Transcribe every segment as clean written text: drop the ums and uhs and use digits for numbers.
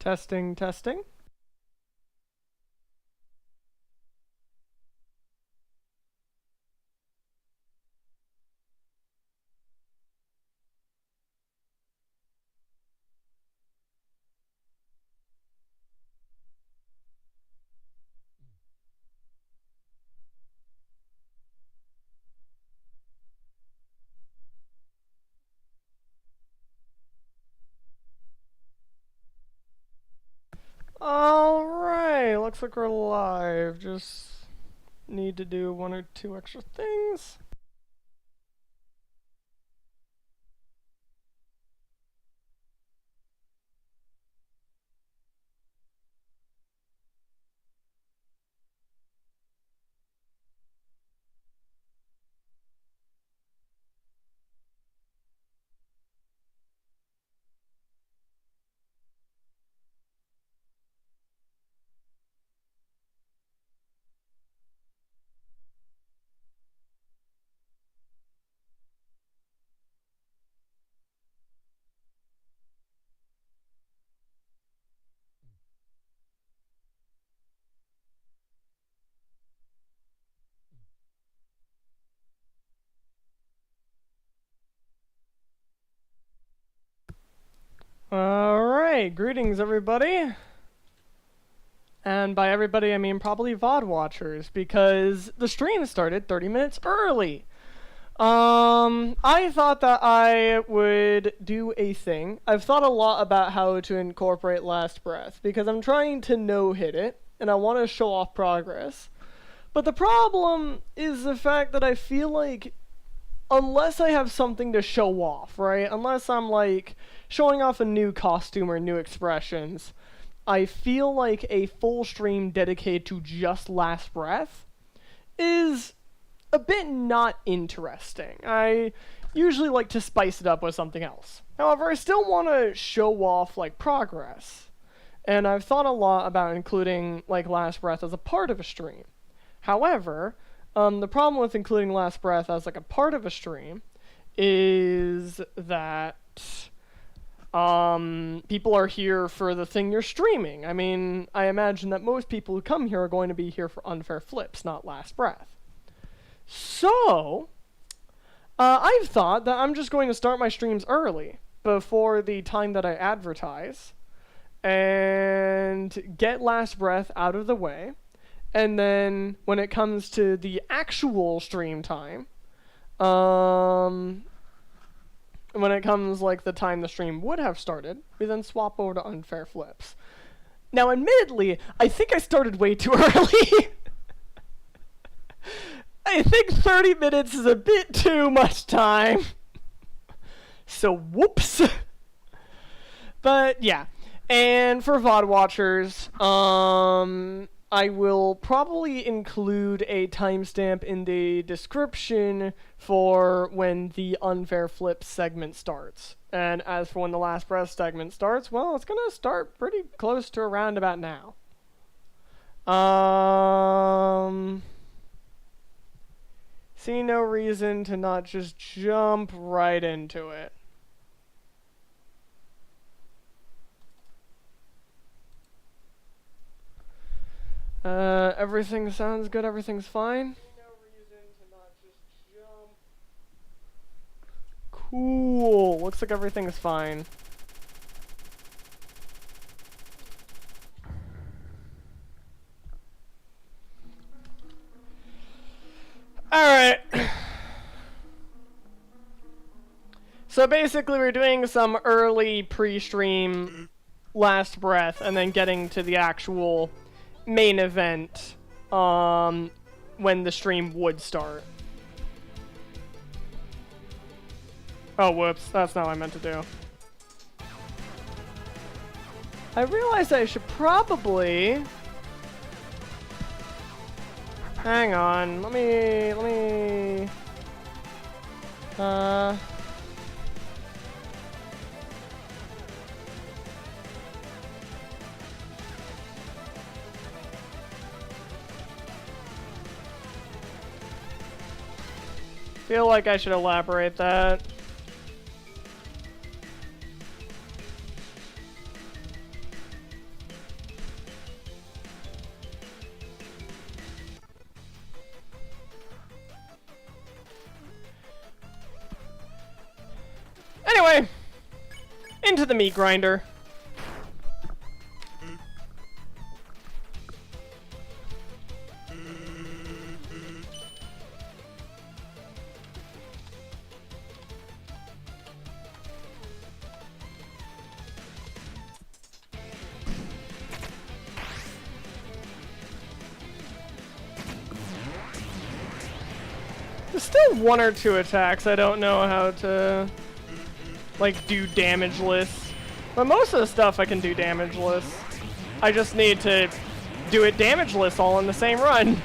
Testing, testing. Alright, looks like we're live. Just need to do one or two extra things. Alright, greetings everybody. And by everybody I mean probably VOD watchers, because the stream started 30 minutes early. I thought that I would do a thing. I've thought a lot about how to incorporate Last Breath, because I'm trying to no-hit it, and I want to show off progress. But the problem is the fact that I feel like unless I have something to show off, right? Unless I'm like showing off a new costume or new expressions, I feel like a full stream dedicated to just Last Breath is a bit not interesting. I usually like to spice it up with something else. However, I still want to show off like progress. And I've thought a lot about including like Last Breath as a part of a stream. However, the problem with including Last Breath as like a part of a stream is that people are here for the thing you're streaming. I mean, I imagine that most people who come here are going to be here for Unfair Flips, not Last Breath. So, I've thought that I'm just going to start my streams early, before the time that I advertise, and get Last Breath out of the way. And then when it comes to the actual stream time, when it comes like the time the stream would have started, we then swap over to Unfair Flips. Now, admittedly, I think I started way too early. I think 30 minutes is a bit too much time. So, whoops. But, yeah. And for VOD watchers, I will probably include a timestamp in the description for when the Unfair Flip segment starts. And as for when the Last Breath segment starts, well, it's going to start pretty close to around about now. See no reason to not just jump right into it. Everything sounds good, everything's fine. No reason to not just jump. Cool, looks like everything's fine. Alright. So basically we're doing some early pre-stream Last Breath and then getting to the actual main event when the stream would start. Oh, whoops. That's not what I meant to do. I realized I should probably... Hang on. Let me... feel like I should elaborate that. Into the meat grinder. There's still one or two attacks I don't know how to, like, do damageless. But most of the stuff I can do damageless. I just need to do it damageless all in the same run.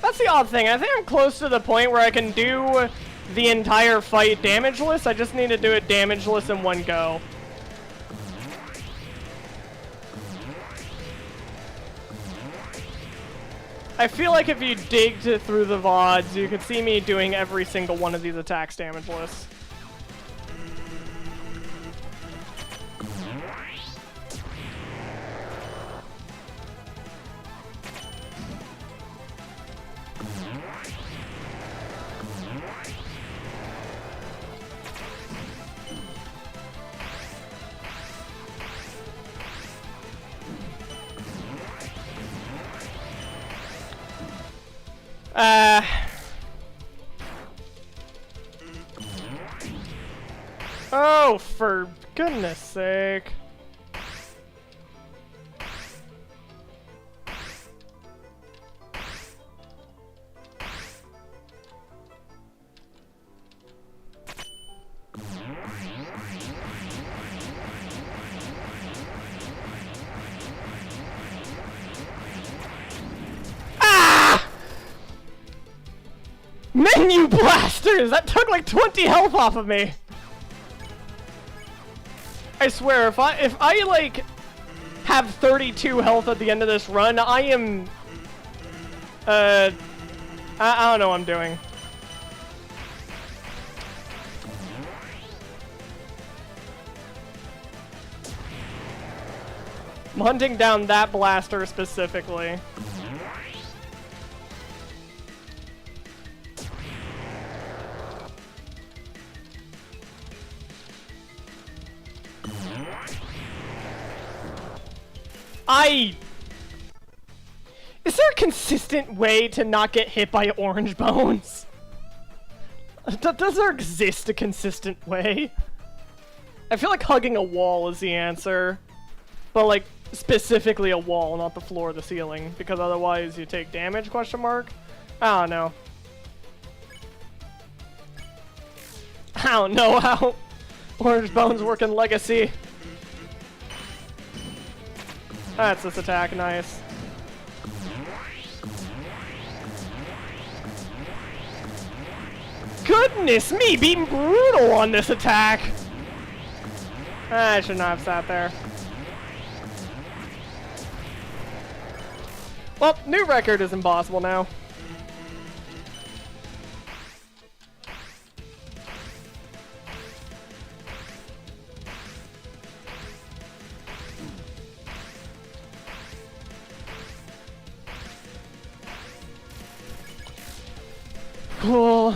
That's the odd thing. I think I'm close to the point where I can do the entire fight damageless. I just need to do it damageless in one go. I feel like if you digged through the VODs, you could see me doing every single one of these attacks damageless. Oh, for goodness sake. Menu blasters! That took like 20 health off of me. I swear, if I like have 32 health at the end of this run, I am I don't know what I'm doing. I'm hunting down that blaster specifically. Is there a consistent way to not get hit by orange bones? Does there exist a consistent way? I feel like hugging a wall is the answer. But like, specifically a wall, not the floor or the ceiling. Because otherwise you take damage, question mark? I don't know. I don't know how orange bones work in Legacy. That's this attack, nice. Goodness me, being brutal on this attack! I should not have sat there. Well, new record is impossible now. Cool.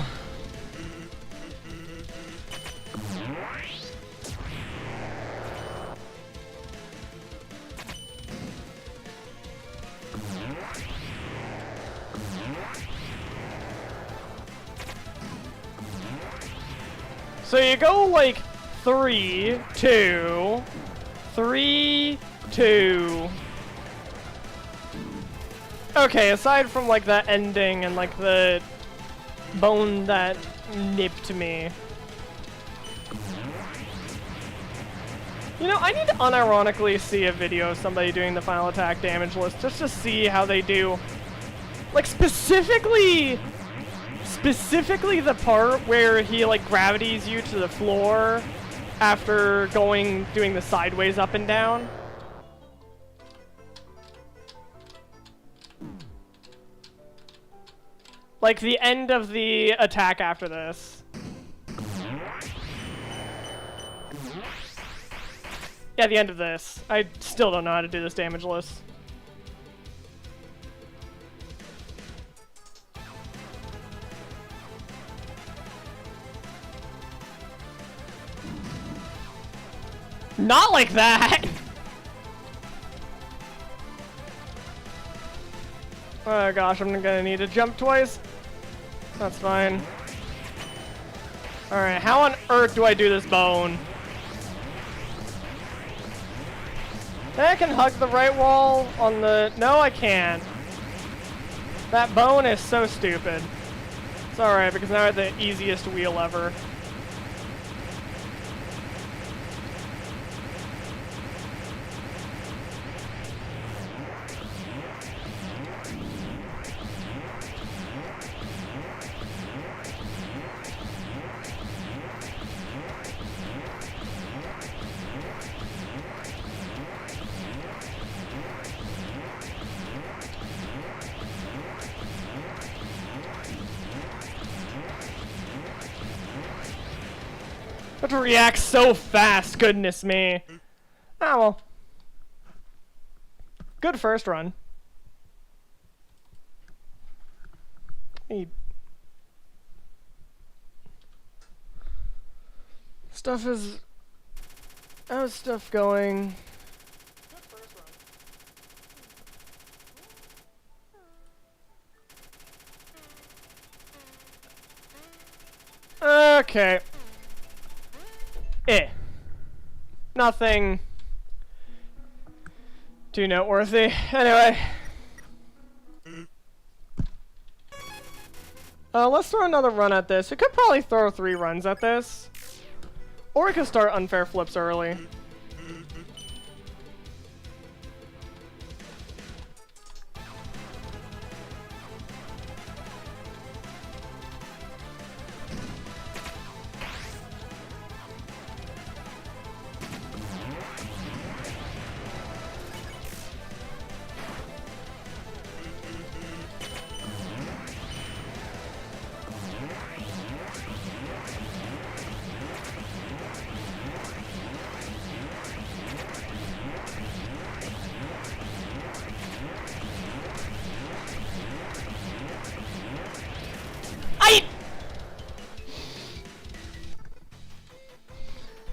So you go like 3, 2, 3, 2. Okay, aside from like that ending and like the bone that nipped me. You know, I need to unironically see a video of somebody doing the final attack damage list just to see how they do. Like specifically the part where he like gravities you to the floor after doing the sideways up and down. Like the end of the attack after this. Yeah, the end of this. I still don't know how to do this damageless. Not like that! Oh gosh, I'm gonna need to jump twice. That's fine. Alright, how on earth do I do this bone? I can hug the right wall on the... No, I can't. That bone is so stupid. It's alright, because now I have the easiest wheel ever. I have to react so fast, goodness me. Ah, well. Good first run. Hey. Stuff is... How's stuff going? Good first run. Okay. Nothing too noteworthy. Anyway. Let's throw another run at this. We could probably throw 3 runs at this. Or we could start unfair flips early.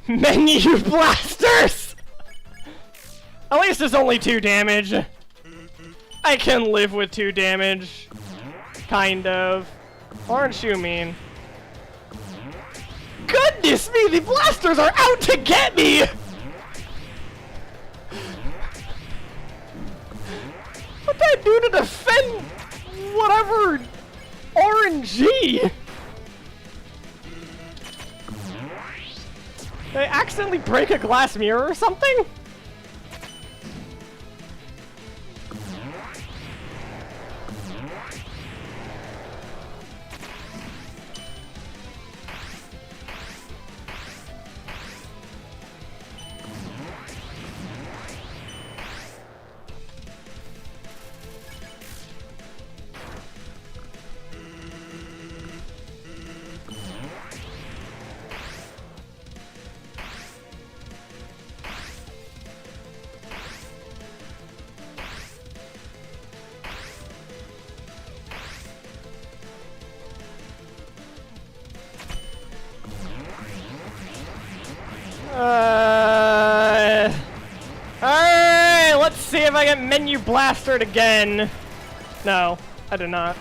Menu blasters! At least it's only 2 damage. I can live with 2 damage. Kind of. Aren't you mean? Goodness me, the blasters are out to get me! What did I do to defend whatever RNG? Did I accidentally break a glass mirror or something? Alright, let's see if I get menu blastered again. No, I did not.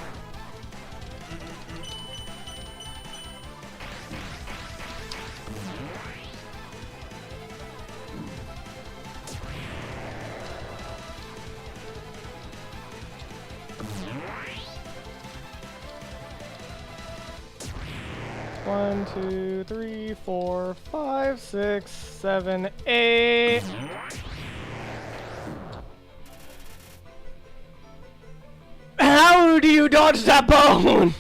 One, 2, 3, 4, 5, 6, 7, 8. How do you dodge that bone?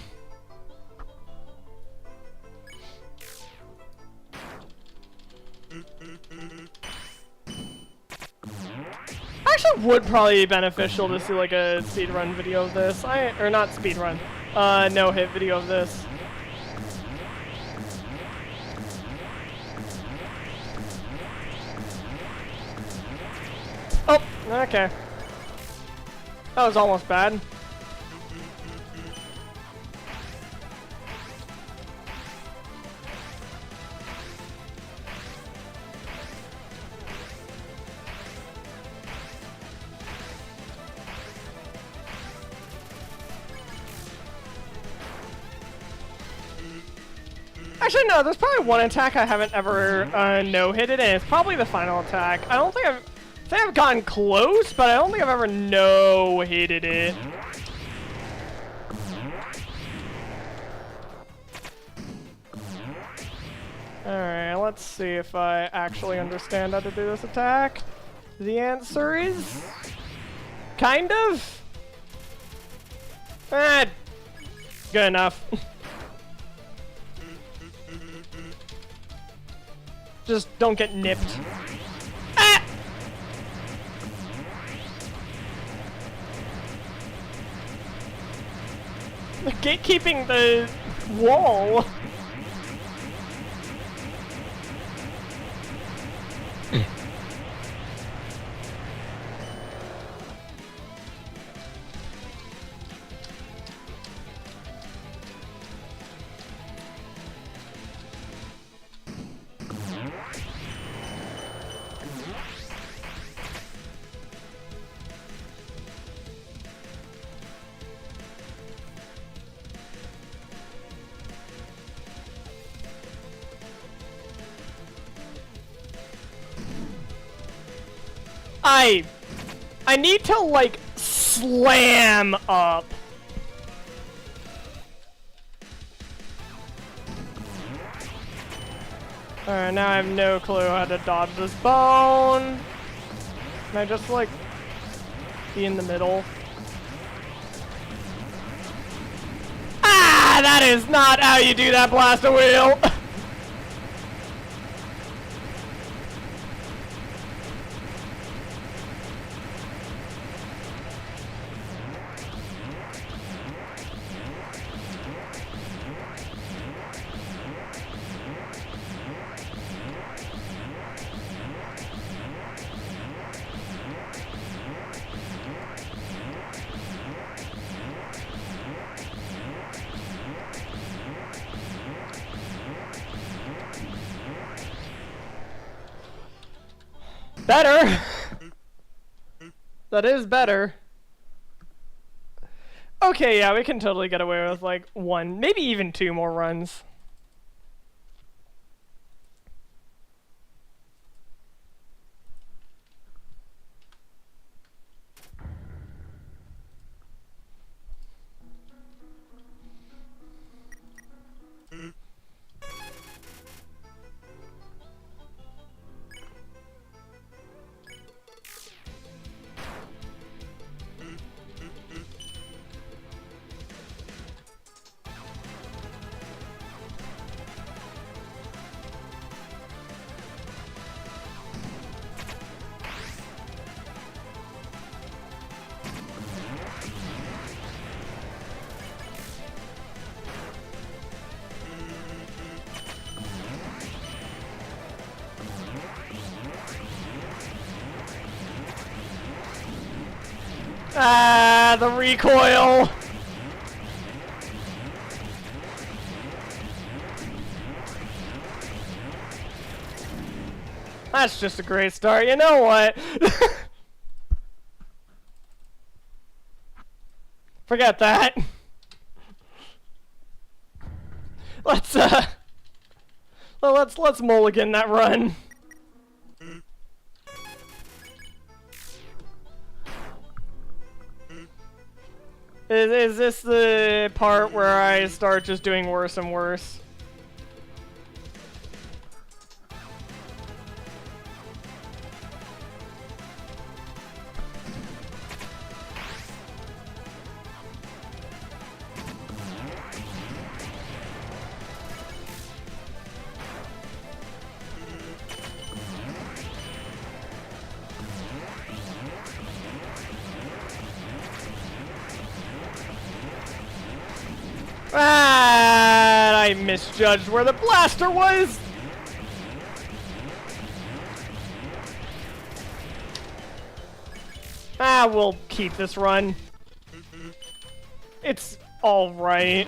Actually, would probably be beneficial to see like a speedrun video of this. Or not speedrun, no hit video of this. Okay. That was almost bad. Actually, no, there's probably one attack I haven't ever no-hitted, and it's probably the final attack. I don't think I've gotten close, but I don't think I've ever no-hitted it. Alright, let's see if I actually understand how to do this attack. The answer is... kind of? Good enough. Just don't get nipped. Ah! Gatekeeping the wall. I need to, like, slam up. Alright, now I have no clue how to dodge this bone. Can I just, like, be in the middle? Ah! That is not how you do that, Blaster Wheel! Better! That is better. Okay, yeah, we can totally get away with like one, maybe even two more runs. Ah, the recoil! That's just a great start. You know what? Forget that. Let's mulligan that run. Is this the part where I start just doing worse and worse? Ah, I misjudged where the blaster was! Ah, we'll keep this run. It's alright.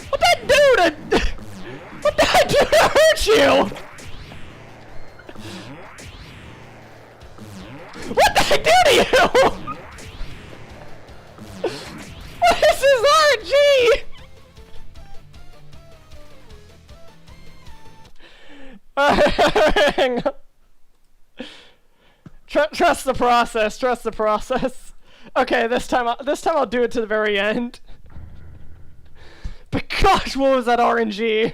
What that do to... What did I do to hurt you? What did I do to you? What is this RG? Hang on. Trust the process. Trust the process. Okay, this time I'll do it to the very end. But gosh, what was that RNG?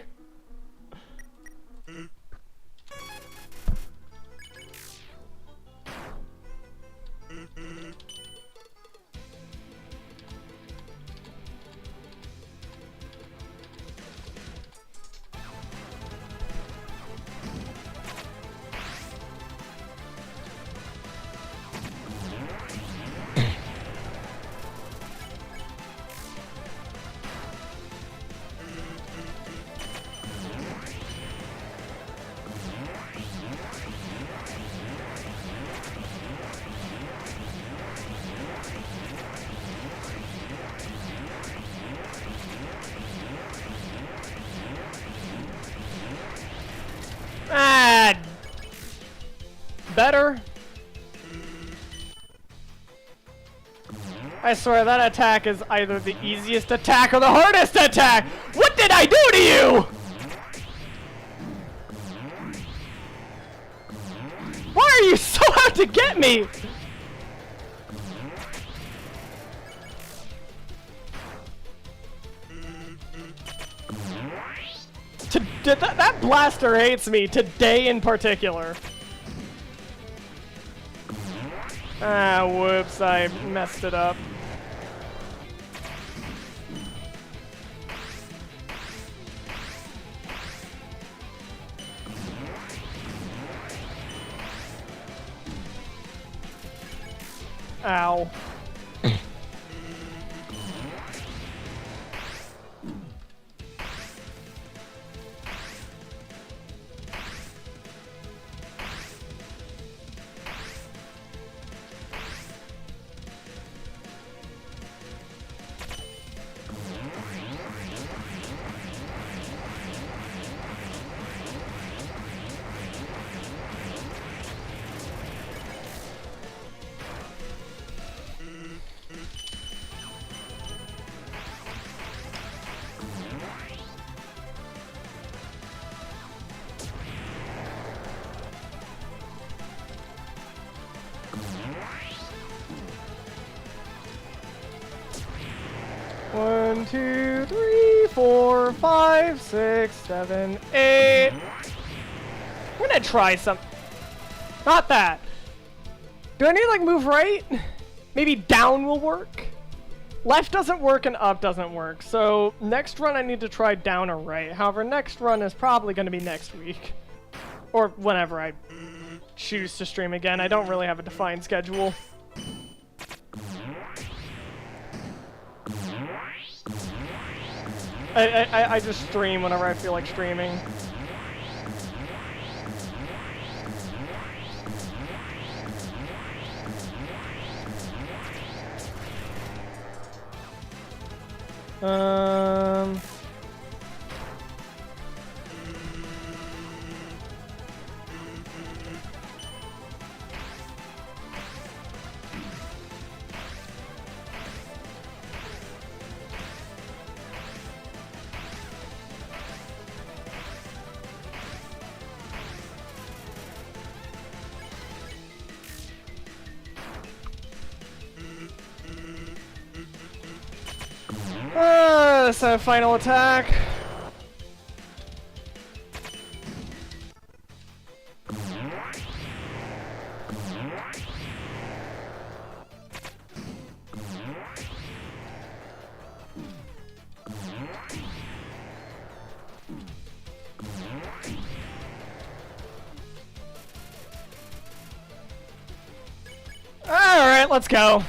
Ah, better. I swear that attack is either the easiest attack or the hardest attack. What did I do to you? Why are you so out to get me? That blaster hates me today in particular. Ah, whoops, I messed it up. Ow. One, two, three, 4, 5, 6, 7, 8. I'm gonna try some. Not that. Do I need to like move right? Maybe down will work? Left doesn't work and up doesn't work. So next run I need to try down or right. However, next run is probably gonna be next week. Or whenever I choose to stream again. I don't really have a defined schedule. I just stream whenever I feel like streaming. So final attack. All right, let's go.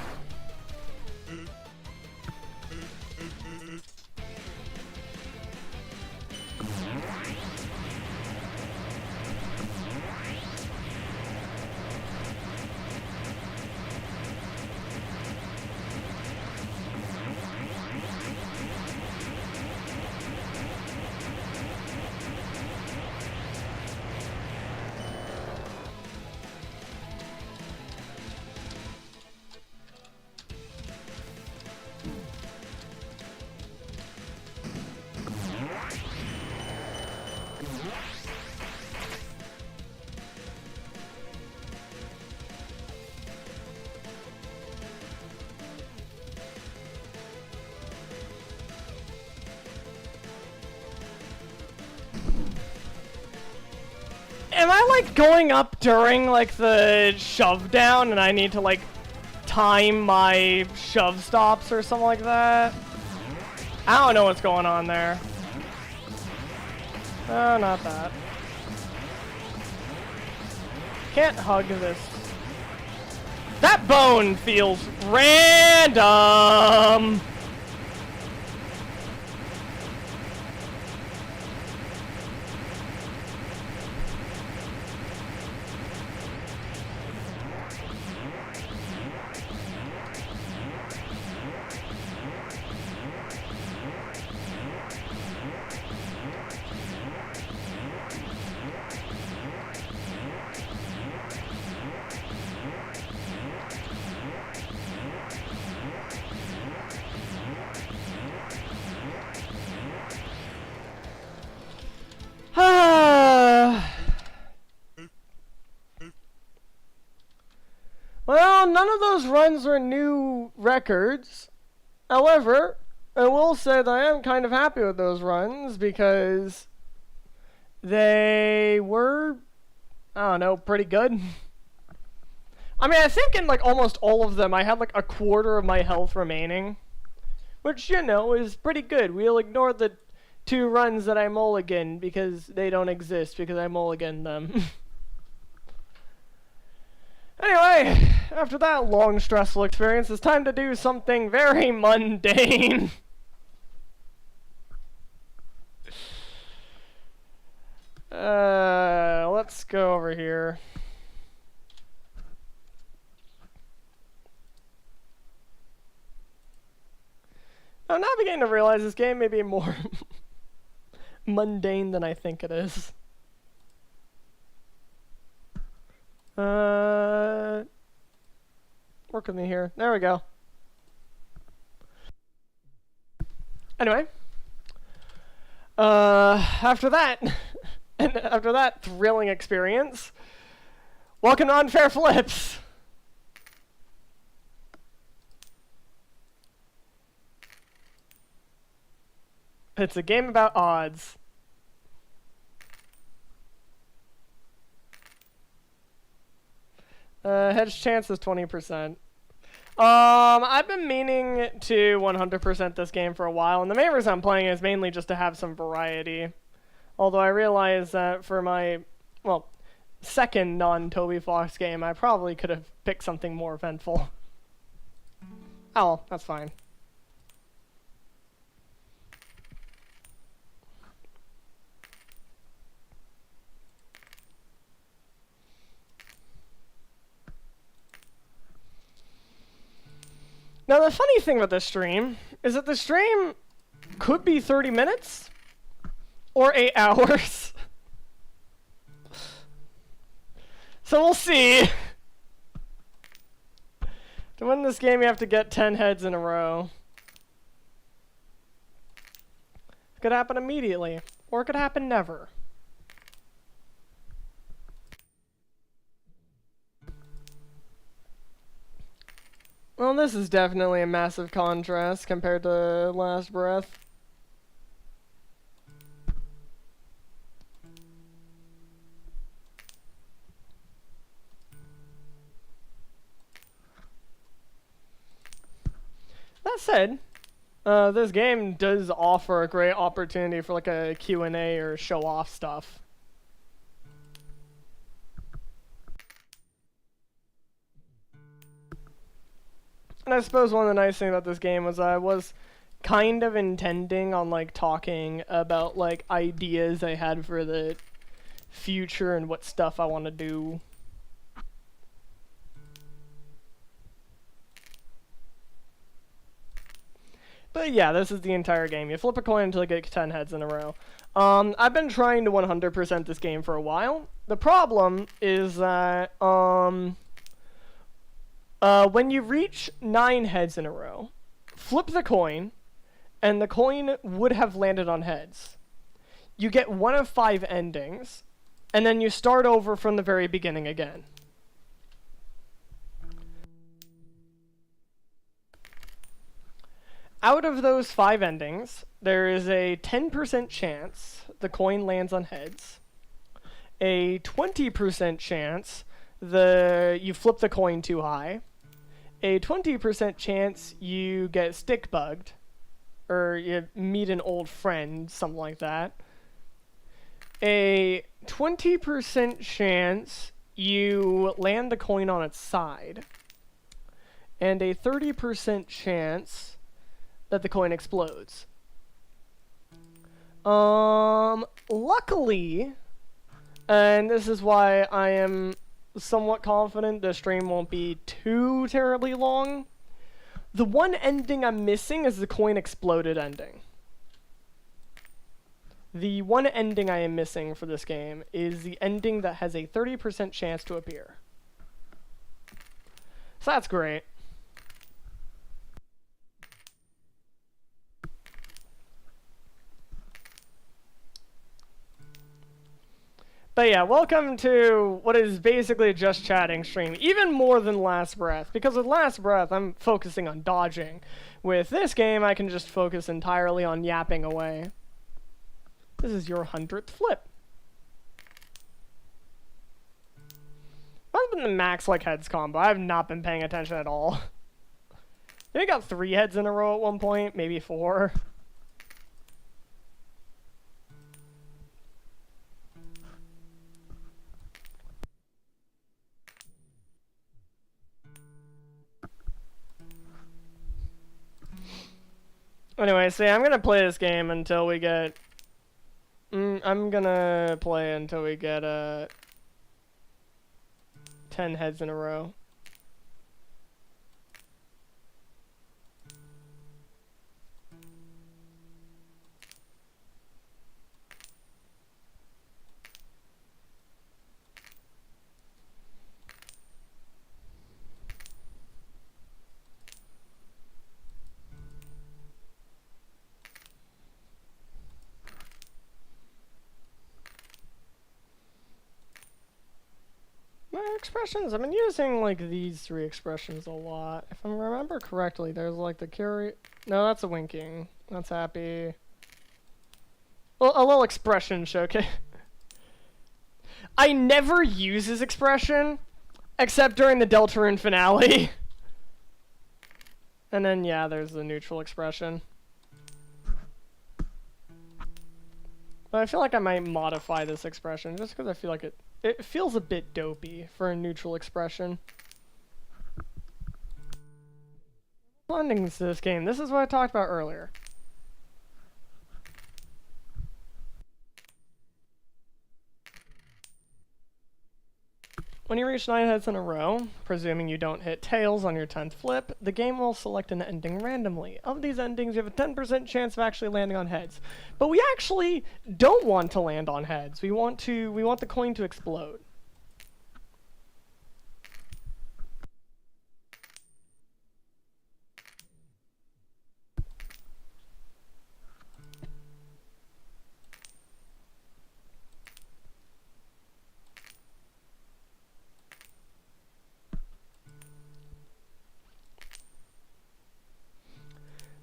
Am I like going up during like the shove down and I need to like time my shove stops or something like that? I don't know what's going on there. Oh, not that. Can't hug this. That bone feels random! Well, none of those runs were new records. However, I will say that I am kind of happy with those runs because they were, I don't know, pretty good. I mean, I think in like almost all of them I had like a quarter of my health remaining, which, you know, is pretty good. We'll ignore the 2 runs that I mulliganed because they don't exist because I mulliganed them. Anyway, after that long, stressful experience, it's time to do something very mundane. Let's go over here. I'm now beginning to realize this game may be more mundane than I think it is. Work with me here. There we go. Anyway. After that, and after that thrilling experience, welcome to Unfair Flips! It's a game about odds. Hedge chance is 20%. I've been meaning to 100% this game for a while, and the main reason I'm playing is mainly just to have some variety. Although I realize that for my, well, second non-Toby Fox game, I probably could have picked something more eventful. Oh, well, that's fine. Now, the funny thing about this stream is that the stream could be 30 minutes or 8 hours. So we'll see. To win this game, you have to get 10 heads in a row. It could happen immediately, or it could happen never. Well, this is definitely a massive contrast compared to Last Breath. That said, this game does offer a great opportunity for like a Q&A or show-off stuff. And I suppose one of the nice things about this game was I was kind of intending on like talking about like ideas I had for the future and what stuff I want to do. But yeah, this is the entire game. You flip a coin until you get 10 heads in a row. I've been trying to 100% this game for a while. The problem is that when you reach 9 heads in a row, flip the coin, and the coin would have landed on heads. You get 1 of 5 endings, and then you start over from the very beginning again. Out of those 5 endings, there is a 10% chance the coin lands on heads, a 20% chance you flip the coin too high, a 20% chance you get stick bugged, or you meet an old friend, something like that, a 20% chance you land the coin on its side, and a 30% chance that the coin explodes. Luckily, and this is why I am somewhat confident the stream won't be too terribly long, the one ending I'm missing is the coin exploded ending. The one ending I am missing for this game is the ending that has a 30% chance to appear. So that's great. But yeah, welcome to what is basically a just chatting stream, even more than Last Breath, because with Last Breath, I'm focusing on dodging. With this game, I can just focus entirely on yapping away. This is your 100th flip. What's been the max like heads combo? I have not been paying attention at all. I think I got 3 heads in a row at one point, maybe 4. Anyway, see, I'm gonna play this game until we get... I'm gonna play until we get 10 heads in a row. My expressions, I've been using like these 3 expressions a lot. If I remember correctly, there's like the no, that's a winking. That's happy. Well, a little expression showcase. I never use his expression, except during the Deltarune finale. And then, yeah, there's the neutral expression. But I feel like I might modify this expression, just because I feel like it feels a bit dopey for a neutral expression. Endings to this game. This is what I talked about earlier. When you reach 9 heads in a row, presuming you don't hit tails on your 10th flip, the game will select an ending randomly. Of these endings, you have a 10% chance of actually landing on heads. But we actually don't want to land on heads. We want the coin to explode.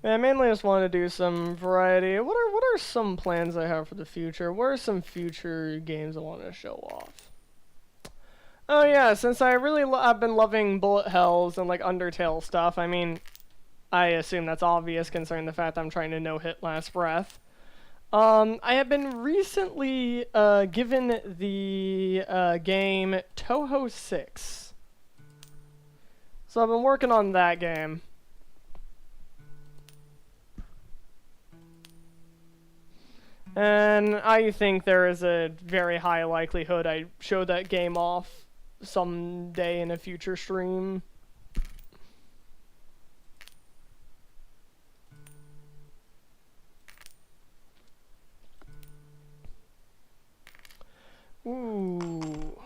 I mainly just want to do some variety. What are some plans I have for the future? What are some future games I want to show off? Oh yeah, since I really I've been loving bullet hells and like Undertale stuff. I mean, I assume that's obvious considering the fact I'm trying to no-hit Last Breath. I have been recently given the game Touhou 6. So I've been working on that game. And I think there is a very high likelihood I show that game off someday in a future stream. Ooh.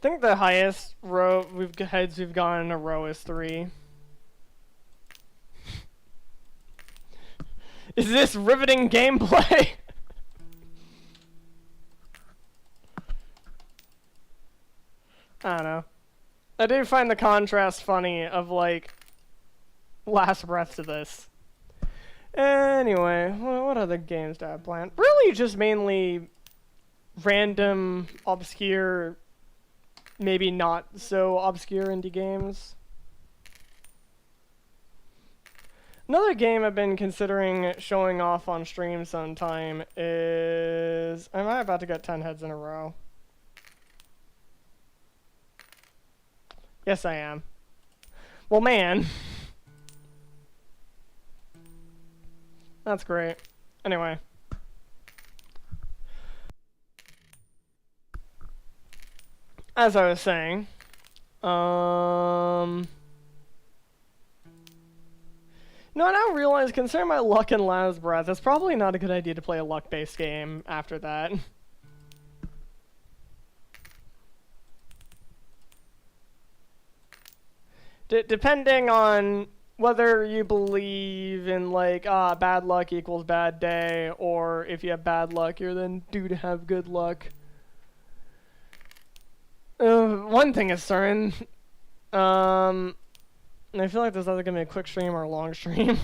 think the highest row heads we've gotten in a row is 3. Is this riveting gameplay? I don't know. I do find the contrast funny of, like, Last Breath to this. Anyway, what other games do I have planned? Really just mainly random, obscure, maybe not so obscure indie games. Another game I've been considering showing off on stream sometime is... Am I about to get 10 heads in a row? Yes, I am. Well, man. That's great. Anyway. As I was saying, no, I now realize, considering my luck in Last Breath, it's probably not a good idea to play a luck-based game after that. Depending on whether you believe in, like, bad luck equals bad day, or if you have bad luck, you're then due to have good luck. One thing is certain. And I feel like there's either going to be a quick stream or a long stream.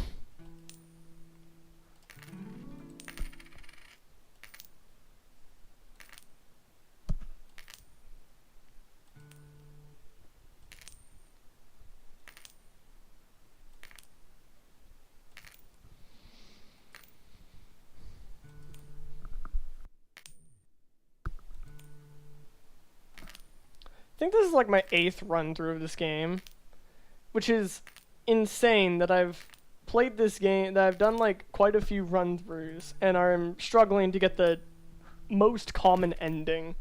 I think this is like my 8th run through of this game, which is insane that I've played this game, that I've done like quite a few run throughs, and I'm struggling to get the most common ending.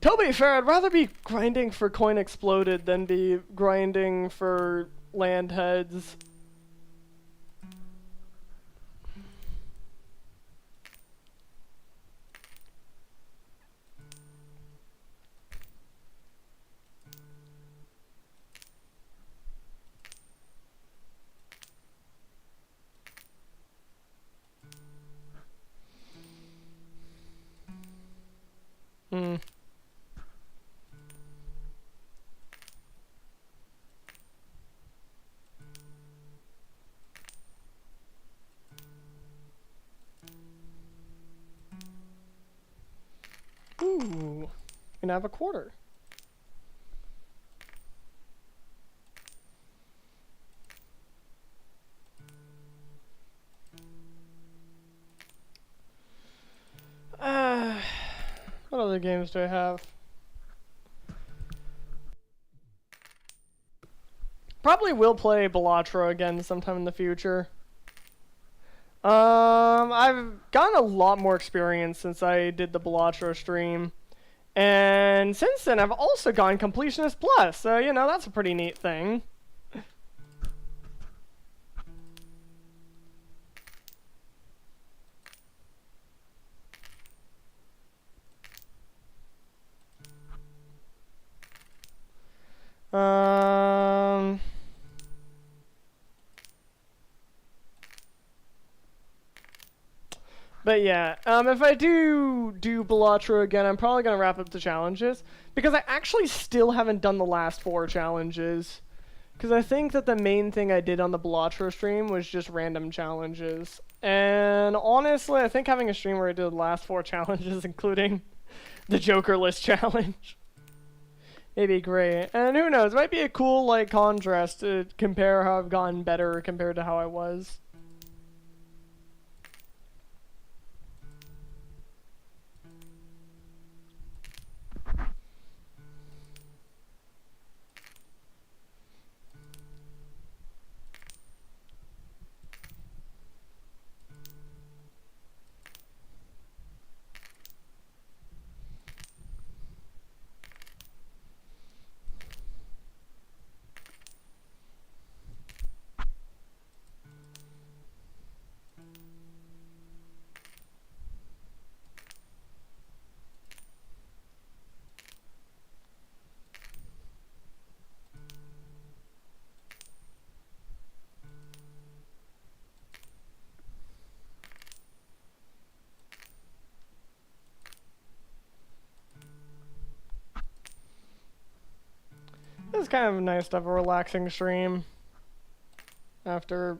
Toby, fair, I'd rather be grinding for Coin Exploded than be grinding for land heads. Ooh, and I have a quarter. What other games do I have? Probably will play Balatro again sometime in the future. I've gotten a lot more experience since I did the Balatro stream. And since then, I've also gotten Completionist Plus, so, you know, that's a pretty neat thing. But yeah, if I do Balatro again, I'm probably going to wrap up the challenges, because I actually still haven't done the last 4 challenges. Because I think that the main thing I did on the Balatro stream was just random challenges. And honestly, I think having a stream where I did the last 4 challenges, including the Joker list challenge, it'd be great. And who knows, it might be a cool, like, contrast to compare how I've gotten better compared to how I was. kind of nice to have a relaxing stream after.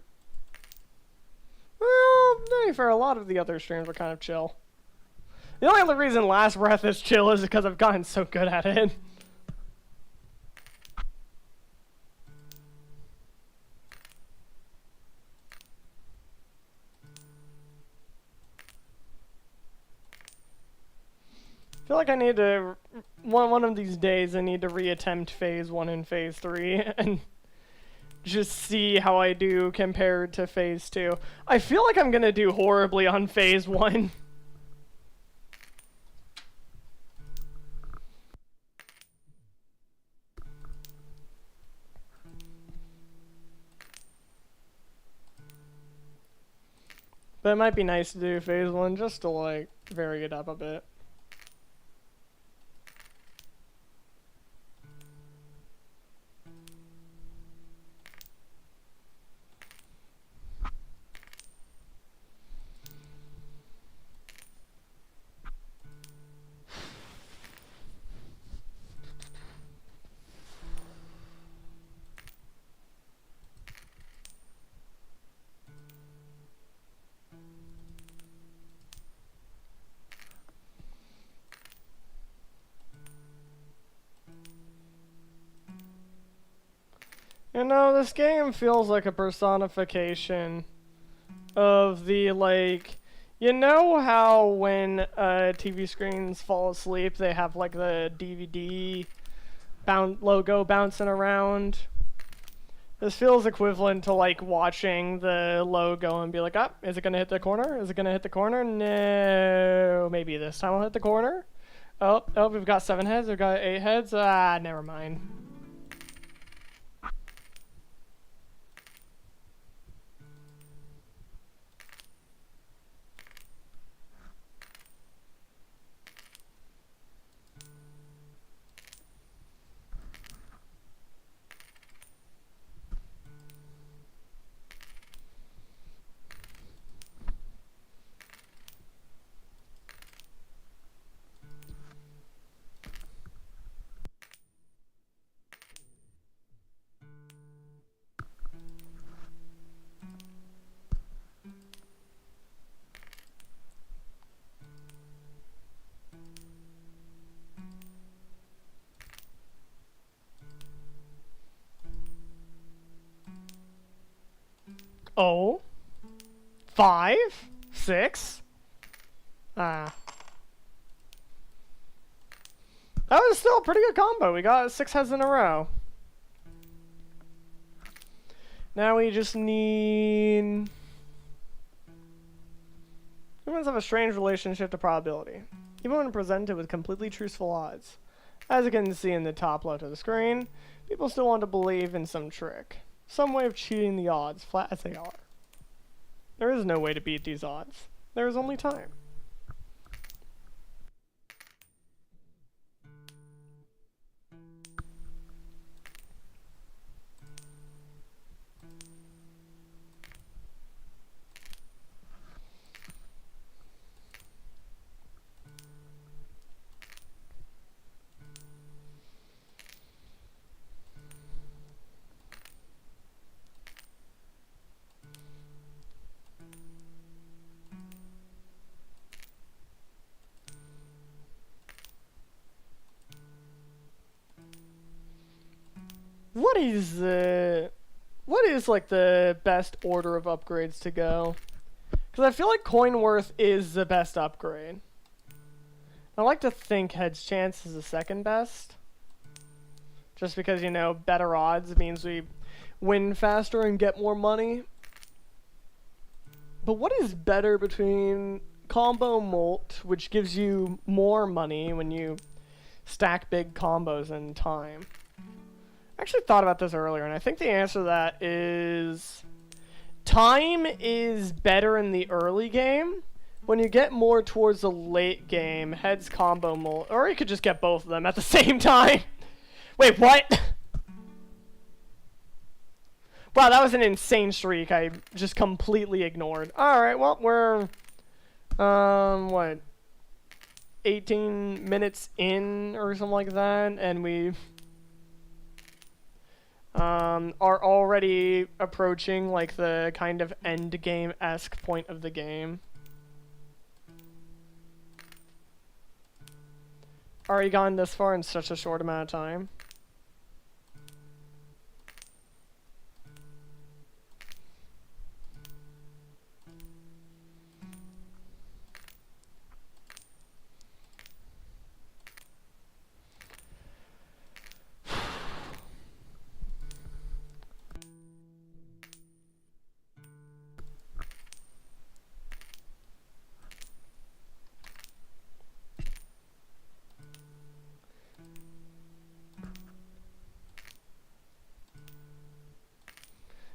Well, to be fair, a lot of the other streams are kind of chill. The only other reason Last Breath is chill is because I've gotten so good at it. I feel like I need to, one of these days, I need to reattempt Phase 1 and Phase 3 and just see how I do compared to Phase 2. I feel like I'm gonna do horribly on Phase 1. But it might be nice to do Phase 1 just to, like, vary it up a bit. You know, this game feels like a personification of the, like, you know how when TV screens fall asleep, they have, like, the DVD logo bouncing around? This feels equivalent to, like, watching the logo and be like, oh, is it going to hit the corner? Is it going to hit the corner? No. Maybe this time I'll hit the corner. Oh, we've got 7 heads. We've got 8 heads. Ah, never mind. Oh, 5, 6. Ah. That was still a pretty good combo. We got 6 heads in a row. Now we just need... Humans have a strange relationship to probability, even when presented with completely truthful odds. As you can see in the top left of the screen, people still want to believe in some trick. Some way of cheating the odds, flat as they are. There is no way to beat these odds. There is only time. What is like the best order of upgrades to go? Because I feel like coin worth is the best upgrade. I like to think heads chance is the second best. Just because, you know, better odds means we win faster and get more money. But what is better between combo molt, which gives you more money when you stack big combos in time? I actually thought about this earlier, and I think the answer to that is time is better in the early game. When you get more towards the late game, heads combo molt, or you could just get both of them at the same time. Wait, what? Wow, that was an insane streak I just completely ignored. Alright, well, we're, what, 18 minutes in or something like that, and we are already approaching like the kind of end game-esque point of the game. Already gone this far in such a short amount of time.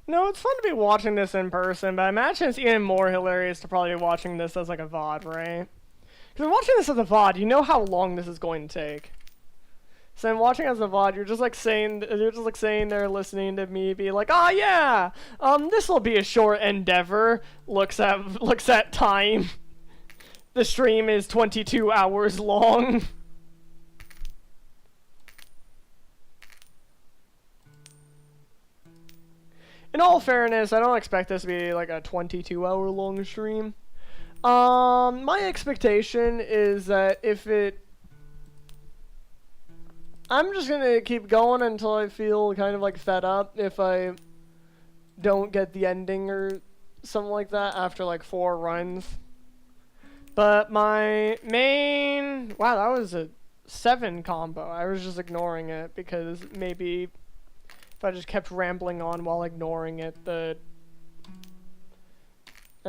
No, it's fun to be watching this in person, but I imagine it's even more hilarious to probably be watching this as like a VOD, right? Because watching this as a VOD, you know how long this is going to take. So in watching as a VOD, you're just like saying there, listening to me be like, "Oh yeah, this will be a short endeavor." Looks at time. The stream is 22 hours long. In all fairness, I don't expect this to be like a 22-hour long stream. My expectation is that I'm just gonna keep going until I feel kind of like fed up if I don't get the ending or something like that after like 4 runs. But my main... Wow, that was a 7 combo. I was just ignoring it because maybe if I just kept rambling on while ignoring it, I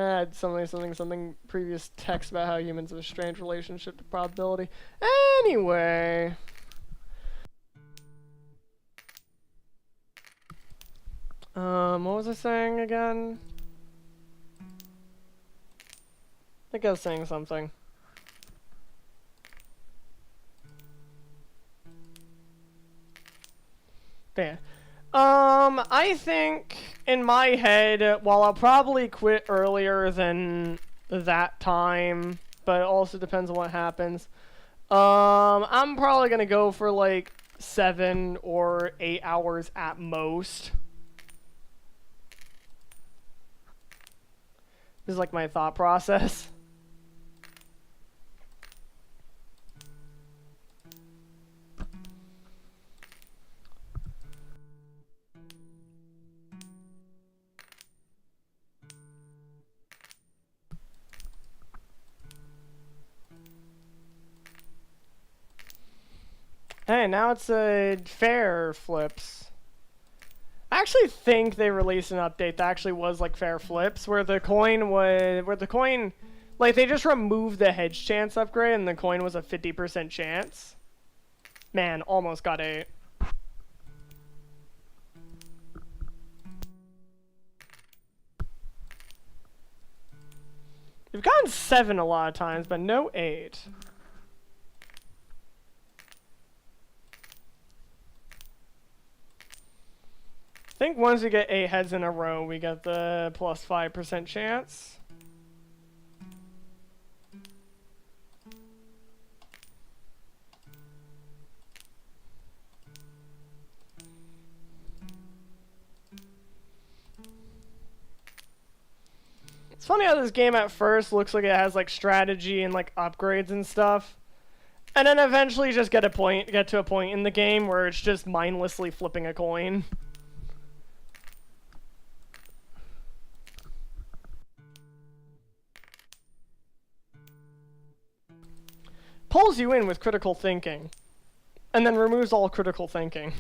had something previous text about how humans have a strange relationship to probability. Anyway. What was I saying again? I think I was saying something. Yeah. I think in my head, while I'll probably quit earlier than that time, but it also depends on what happens. I'm probably gonna go for like 7 or 8 hours at most. This is like my thought process. Hey, now it's a fair flips. I actually think they released an update that actually was like fair flips, where the coin, like they just removed the hedge chance upgrade and the coin was a 50% chance. Man, almost got 8. We've gotten 7 a lot of times, but no 8. I think once we get 8 heads in a row, we get the plus 5% chance. It's funny how this game at first looks like it has like strategy and like upgrades and stuff. And then eventually just get to a point in the game where it's just mindlessly flipping a coin. Pulls you in with critical thinking, and then removes all critical thinking.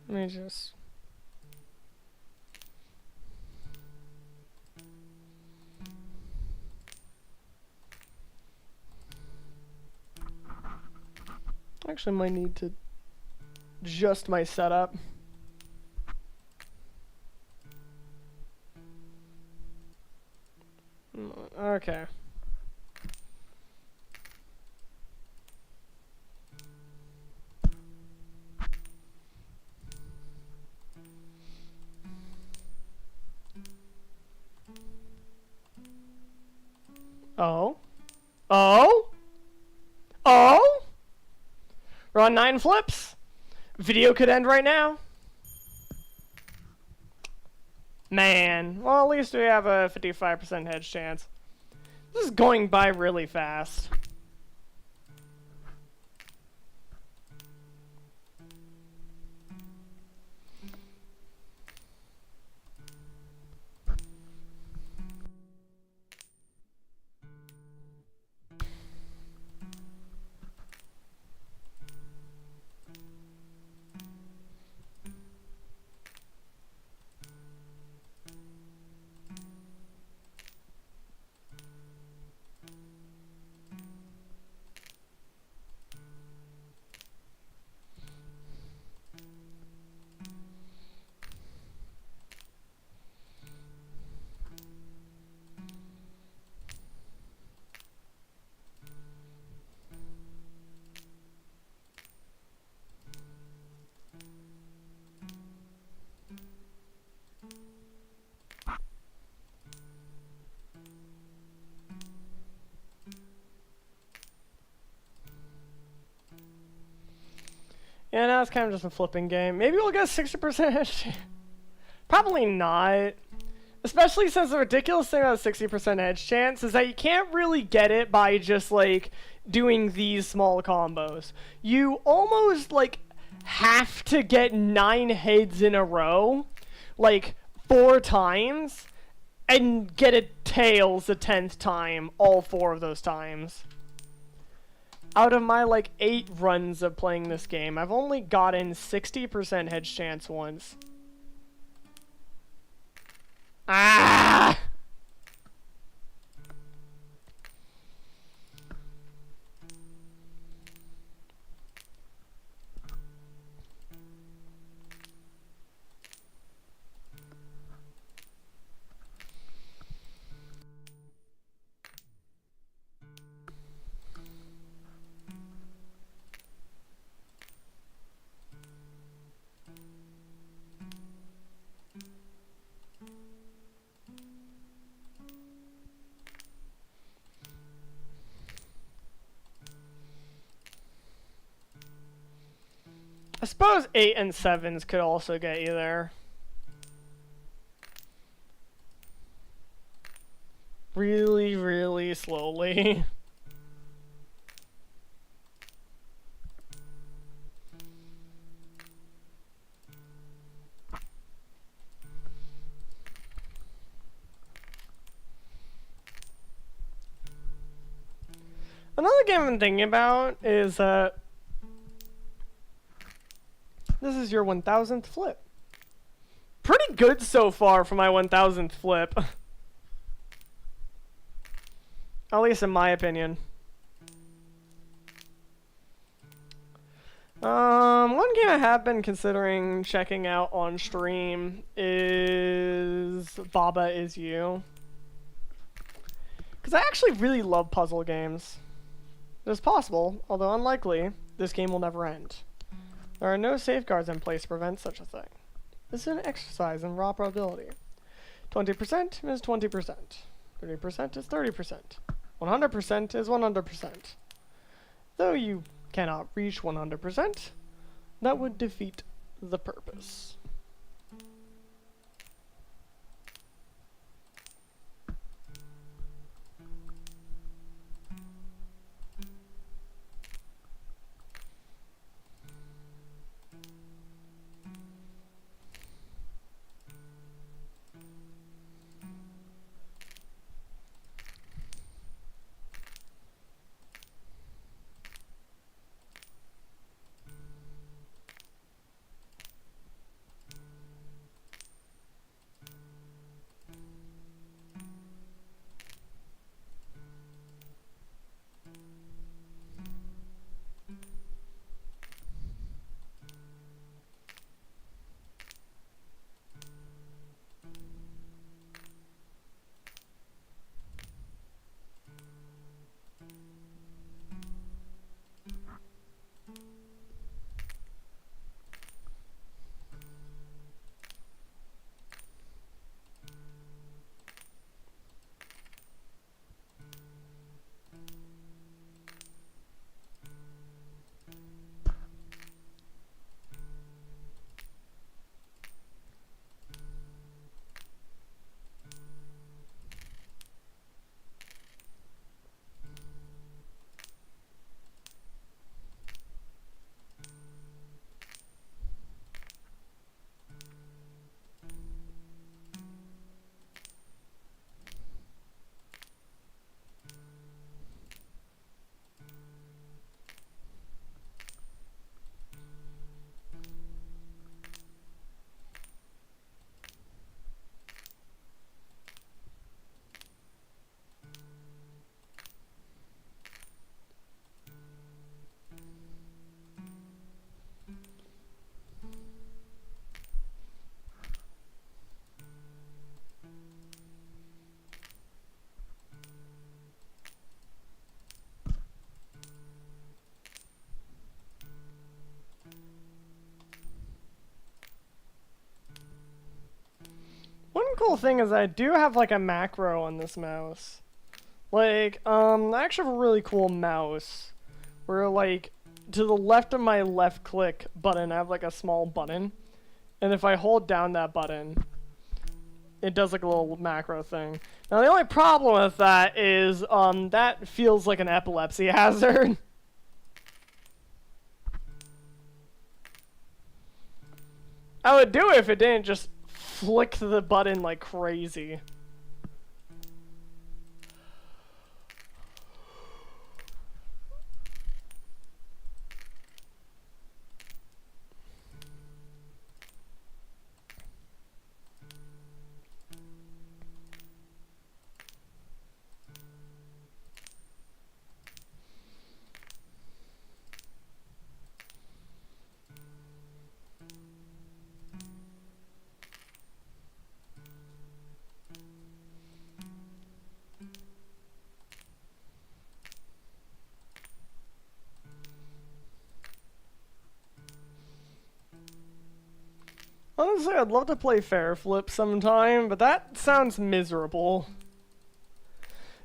Let me just... Actually, might need to adjust my setup. Okay. Oh? Oh? Oh? We're on 9 flips. Video could end right now. Man. Well, at least we have a 55% hedge chance. This is going by really fast. Yeah, now it's kind of just a flipping game. Maybe we'll get 60% hedge. Probably not. Especially since the ridiculous thing about 60% edge chance is that you can't really get it by just, like, doing these small combos. You almost, like, have to get 9 heads in a row, like, 4 times, and get a tails the 10th time, all 4 of those times. Out of my, like, 8 runs of playing this game, I've only gotten 60% hedge chance once. Ah! I suppose 8 and 7s could also get you there. Really, really slowly. Another game I'm thinking about is this is your 1000th flip. Pretty good so far for my 1000th flip. At least in my opinion. One game I have been considering checking out on stream is Baba Is You. Because I actually really love puzzle games. It is possible, although unlikely, this game will never end. There are no safeguards in place to prevent such a thing. This is an exercise in raw probability. 20% is 20%. 30% is 30%. 100% is 100%. Though you cannot reach 100%, that would defeat the purpose. cool thing is I do have like a macro on this mouse. Like, I actually have a really cool mouse where like to the left of my left click button I have like a small button, and if I hold down that button it does like a little macro thing. Now the only problem with that is that feels like an epilepsy hazard. I would do it if it didn't just flick the button like crazy. Honestly, I'd love to play Fair Flip sometime, but that sounds miserable.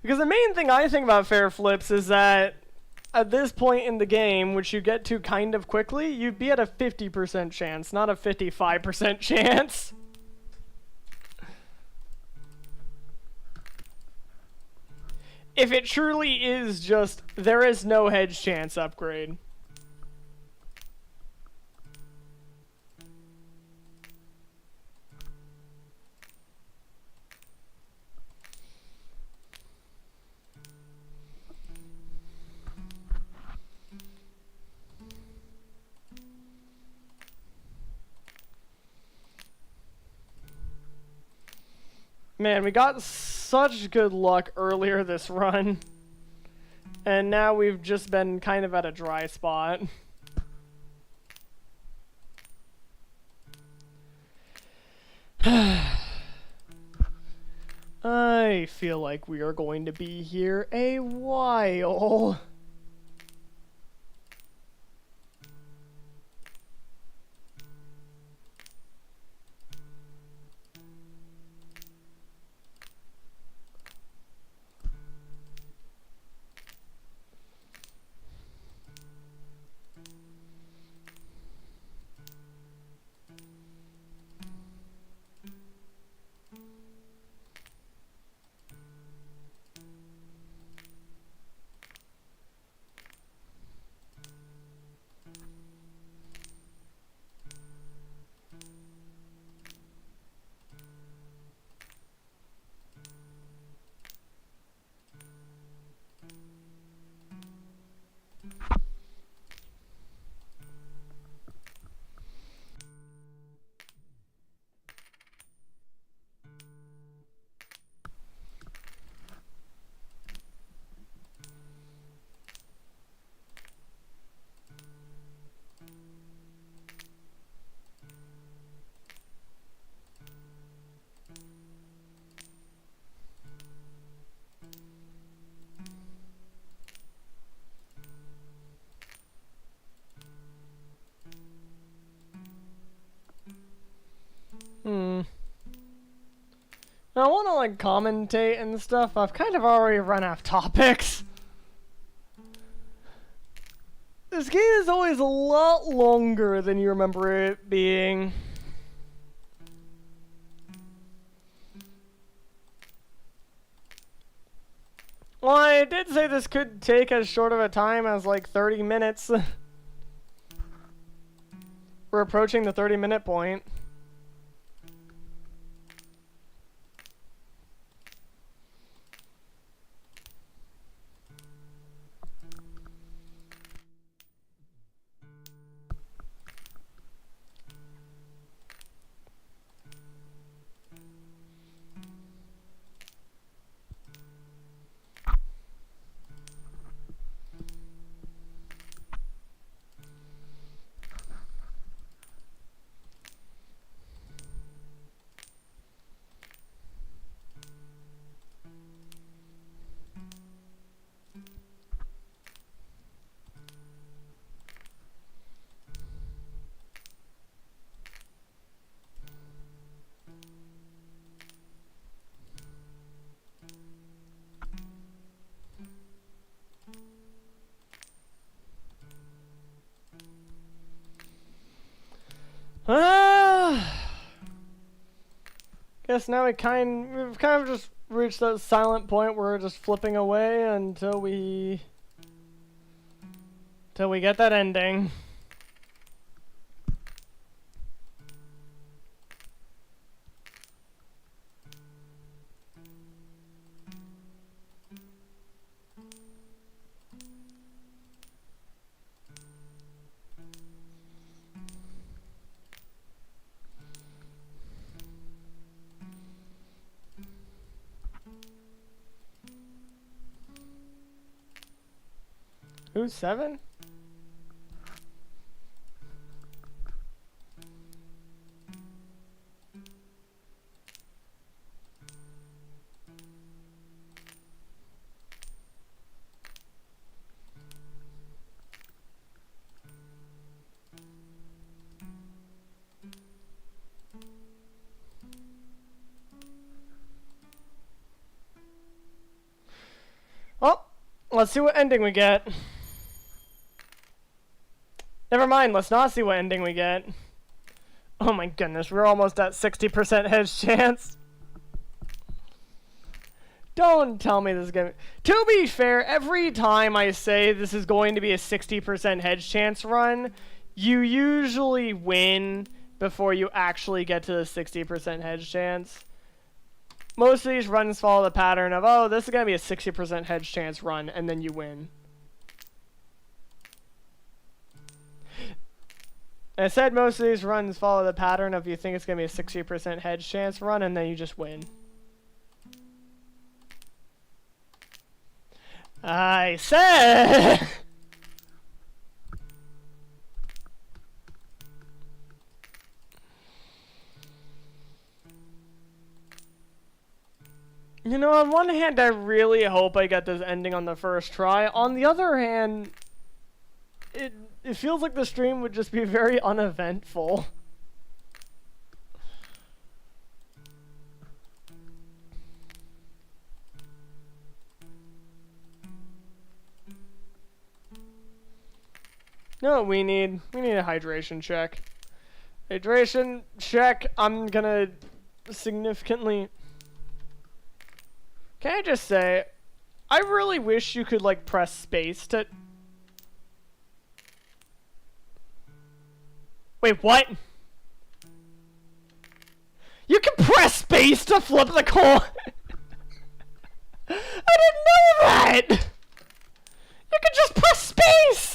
Because the main thing I think about Fair Flips is that at this point in the game, which you get to kind of quickly, you'd be at a 50% chance, not a 55% chance. If it truly is just, there is no hedge chance upgrade. Man, we got such good luck earlier this run. And now we've just been kind of at a dry spot. I feel like we are going to be here a while. Now, I want to like commentate and stuff. I've kind of already run out of topics. This game is always a lot longer than you remember it being. Well, I did say this could take as short of a time as like 30 minutes. We're approaching the 30-minute point. Guess now we've kind of just reached that silent point where we're just flipping away until we get that ending. Who's 7? Well, let's see what ending we get. Never mind, let's not see what ending we get. Oh my goodness, we're almost at 60% hedge chance. Don't tell me this is gonna... To be fair, every time I say this is going to be a 60% hedge chance run, you usually win before you actually get to the 60% hedge chance. Most of these runs follow the pattern of, oh, this is going to be a 60% hedge chance run, and then you win. I said most of these runs follow the pattern of you think it's going to be a 60% hedge chance run, and then you just win. I said... You know, on one hand, I really hope I get this ending on the first try. On the other hand, it feels like the stream would just be very uneventful. No, we need a hydration check. Hydration check, I'm gonna significantly... Can I just say, I really wish you could, like, press space to... Wait, what? You can press space to flip the coin! I didn't know that! You can just press space!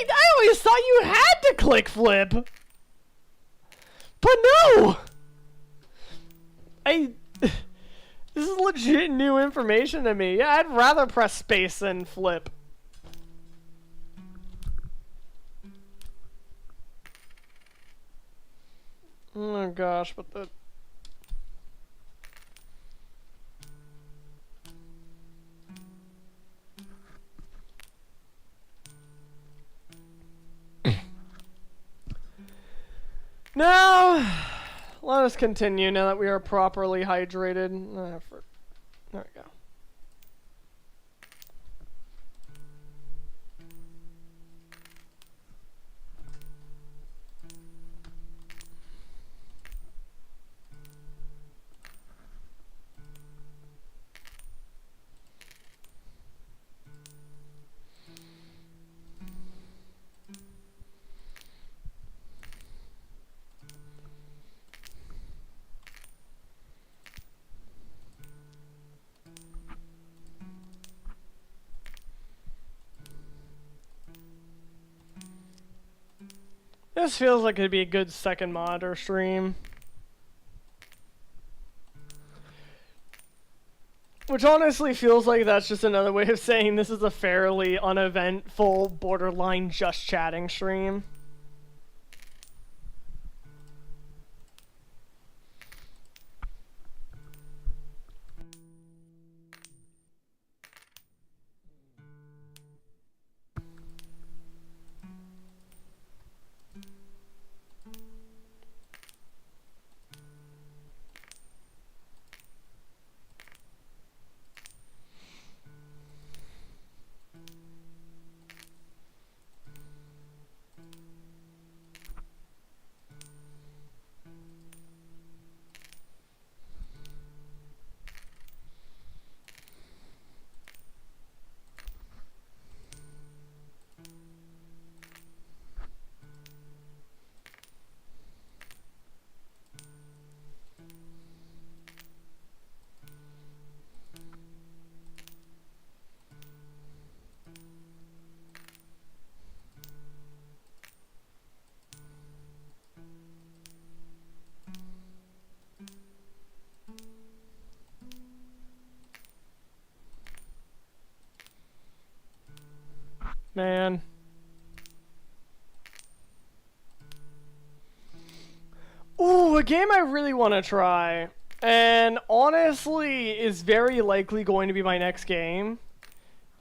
I always thought you had to click flip! But no! This is legit new information to me. Yeah, I'd rather press space than flip. Oh gosh, but the... Now, let us continue now that we are properly hydrated. There we go. This feels like it'd be a good second monitor stream. Which honestly feels like that's just another way of saying this is a fairly uneventful, borderline just chatting stream. Man. Ooh, a game I really want to try, and honestly is very likely going to be my next game,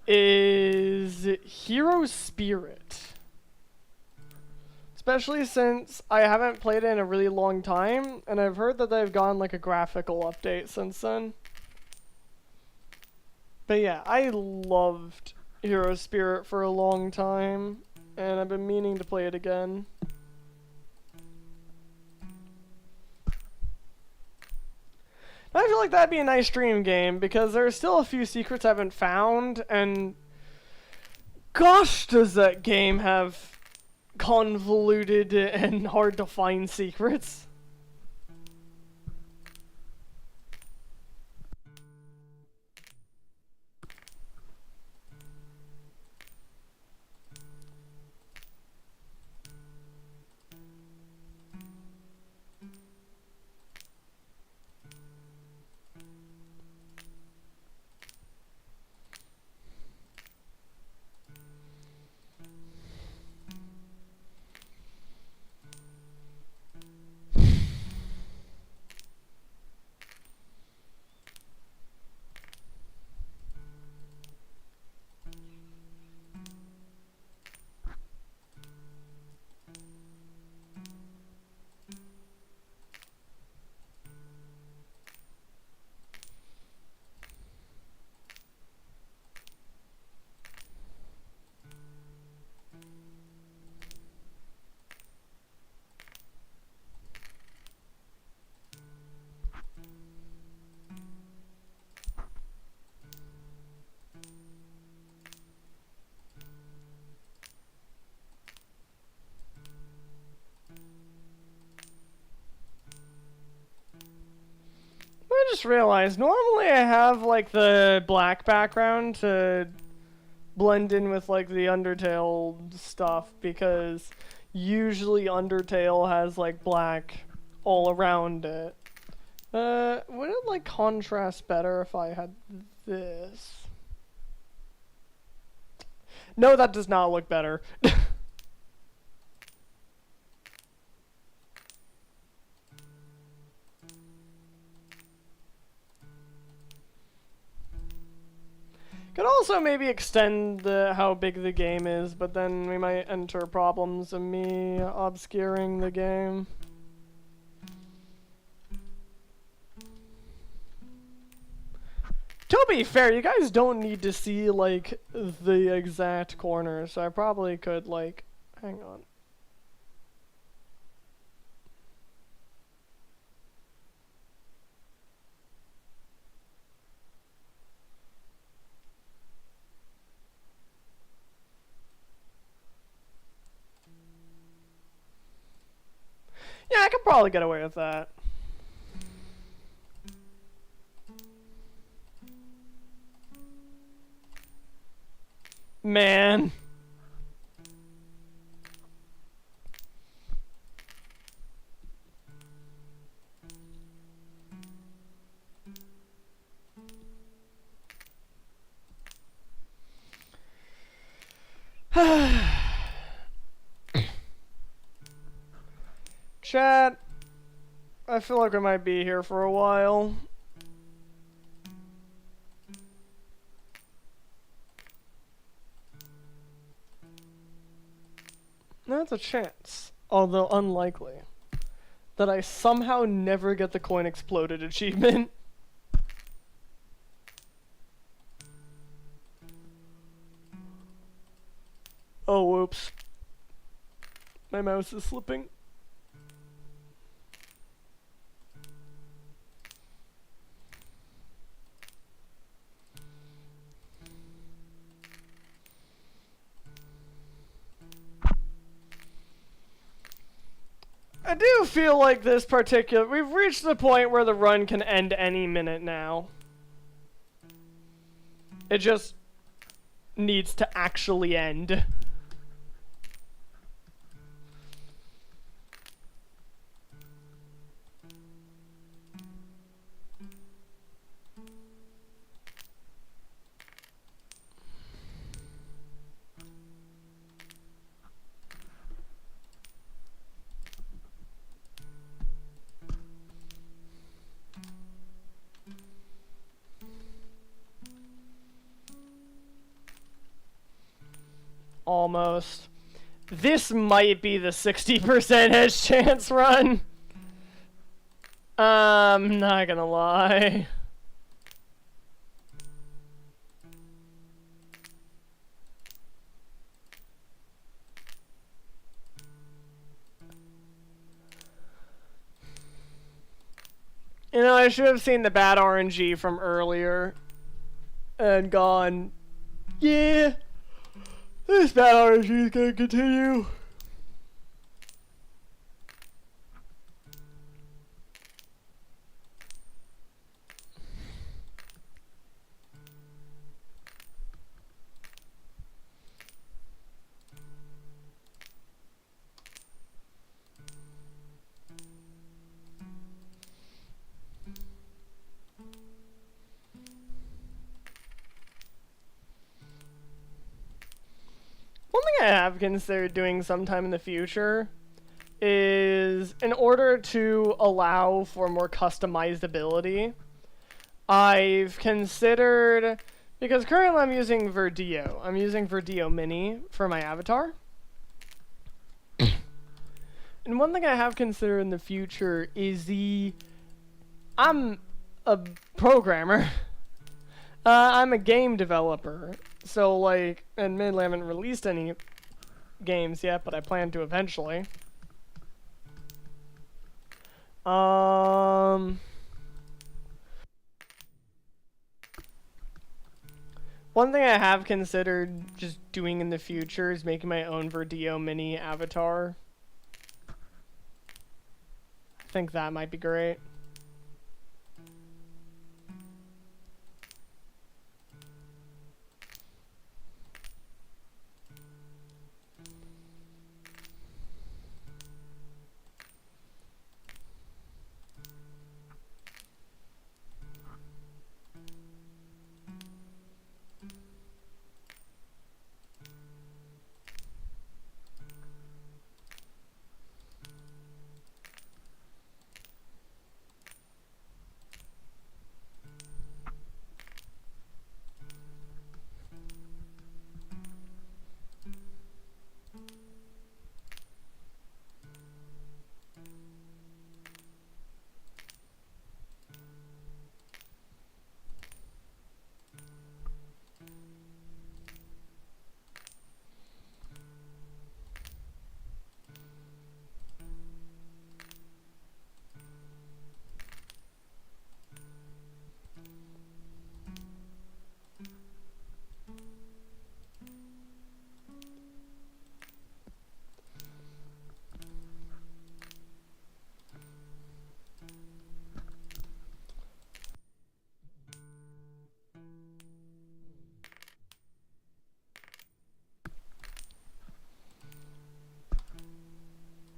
is Hero Spirit. Especially since I haven't played it in a really long time, and I've heard that they've gotten like a graphical update since then. But yeah, I loved Hero Spirit for a long time, and I've been meaning to play it again. I feel like that'd be a nice dream game, because there's still a few secrets I haven't found, and gosh does that game have convoluted and hard to find secrets. I just realized, normally I have like the black background to blend in with like the Undertale stuff, because usually Undertale has like black all around it. Would it like contrast better if I had this? No, that does not look better. Could also maybe extend how big the game is, but then we might enter problems of me obscuring the game. To be fair, you guys don't need to see like the exact corner, so I probably could like, hang on. Yeah, I could probably get away with that. Man. Chat, I feel like I might be here for a while. That's a chance, although unlikely, that I somehow never get the coin exploded achievement. Oh, whoops. My mouse is slipping. I do feel like this particular... We've reached the point where the run can end any minute now. It just needs to actually end. Almost. This might be the 60% edge chance run. I'm not gonna lie. You know, I should have seen the bad RNG from earlier and gone, yeah, this bad RNG is gonna continue. One thing I have considered doing sometime in the future is, in order to allow for more customizability, I've considered, because currently I'm using Verdeo. I'm using Verdeo Mini for my avatar. And one thing I have considered in the future is I'm a programmer. I'm a game developer. So, like, admittedly I haven't released any games yet, but I plan to eventually. One thing I have considered just doing in the future is making my own Verdeo Mini avatar. I think that might be great.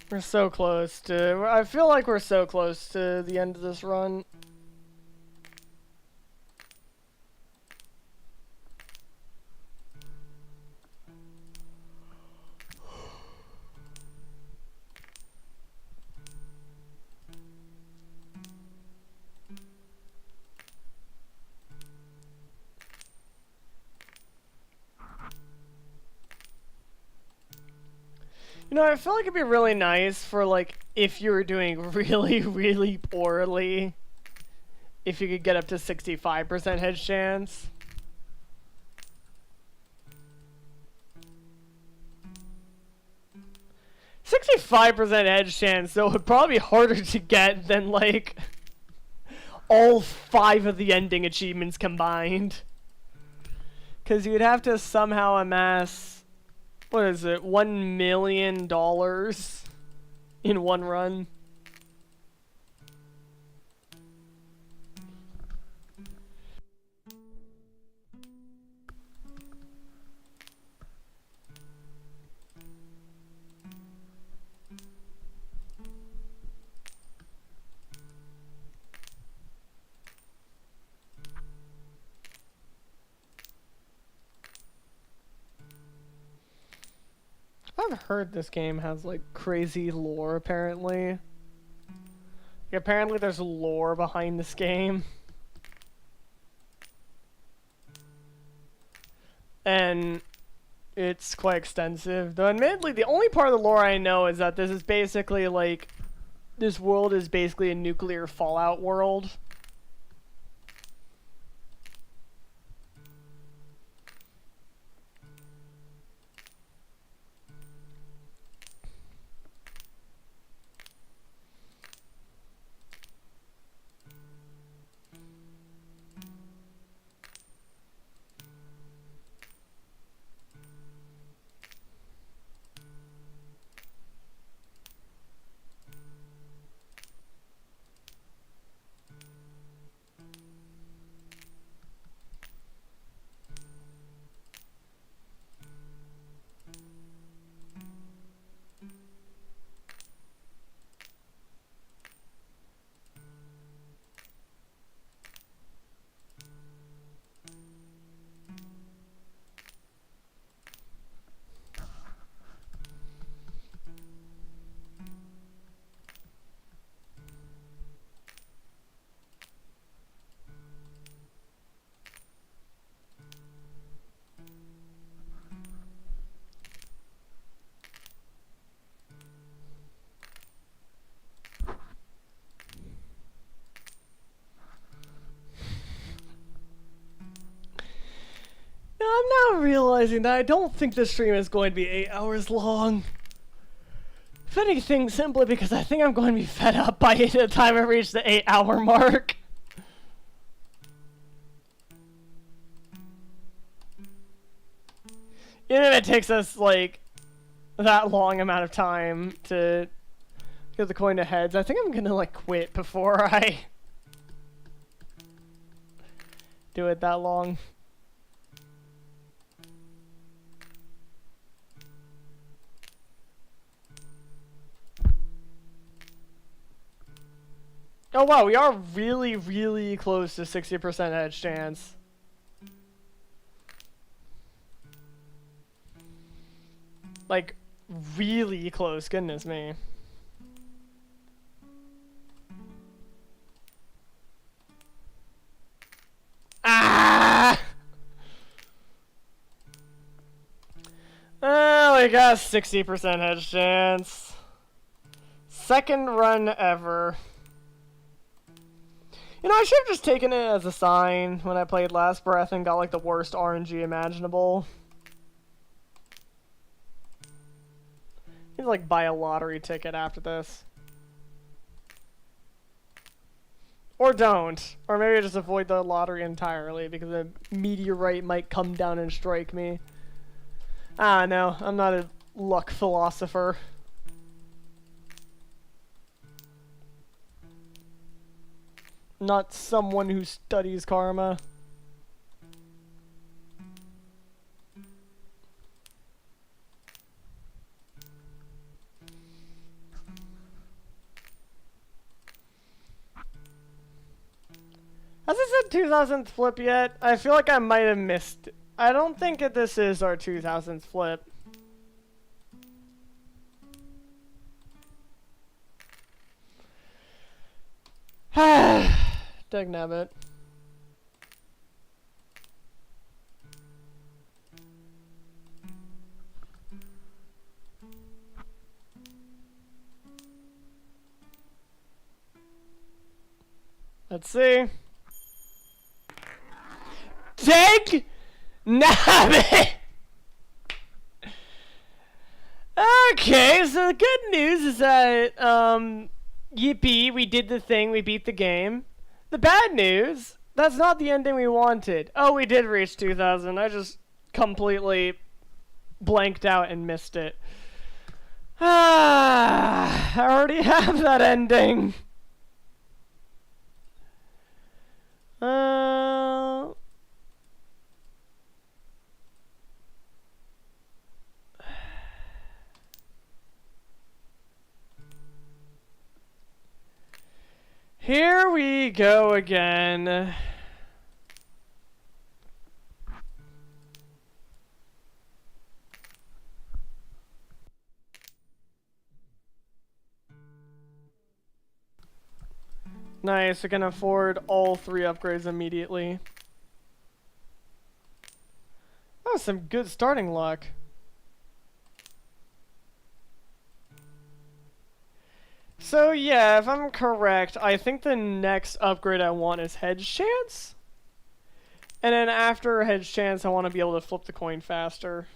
We're so close to... I feel like we're so close to the end of this run. You know, I feel like it'd be really nice for, like, if you were doing really, really poorly, if you could get up to 65% hedge chance. .65% hedge chance, though, would probably be harder to get than, like, all 5 of the ending achievements combined. Because you'd have to somehow amass... What is it? $1 million in one run. I've heard this game has, like, crazy lore, apparently. Like, apparently there's lore behind this game. And it's quite extensive. Though admittedly, the only part of the lore I know is that this is basically like, this world is basically a nuclear fallout world. I'm now realizing that I don't think this stream is going to be 8 hours long. If anything, simply because I think I'm going to be fed up by the time I reach the 8-hour mark. Even if it takes us, like, that long amount of time to get the coin to heads, I think I'm gonna, like, quit before I do it that long. Oh wow, we are really, really close to 60% edge chance. Like, really close, goodness me. Ah! Oh, we got 60% edge chance. Second run ever. You know, I should have just taken it as a sign when I played Last Breath and got like the worst RNG imaginable. Need to like buy a lottery ticket after this. Or don't. Or maybe just avoid the lottery entirely because a meteorite might come down and strike me. Ah, no. I'm not a luck philosopher. Not someone who studies karma. Has it said 2000th flip yet? I feel like I might have missed it. I don't think that this is our 2000th flip. Dagnabbit. Let's see. Dagnabbit! Okay, so the good news is that, yippee, we did the thing, we beat the game. The bad news, that's not the ending we wanted. Oh, we did reach 2000. I just completely blanked out and missed it. Ah, I already have that ending. Here we go again. Nice, I can afford all 3 upgrades immediately. That was some good starting luck. So yeah, if I'm correct, I think the next upgrade I want is Hedge Chance. And then after Hedge Chance, I want to be able to flip the coin faster.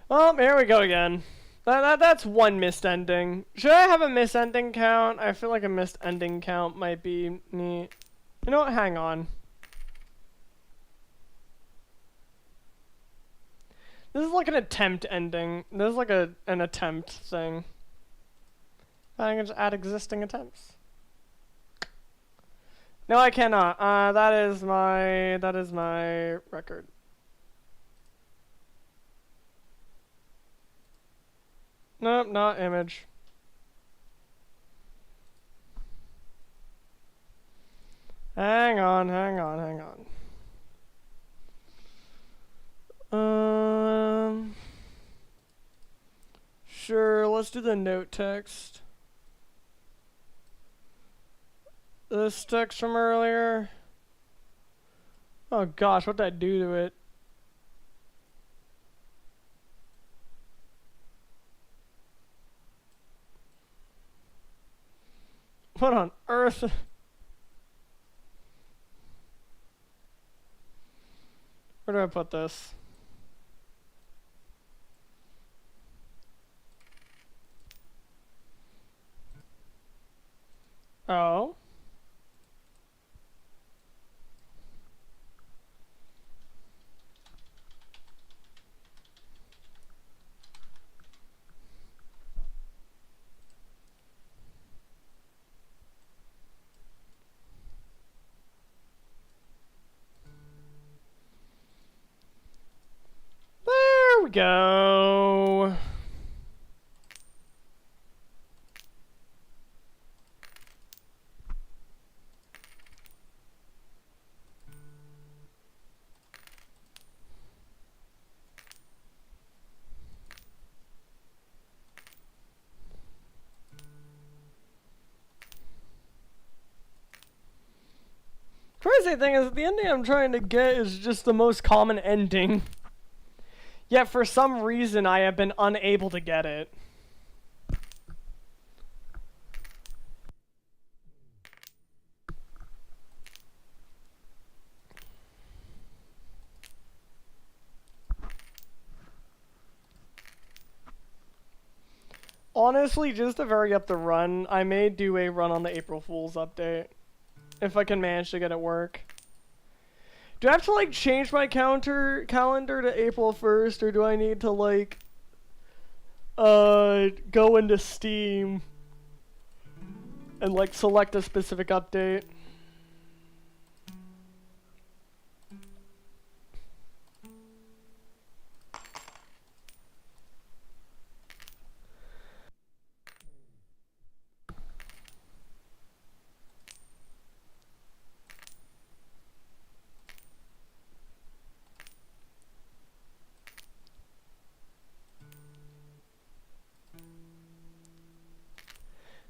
Oh, here we go again. That's one missed ending. Should I have a missed ending count? I feel like a missed ending count might be neat. You know what? Hang on. This is like an attempt ending. This is like an attempt thing. I can just add existing attempts. No, I cannot. That is my record. Nope, not image. Hang on. Sure, let's do the note text. This text from earlier. Oh gosh, what did I do to it? What on earth? Where do I put this? Oh. There we go. Crazy thing is, the ending I'm trying to get is just the most common ending. Yet for some reason I have been unable to get it. Honestly, just to vary up the run, I may do a run on the April Fool's update. If I can manage to get it work. Do I have to like change my calendar to April 1st, or do I need to like go into Steam and like select a specific update?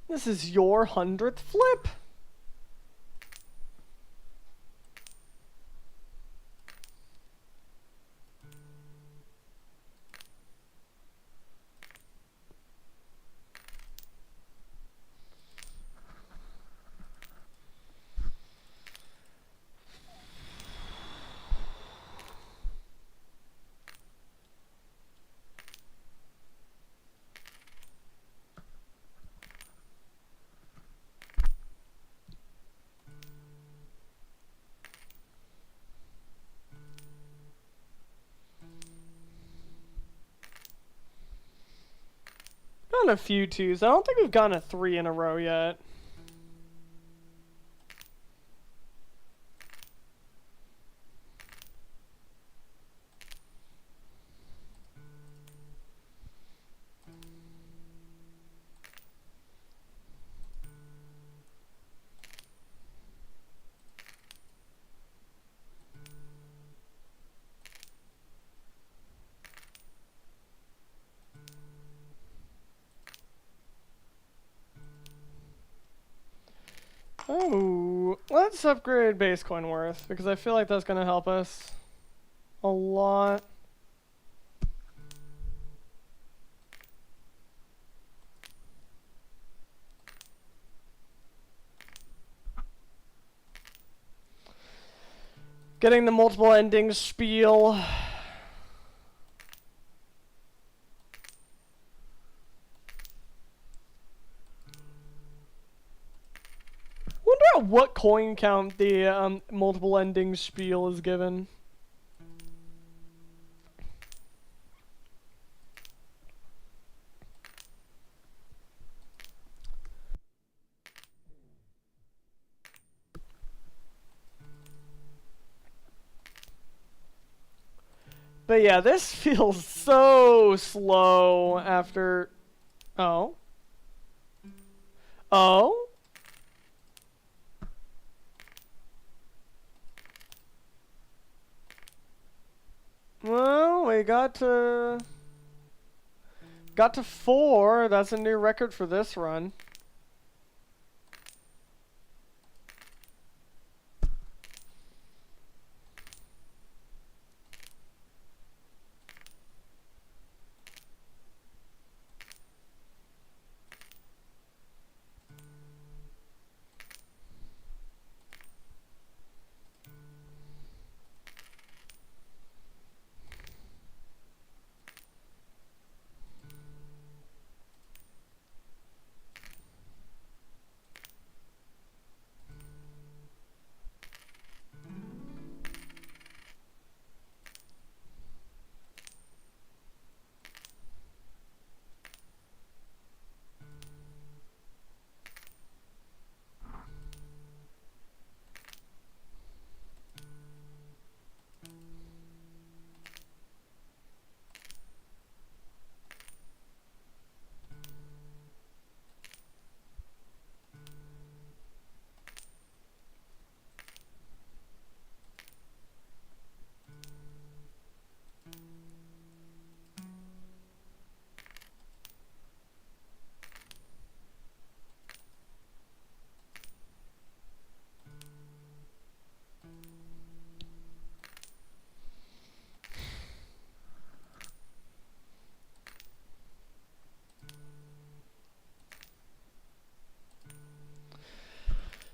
This is your 100th flip? gotten a few 2s. I don't think we've gotten a 3 in a row yet. Oh, let's upgrade base coin worth, because I feel like that's going to help us a lot. Getting the multiple endings spiel. Wonder at what coin count the multiple endings spiel is given. But yeah, this feels so slow after... Oh? Oh? Well, we got to 4. That's a new record for this run.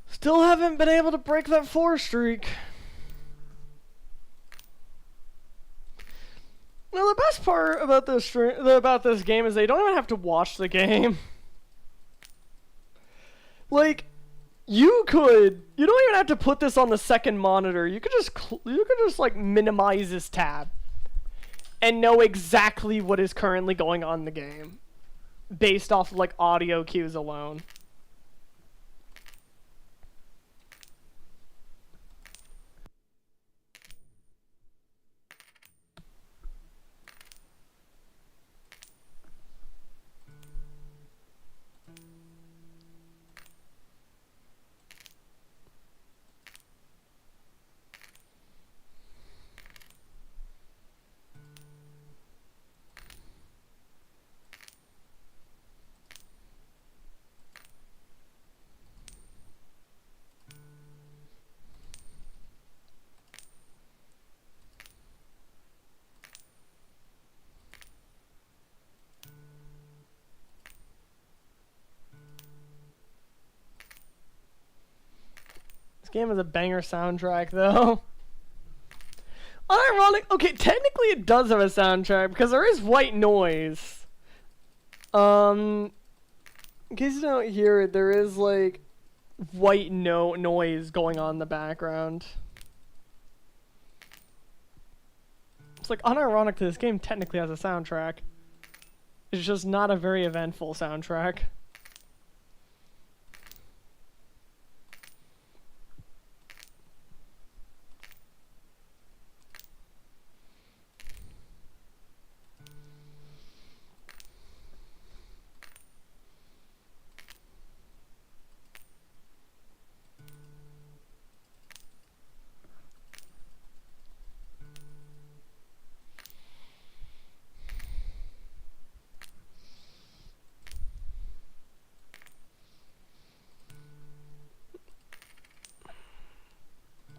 Still haven't been able to break that 4 streak. Now the best part about this game is they don't even have to watch the game. Like, you don't even have to put this on the second monitor. You could just like minimize this tab and know exactly what is currently going on in the game based off of like audio cues alone. Game is a banger soundtrack, though. Unironic. Okay, technically it does have a soundtrack because there is white noise. In case you don't hear it, there is like white noise going on in the background. It's like unironic to this game technically has a soundtrack. It's just not a very eventful soundtrack.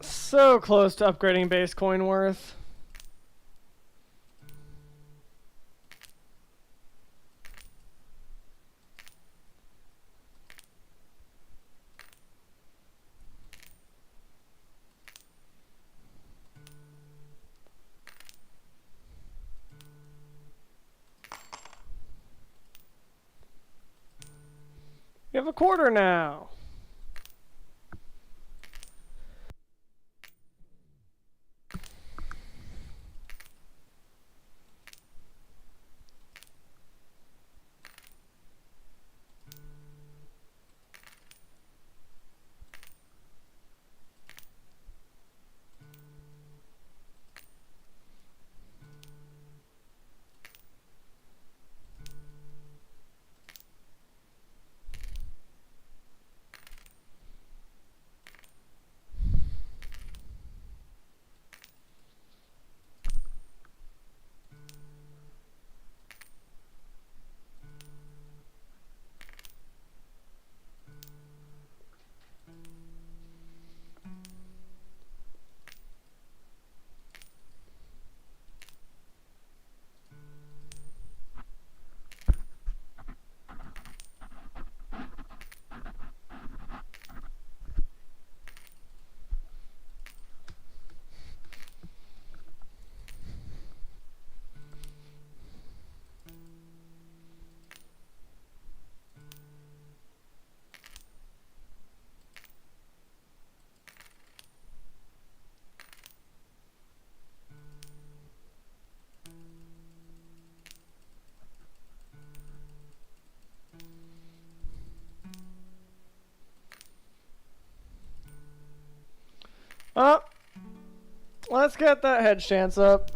So close to upgrading base coin worth. You have a quarter now. Oh, let's get that head chance up.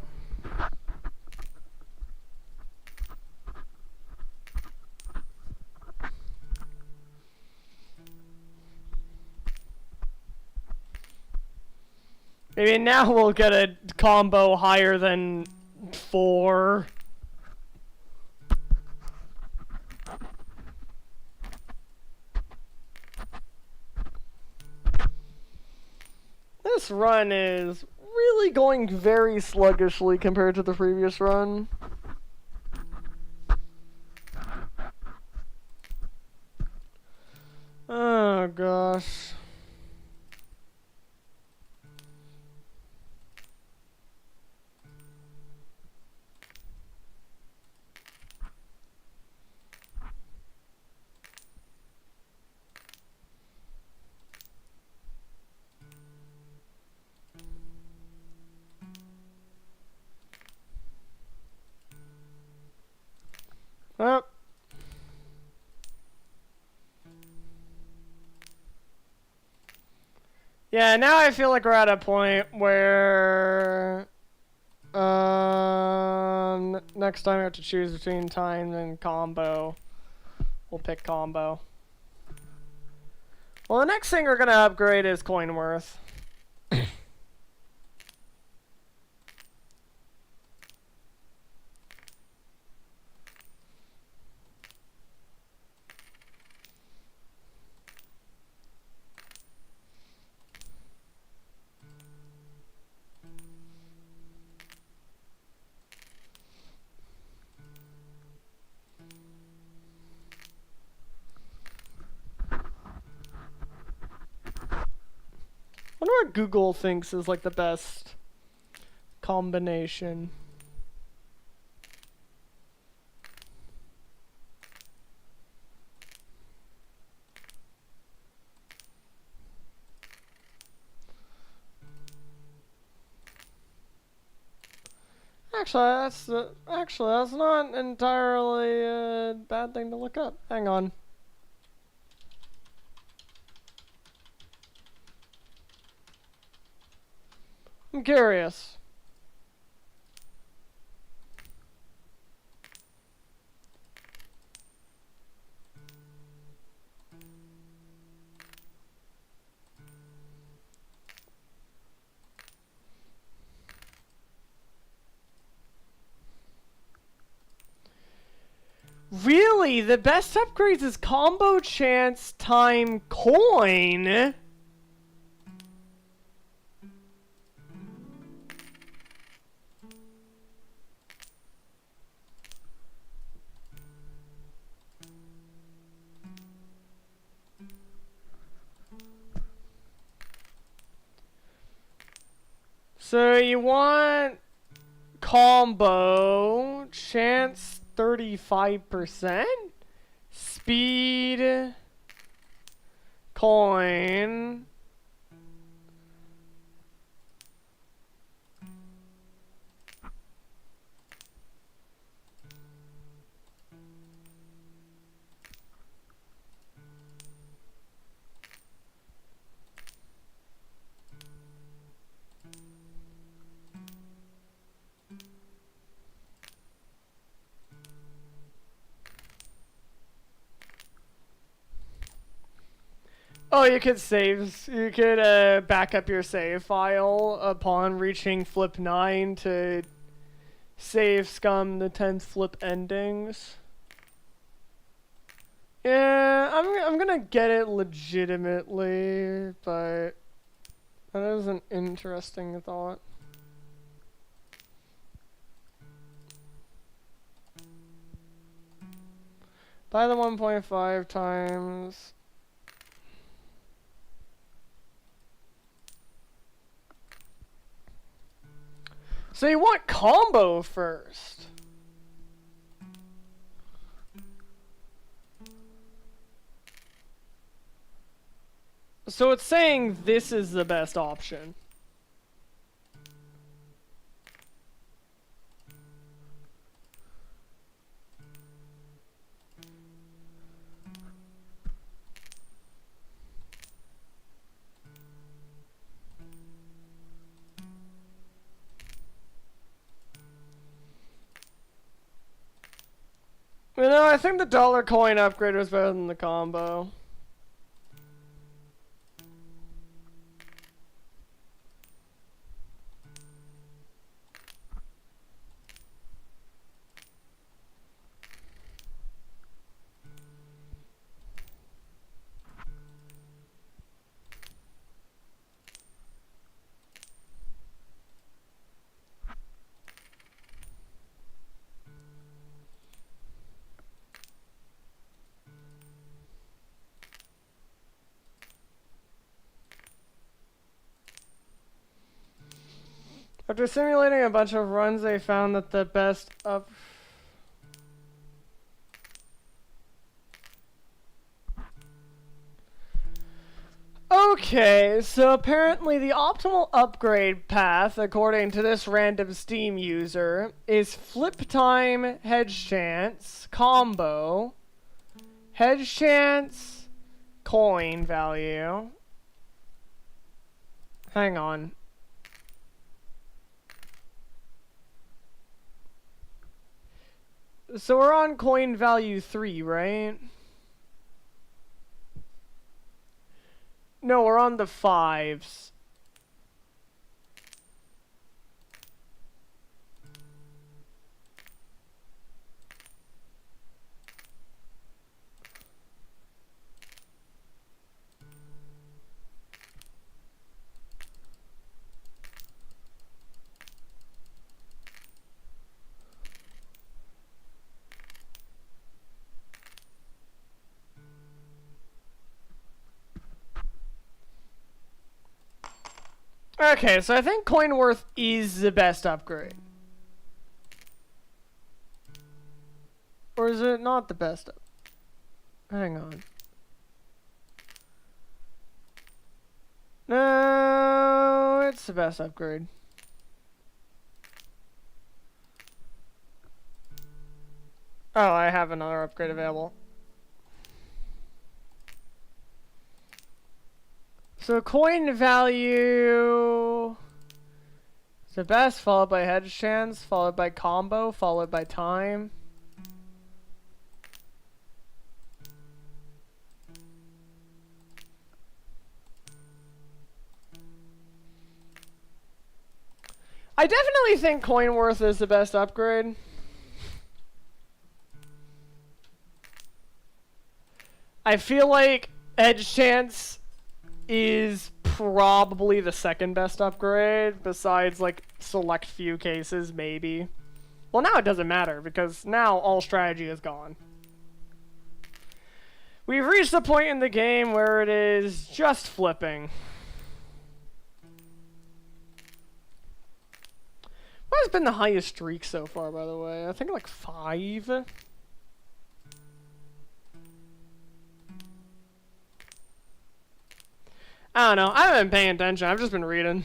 Maybe now we'll get a combo higher than 4. This run is really going very sluggishly compared to the previous run. Oh gosh. Oh. Yeah, now I feel like we're at a point where next time we have to choose between time and combo. We'll pick combo. Well, the next thing we're gonna upgrade is coin worth. I wonder what Google thinks is like the best combination. Actually, that's not entirely a bad thing to look up. Hang on. I'm curious. Really? The best upgrades is combo chance time coin? So you want combo chance 35%? Speed coin. Oh, you could save. You could back up your save file upon reaching flip 9 to save scum the 10th flip endings. Yeah, I'm gonna get it legitimately, but that is an interesting thought. Buy the 1.5 times. So you want combo first. So it's saying this is the best option. You know, I think the dollar coin upgrade was better than the combo. After simulating a bunch of runs, they found that the best up... Okay, so apparently the optimal upgrade path, according to this random Steam user, is flip time, hedge chance, combo, hedge chance, coin value. Hang on. So we're on coin value 3, right? No, we're on the 5s. Okay, so I think coin worth is the best upgrade. Or is it not the best? Hang on. No, it's the best upgrade. Oh, I have another upgrade available. So coin value is the best, followed by hedge chance, followed by combo, followed by time. I definitely think coin worth is the best upgrade. I feel like edge chance is probably the second best upgrade, besides like select few cases, maybe. Well, now it doesn't matter, because now all strategy is gone. We've reached the point in the game where it is just flipping. What has been the highest streak so far, by the way? I think like 5. I don't know. I haven't been paying attention. I've just been reading.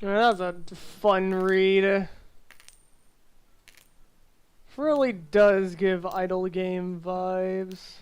That was a fun read. Really does give idle game vibes.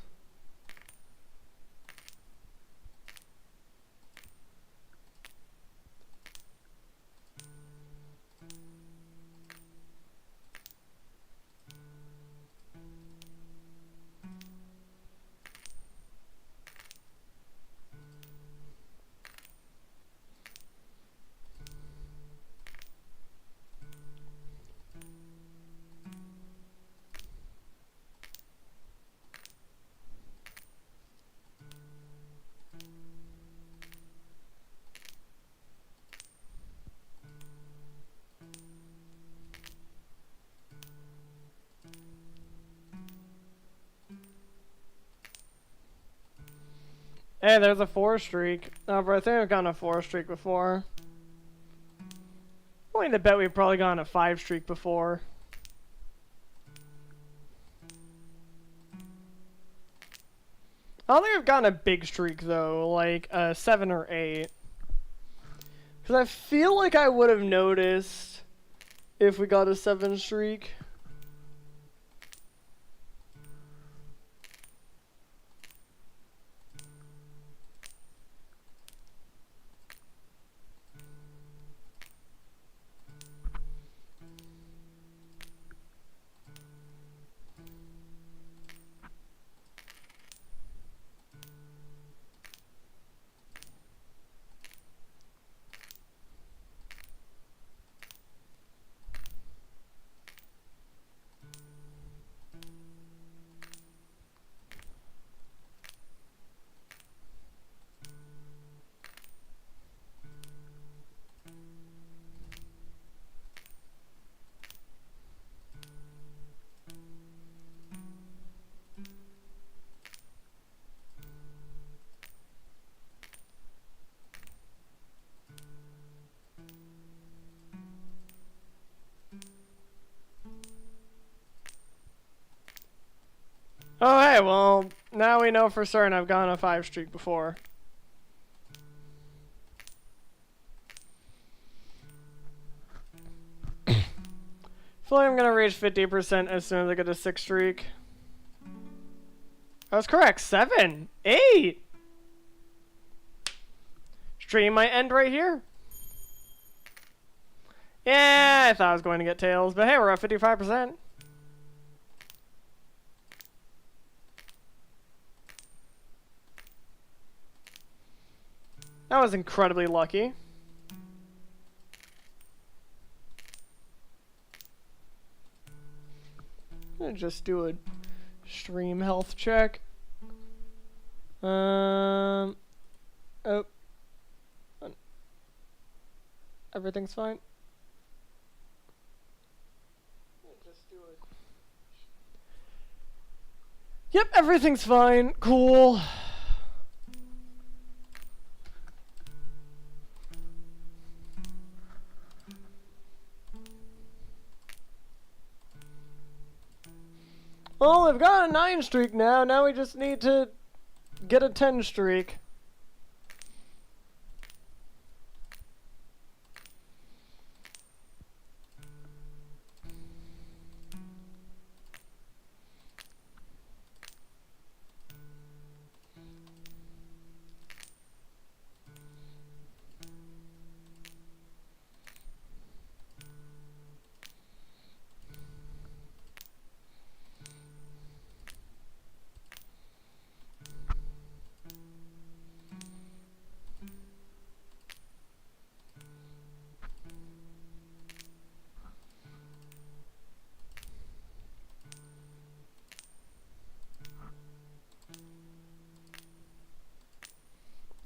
Hey, there's a 4 streak. Oh, but I think I've gotten a 4 streak before. I'm willing to bet we've probably gotten a 5 streak before. I don't think I've gotten a big streak though, like a 7 or 8. Because I feel like I would have noticed if we got a 7 streak. Oh, hey, well, now we know for certain I've gone a 5 streak before. I feel like I'm gonna reach 50% as soon as I get a 6 streak. I was correct. 7, 8. Stream might end right here. Yeah, I thought I was going to get tails, but hey, we're at 55%. That was incredibly lucky. I'm gonna just do a stream health check. Oh. Everything's fine. Yep, everything's fine. Cool. Well, we've got a 9 streak now. Now we just need to get a 10 streak.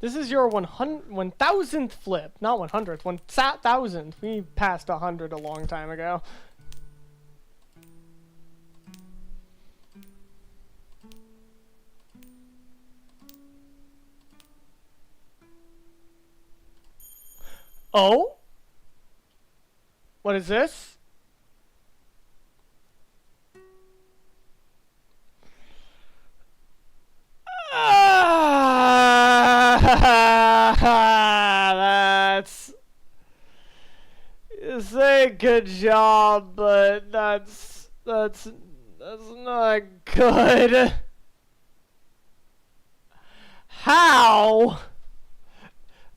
This is your 1000th flip, not 100th, 1000th. We passed 100 a long time ago. Oh? What is this? Say good job, but that's not good. How?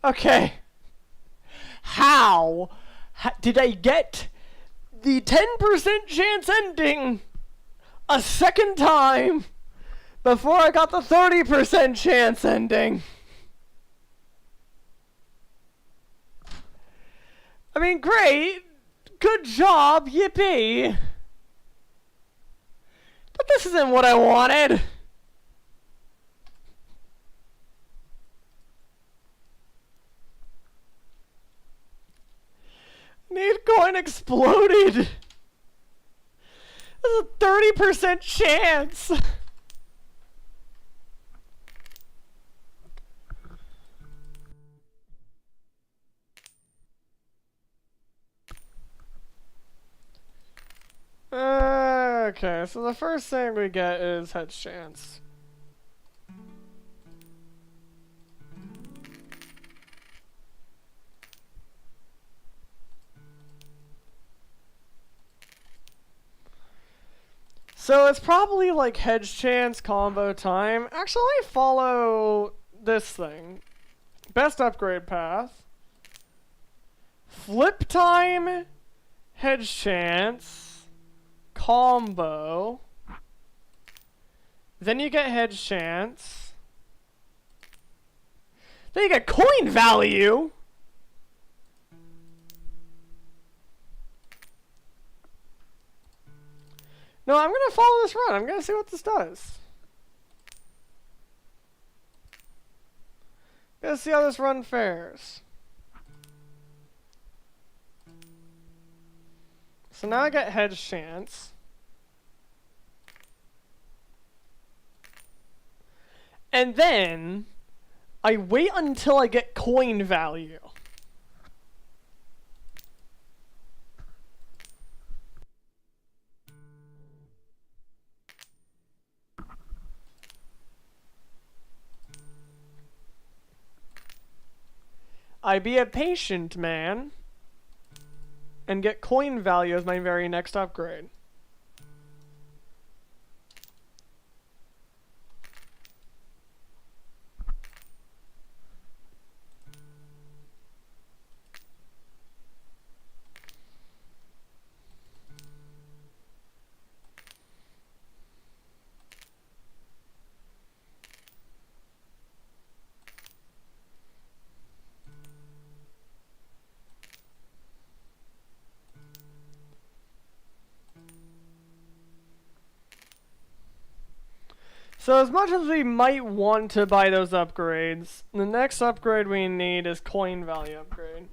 Okay. How did I get the 10% chance ending a second time before I got the 30% chance ending? I mean, great. Good job. Yippee. But this isn't what I wanted. Need coin exploded. There's a 30% chance. Okay, so the first thing we get is head chance. So it's probably like hedge chance combo time. Actually, follow this thing. Best upgrade path. Flip time, hedge chance, combo. Then you get hedge chance. Then you get coin value. No, I'm gonna follow this run. I'm gonna see what this does. Gonna see how this run fares. So now I get hedge chance. And then I wait until I get coin value. I be a patient man and get coin value as my very next upgrade. So as much as we might want to buy those upgrades, the next upgrade we need is coin value upgrade.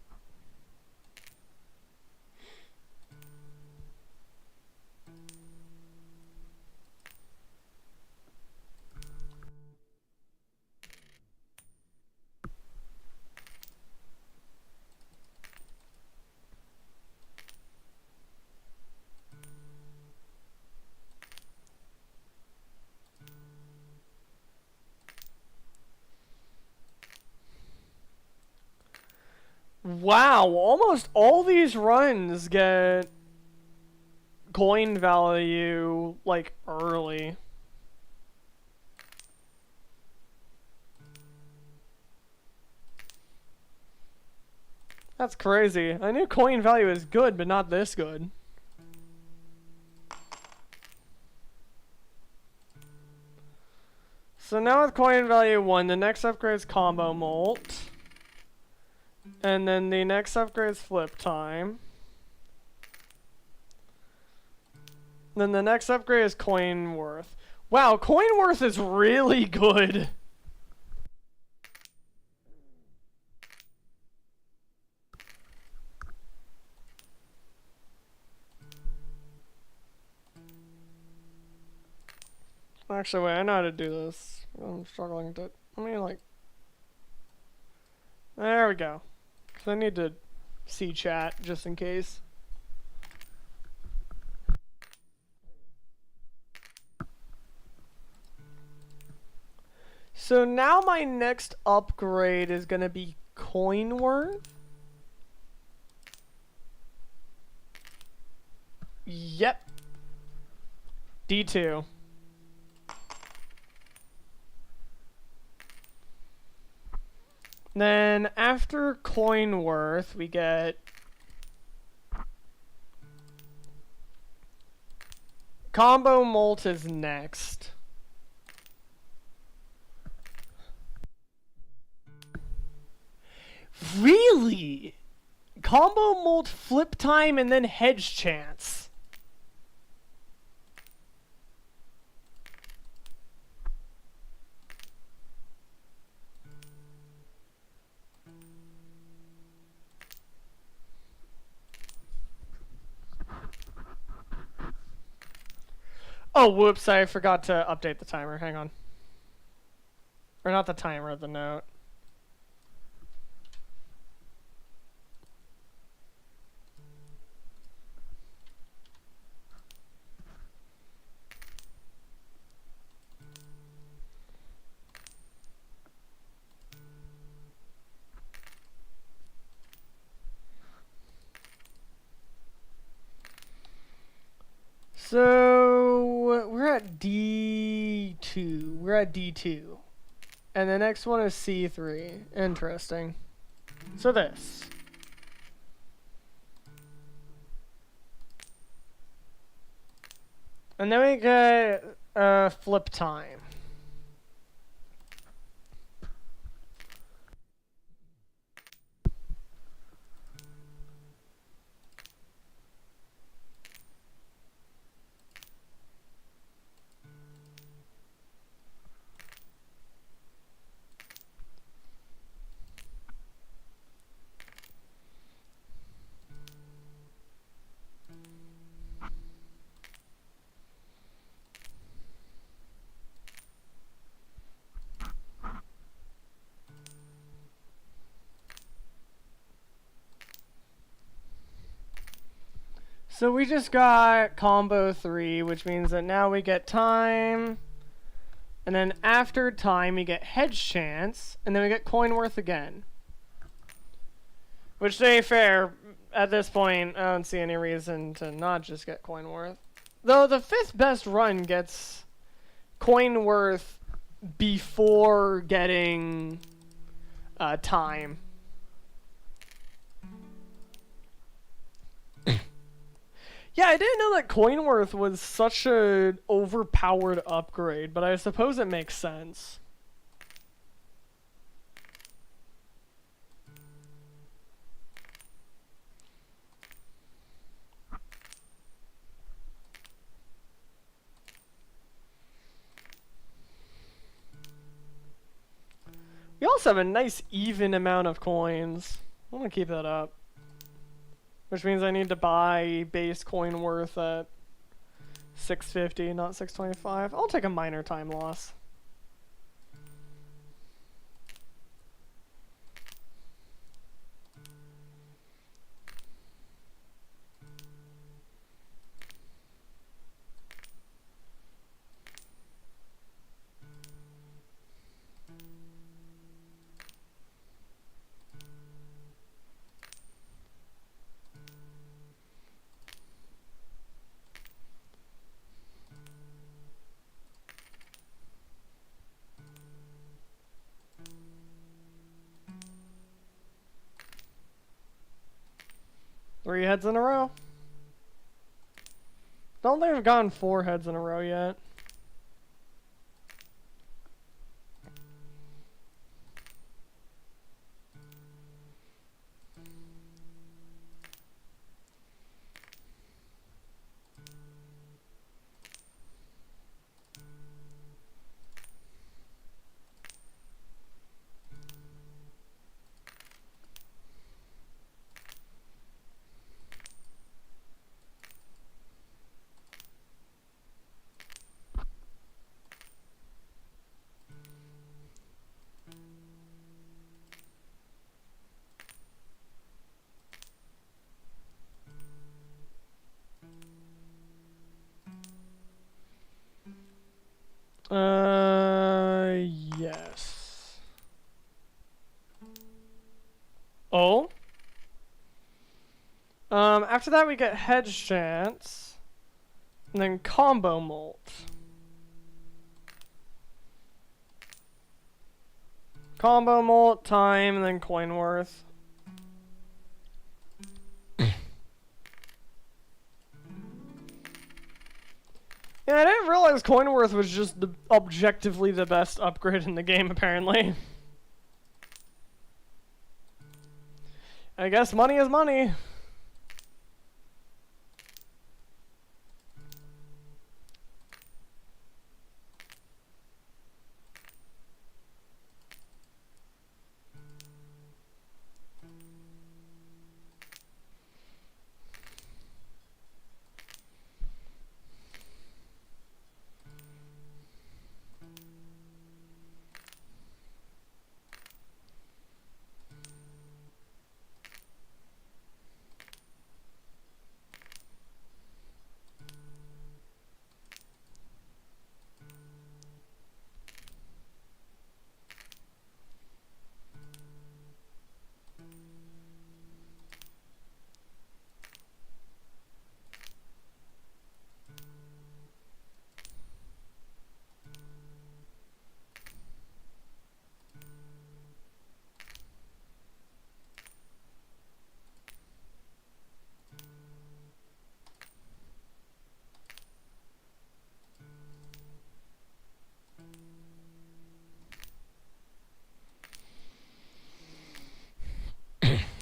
Wow, almost all these runs get coin value, like, early. That's crazy. I knew coin value is good, but not this good. So now with coin value 1, the next upgrade is combo molt. And then the next upgrade is flip time. Then the next upgrade is coin worth. Wow, coin worth is really good. Actually, wait, I know how to do this. I'm struggling to... Let me, like... There we go. Because I need to see chat, just in case. So now my next upgrade is going to be coin worth. Yep. D2. Then after coin worth, we get combo molt is next. Really? Combo molt, flip time, and then hedge chance. Oh, whoops, I forgot to update the timer. Hang on. Or not the timer, the note. So we're at D2. We're at D2. And the next one is C3. Interesting. So this. And then we get flip time. So we just got combo 3, which means that now we get time. And then after time, we get hedge chance. And then we get coin worth again. Which, to be fair, at this point, I don't see any reason to not just get coin worth. Though the 5th best run gets coin worth before getting time. Yeah, I didn't know that Coinworth was such an overpowered upgrade, but I suppose it makes sense. We also have a nice even amount of coins. I want to keep that up. Which means I need to buy base coin worth at 650, not 625. I'll take a minor time loss. Three heads in a row. Don't think I've gotten 4 heads in a row yet. Yes. Oh? After that we get hedge chance, and then combo molt. Combo molt, time, and then coin worth. Yeah, I didn't realize Coinworth was just objectively the best upgrade in the game, apparently. I guess money is money.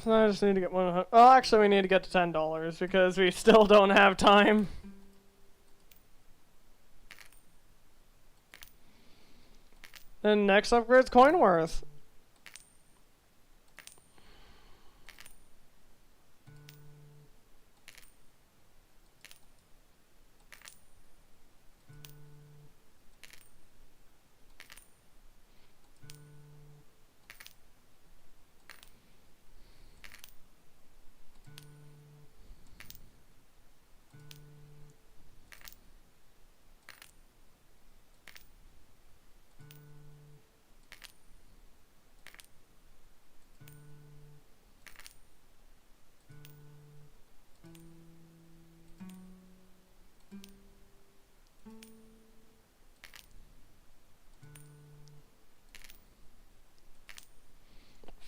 So I just need to get 100. Well, actually, we need to get to $10 because we still don't have time. Then next upgrade's Coinworth.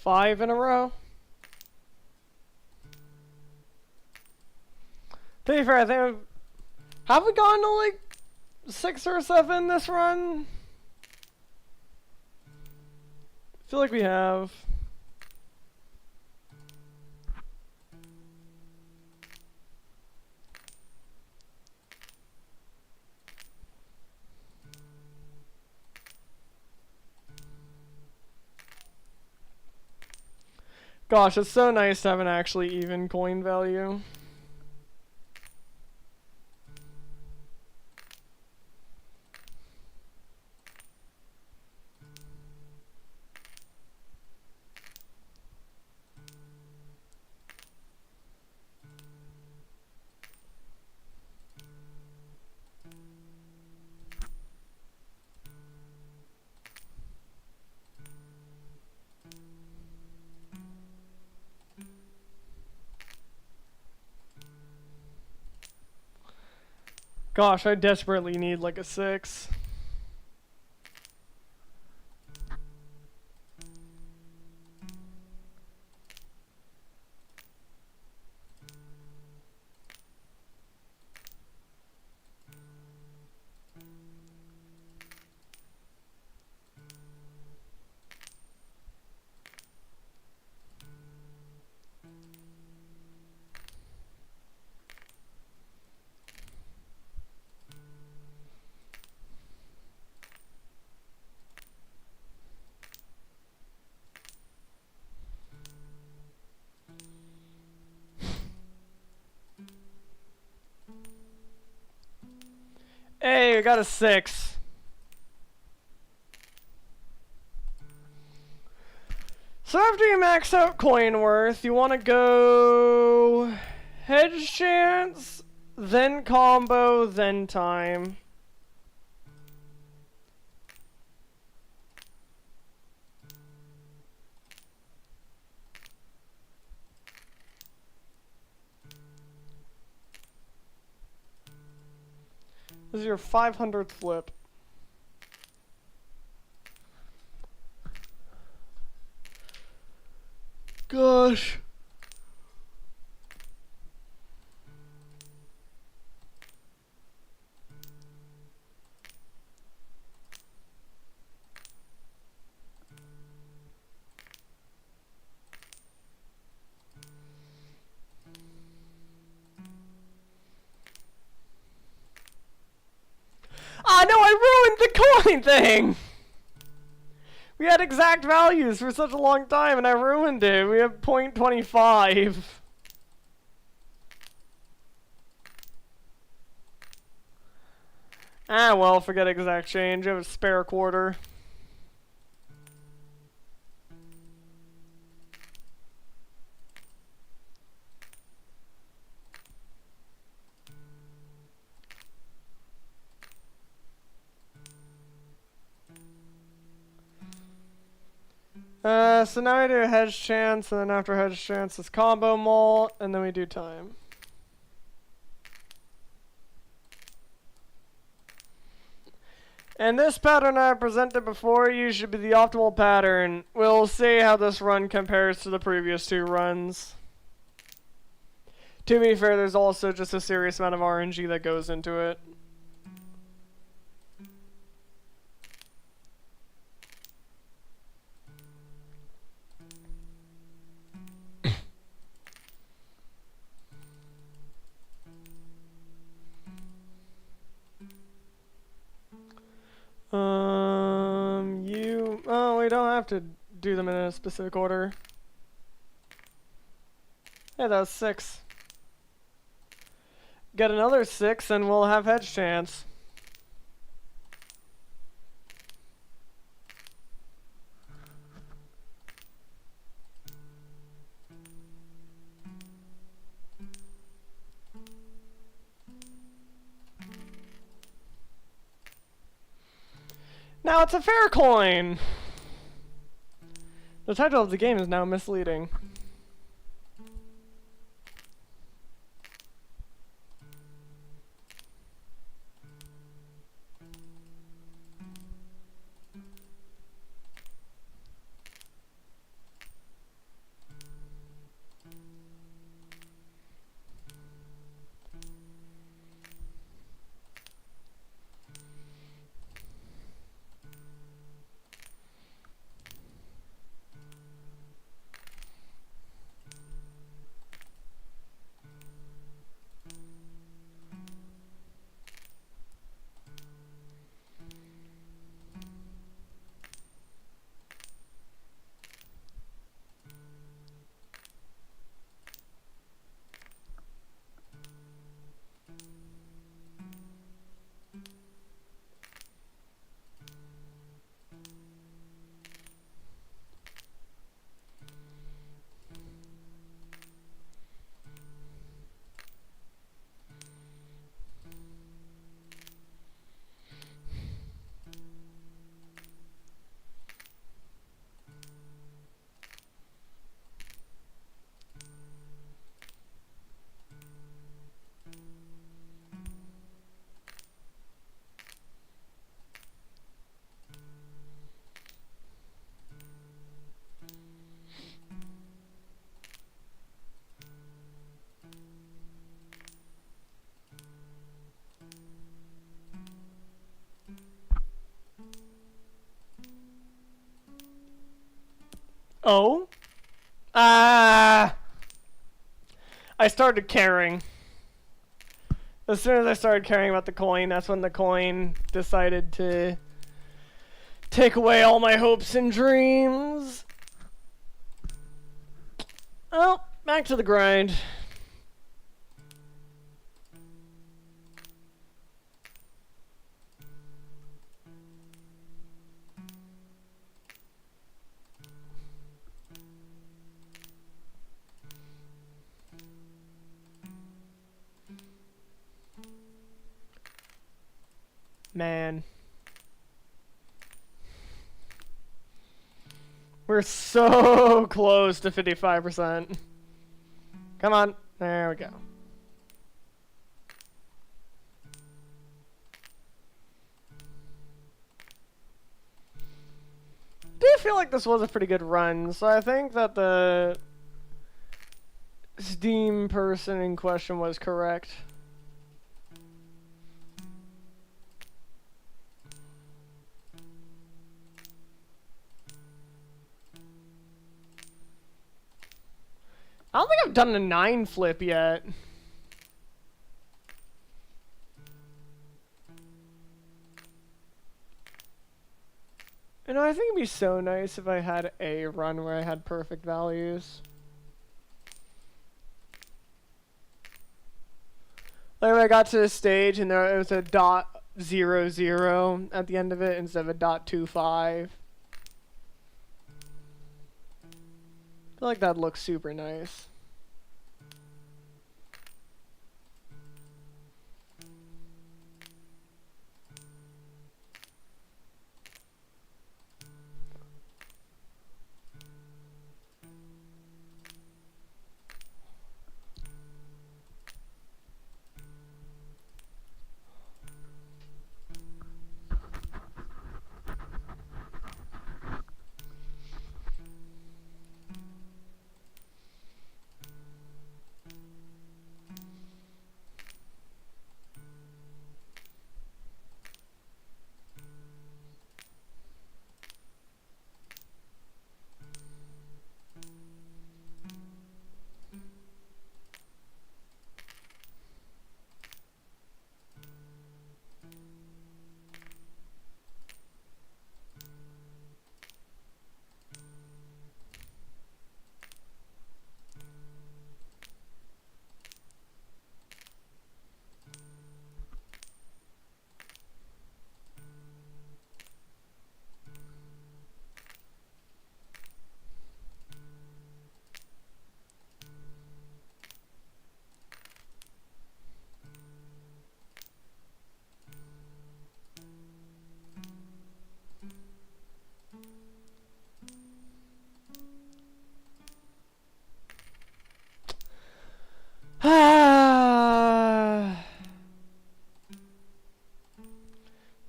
Five in a row. To be fair, I think have we gone to like 6 or 7 this run? I feel like we have. Gosh, it's so nice to have an actually even coin value. Gosh, I desperately need like a 6. Hey, I got a 6. So after you max out coin worth, you want to go hedge chance, then combo, then time. This is your 500th flip. Gosh. Ah, no, I ruined the coin thing! We had exact values for such a long time and I ruined it. We have 0.25. Ah, well, forget exact change. I have a spare quarter. So now we do a hedge chance, and then after hedge chance is combo mult, and then we do time. And this pattern I presented before you should be the optimal pattern. We'll see how this run compares to the previous 2 runs. To be fair, there's also just a serious amount of RNG that goes into it. Oh, we don't have to do them in a specific order. Yeah, that was 6. Get another 6 and we'll have hedge chance. Now it's a fair coin! The title of the game is now misleading. Oh? Ah! I started caring. As soon as I started caring about the coin, that's when the coin decided to take away all my hopes and dreams. Oh, back to the grind. Man. We're so close to 55%. Come on. There we go. I do feel like this was a pretty good run, so I think that the Steam person in question was correct. I don't think I've done a 9 flip yet. You know, I think it'd be so nice if I had a run where I had perfect values. Like when I got to the stage and there was a .00 at the end of it instead of a .25. I feel like that looks super nice.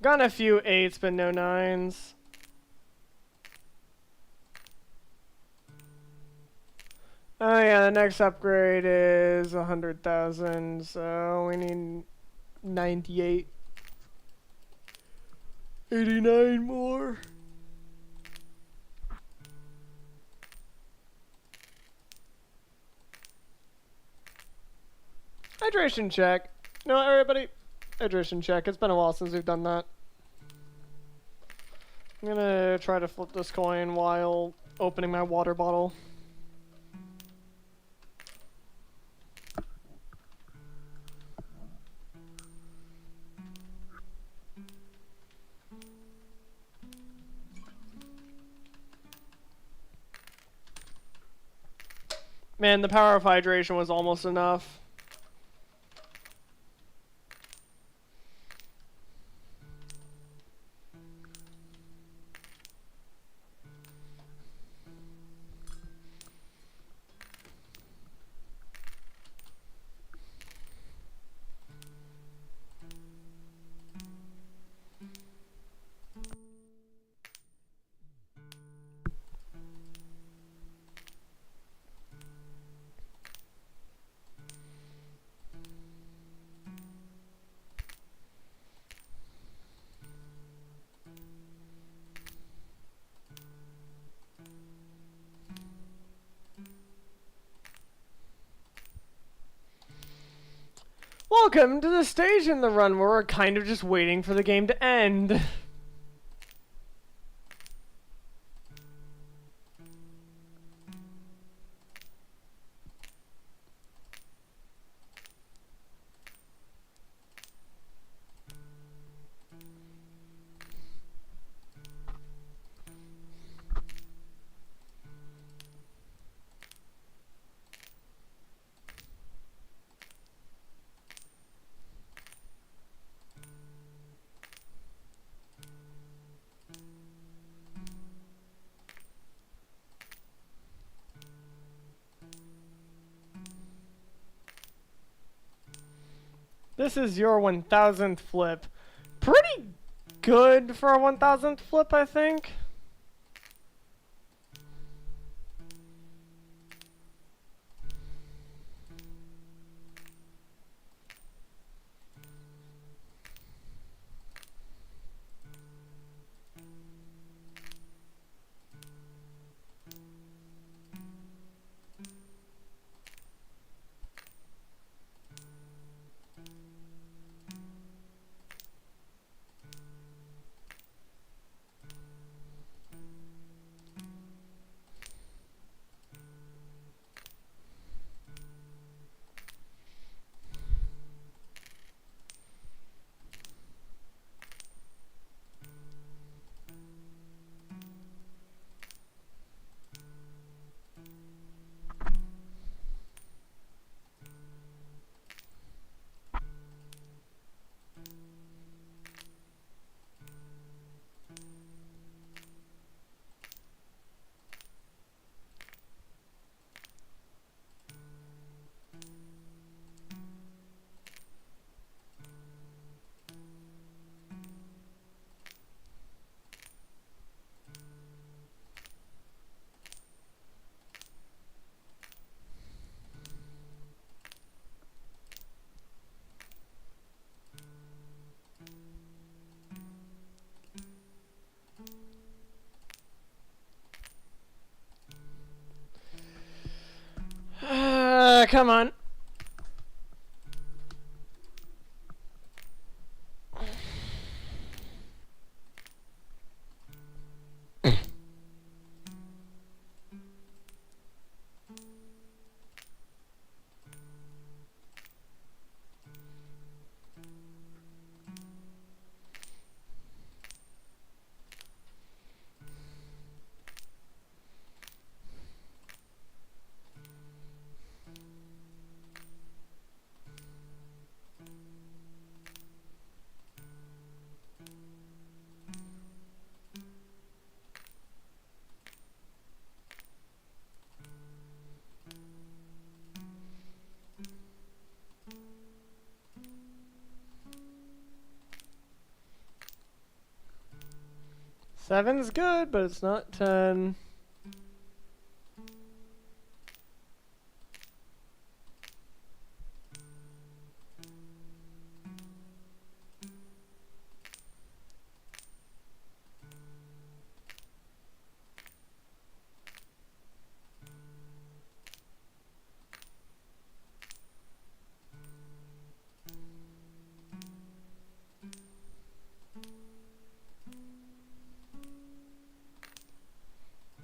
Gotten a few 8s, but no 9s. Oh yeah, the next upgrade is 100,000, so we need 98. 89 more. Hydration check. No, everybody, hydration check. It's been a while since we've done that. I'm gonna try to flip this coin while opening my water bottle. Man, the power of hydration was almost enough. Welcome to the stage in the run where we're kind of just waiting for the game to end. This is your 1000th flip. Pretty good for a 1000th flip, I think. Come on. Seven's good, but it's not 10.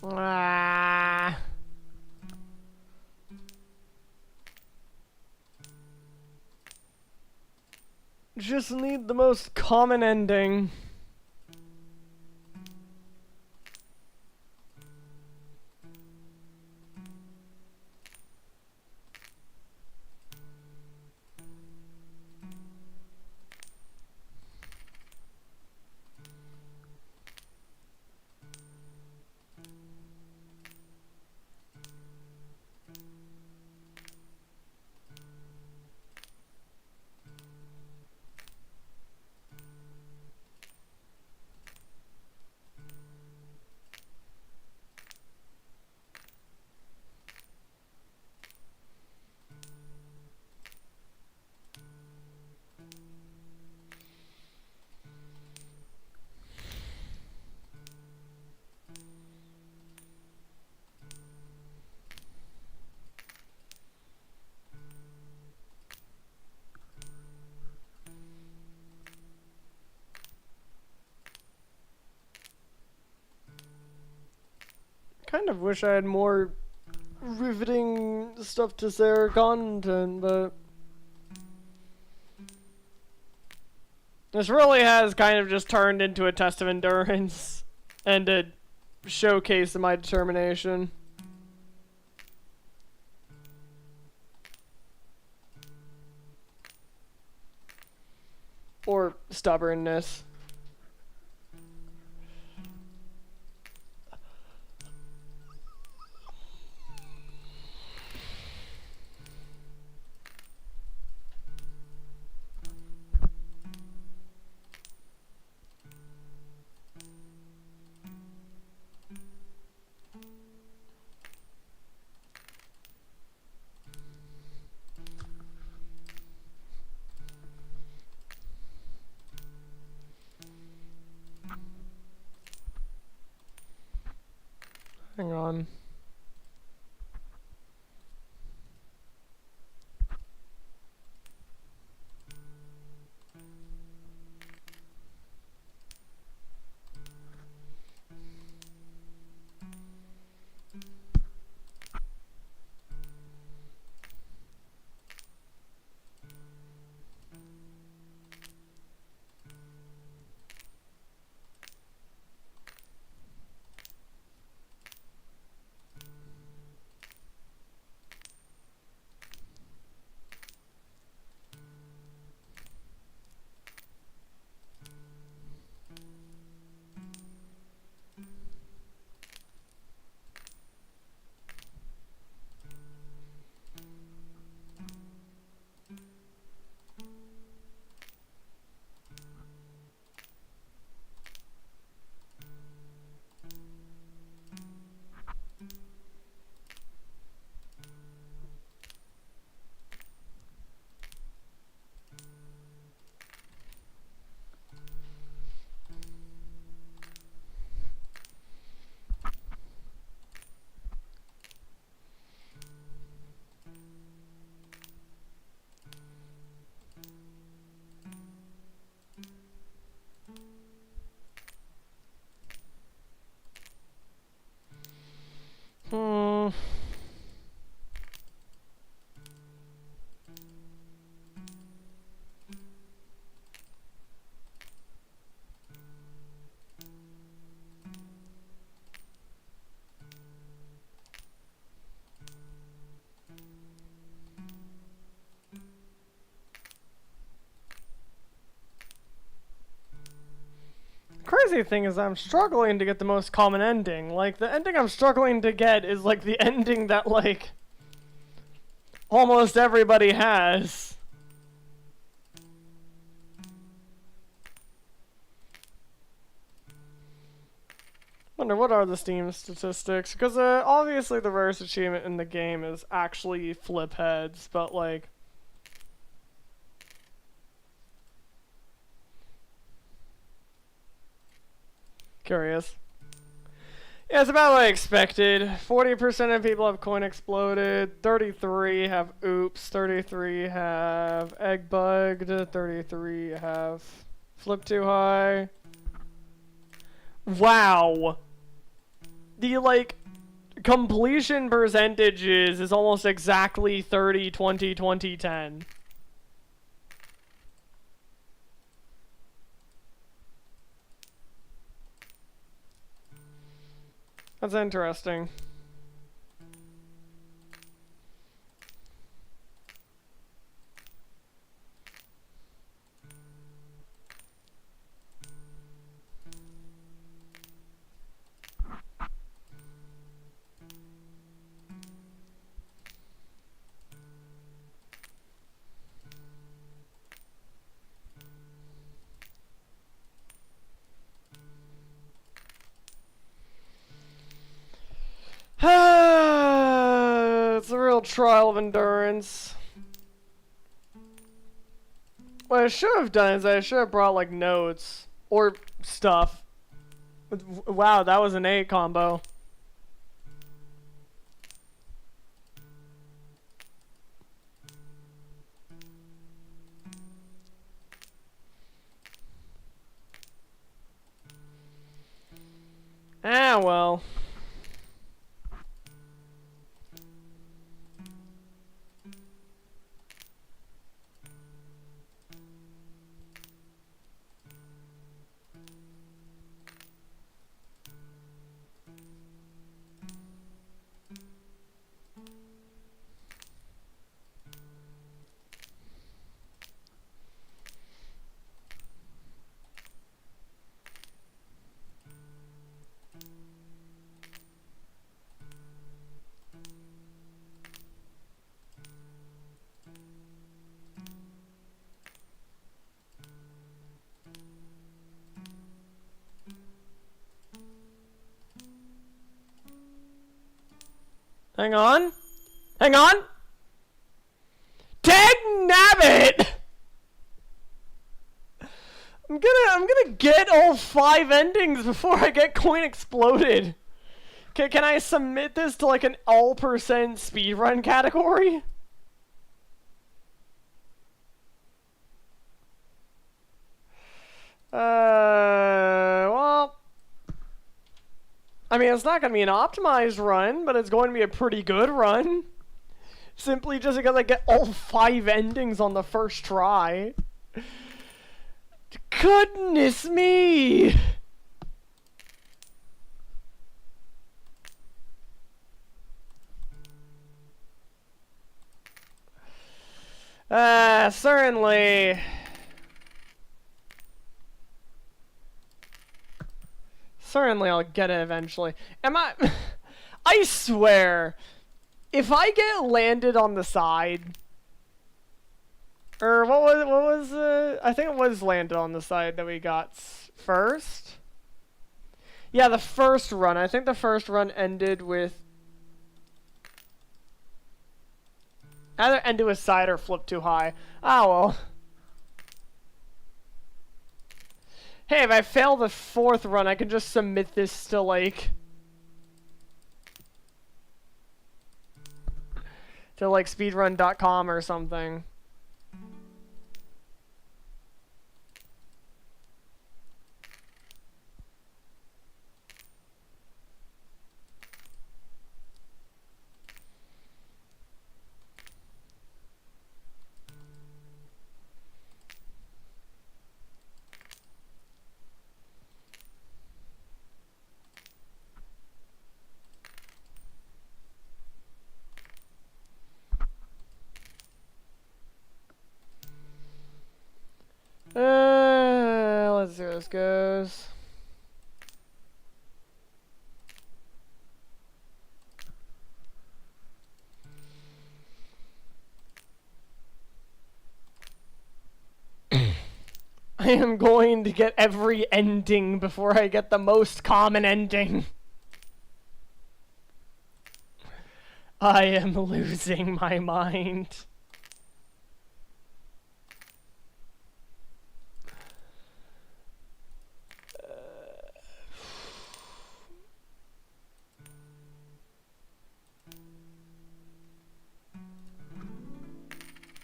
Ah. Just need the most common ending. kind of wish I had more riveting stuff to say or content, but this really has kind of just turned into a test of endurance and a showcase of my determination. Or stubbornness. Hang on. Crazy thing is I'm struggling to get the most common ending. Like, the ending I'm struggling to get is like the ending that like almost everybody has. Wonder what are the Steam statistics? Because obviously the rarest achievement in the game is actually flip heads, but like, curious. Yeah, it's about what I expected. 40% of people have coin exploded, 33 have oops, 33 have egg bugged, 33 have flip too high. Wow. The like completion percentages is almost exactly 30, 20, 20, 10. That's interesting. It's a real trial of endurance. What I should have done is I should have brought like notes or stuff. Wow, that was an 8 combo. Ah, well. Hang on. Hang on! Tag nabbit! I'm gonna get all 5 endings before I get coin exploded. Can I submit this to like an all % speedrun category? Well, I mean, it's not going to be an optimized run, but it's going to be a pretty good run. Simply just because I get all 5 endings on the first try. Goodness me! Certainly. Certainly I'll get it eventually. Am I... I swear, if I get landed on the side... Or what was I think it was landed on the side that we got first? Yeah, the first run. I think the first run ended with... Either ended with side or flipped too high. Ah, well. Hey, if I fail the 4th run, I can just submit this to, like... to, like, speedrun.com or something. Let's see how this goes. I am going to get every ending before I get the most common ending. I am losing my mind.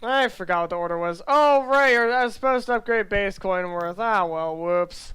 I forgot what the order was. Oh, right, I was supposed to upgrade base coin worth. Ah, well, whoops.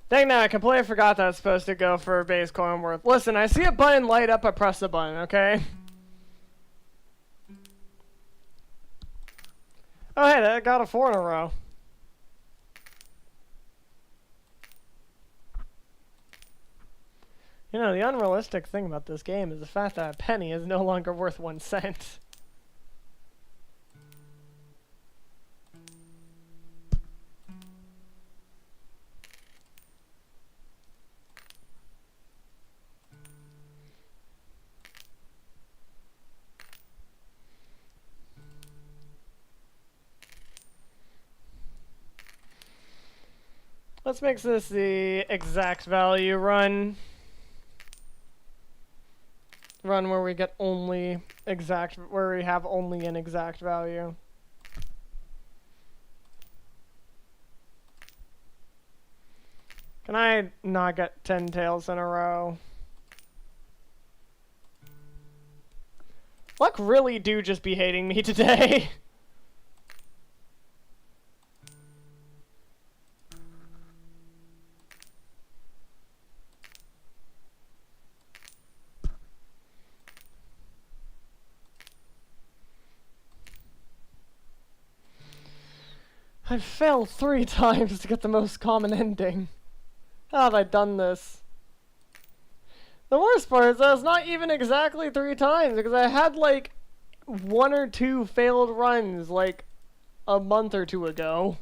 Dang, now I completely forgot that I was supposed to go for base coin worth. Listen, I see a button light up, I press the button, okay? Oh, hey, that got a 4 in a row. You know, the unrealistic thing about this game is the fact that a penny is no longer worth 1 cent. Let's make this the exact value run. Run where we get only exact, where we have only an exact value. Can I not get 10 tails in a row? Luck really do just be hating me today. I failed 3 times to get the most common ending. How have I done this? The worst part is that it's not even exactly 3 times, because I had like 1 or 2 failed runs like a month or 2 ago.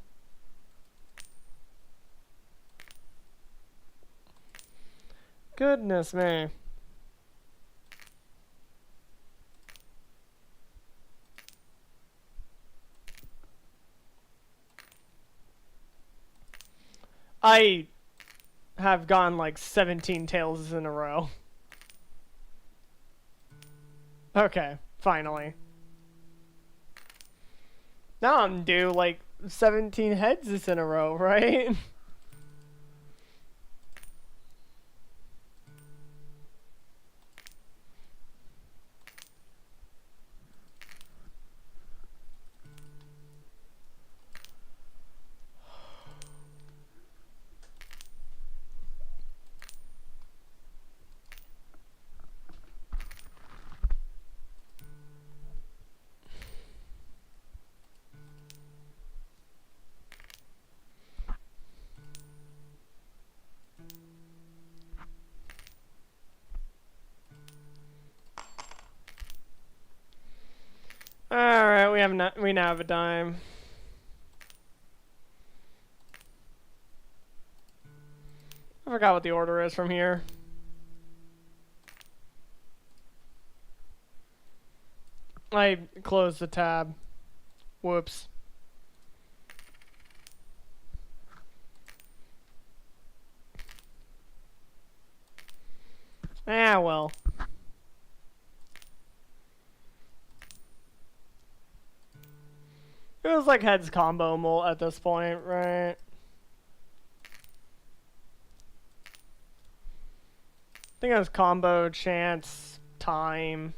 Goodness me. I have gone like 17 tails in a row. Okay, finally. Now I'm due like 17 heads in a row, right? Alright, we now have a dime. I forgot what the order is from here. I closed the tab. Whoops. Ah, well. It was like heads combo at this point, right? I think it was combo, chance, time.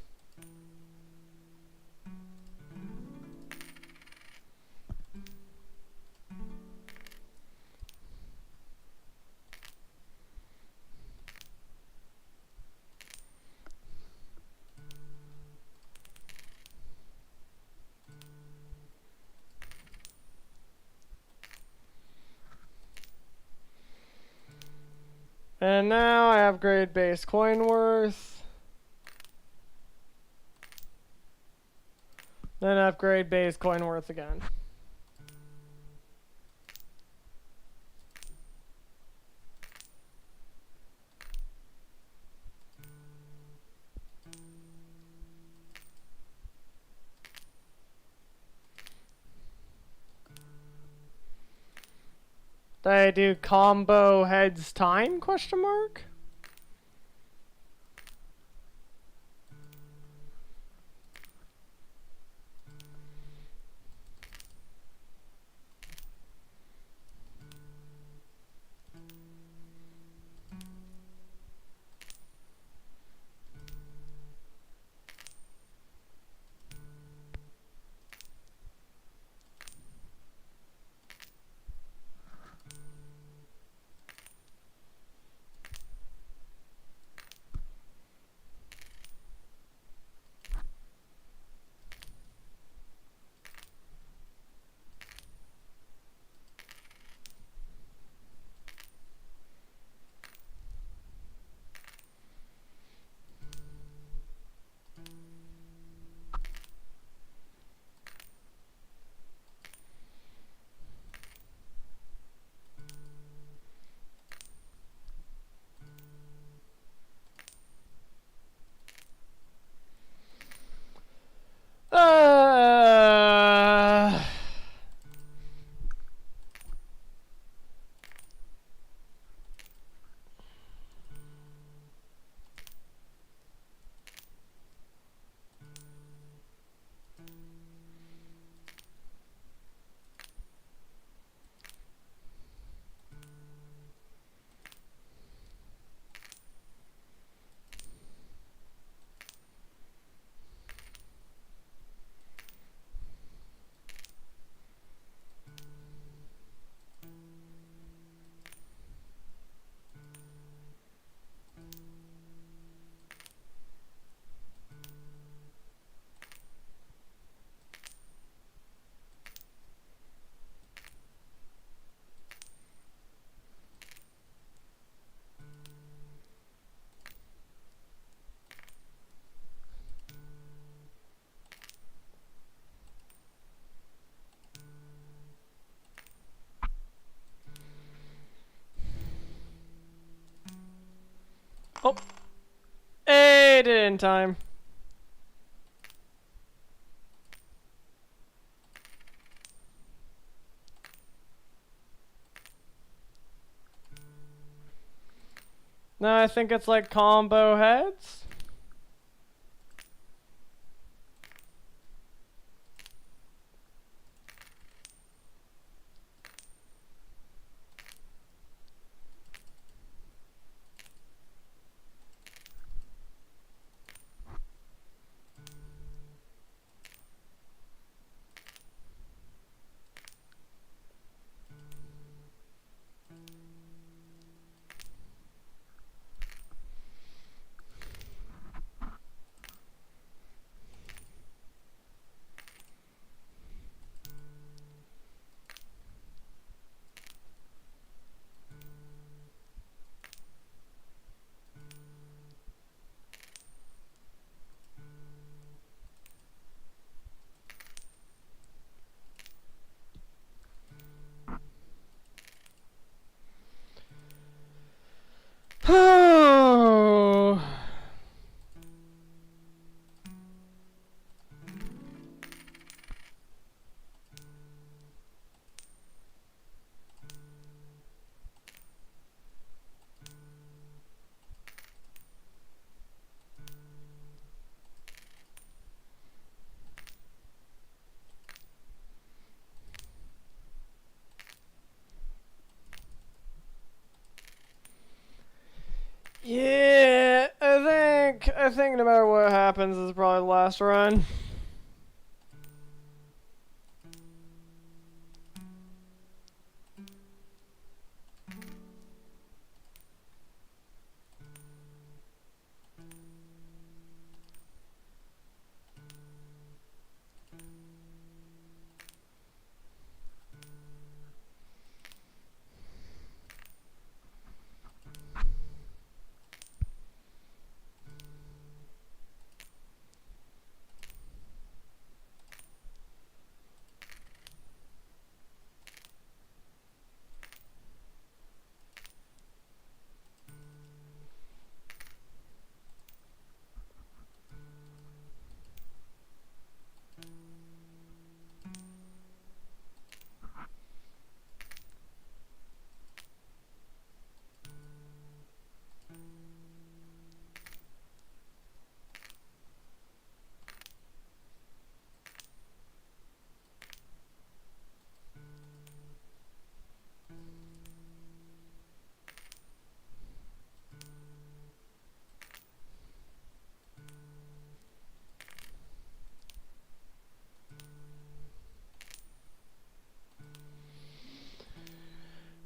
And now I upgrade base coin worth. Then upgrade base coin worth again. Did I do combo heads time question mark? Oh. Hey, did it in time. No, I think it's like combo heads. Oh. Yeah, I think no matter what happens, this is probably the last run.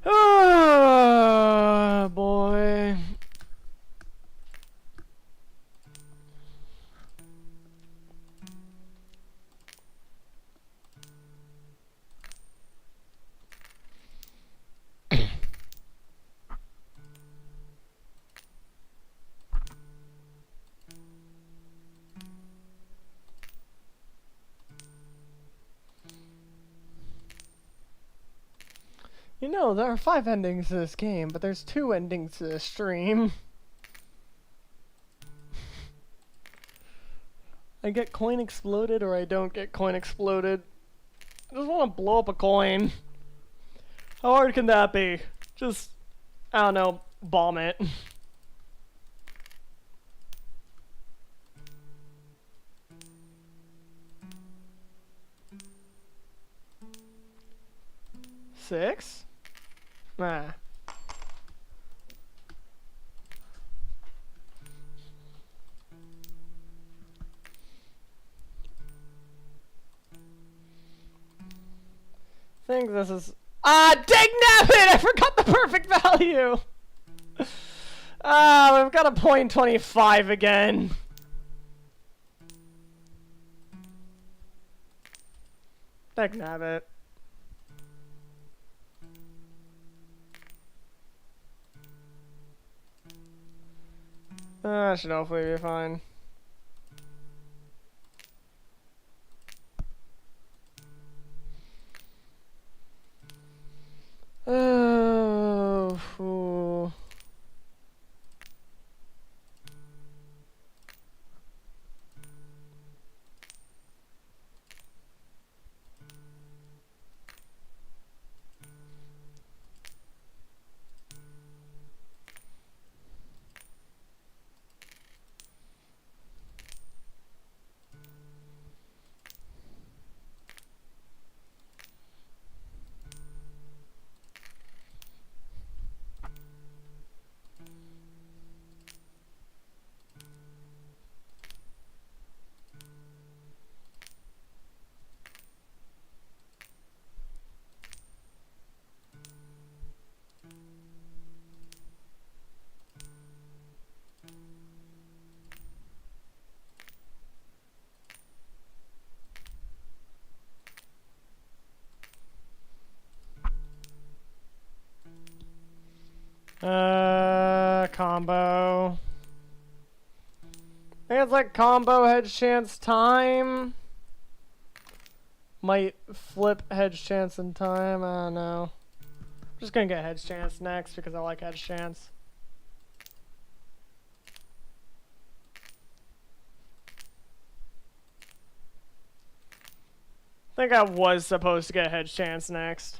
Oh, boy. You know, there are 5 endings to this game, but there's 2 endings to this stream. I get coin exploded or I don't get coin exploded. I just want to blow up a coin. How hard can that be? Just, I don't know, bomb it. Six? Nah. I think this is... Ah, dangnabbit! I forgot the perfect value! Ah, we've got a .25 again. Dangnabbit. That should hopefully be fine. Oh, ooh. Combo. I think it's like combo hedge chance time. Might flip hedge chance in time. I don't know. I'm just gonna get hedge chance next because I like hedge chance. I think I was supposed to get hedge chance next.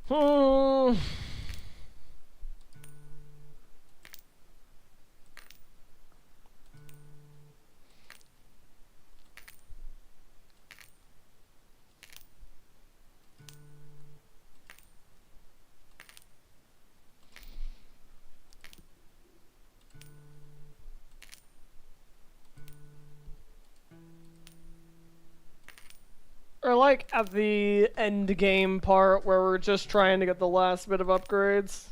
Hmm. Or like at the end game part where we're just trying to get the last bit of upgrades.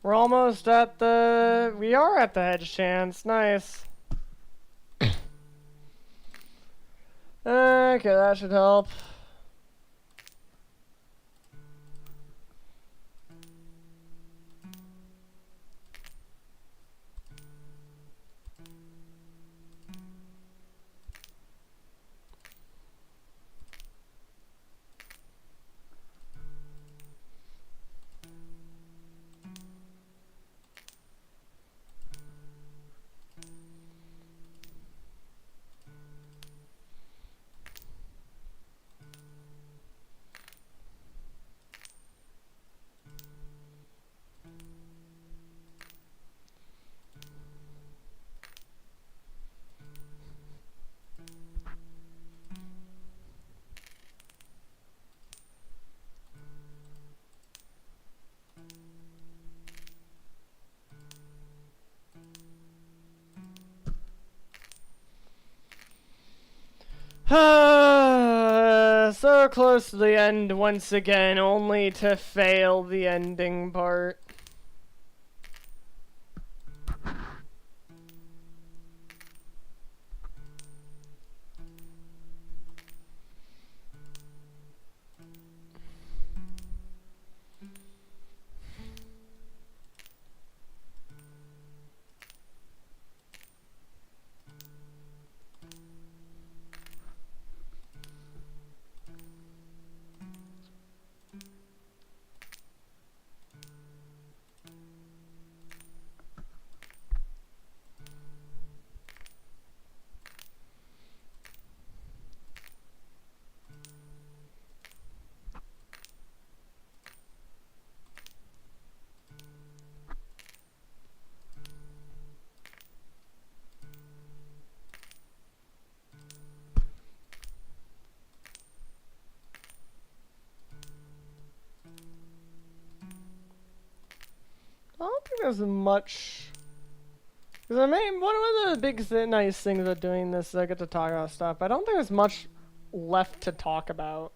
We're almost at the... We are at the hedge chance. Nice. Okay, that should help. So close to the end once again, only to fail the ending part. there's much. Because I mean, one of the big nice things about doing this is I get to talk about stuff. I don't think there's much left to talk about.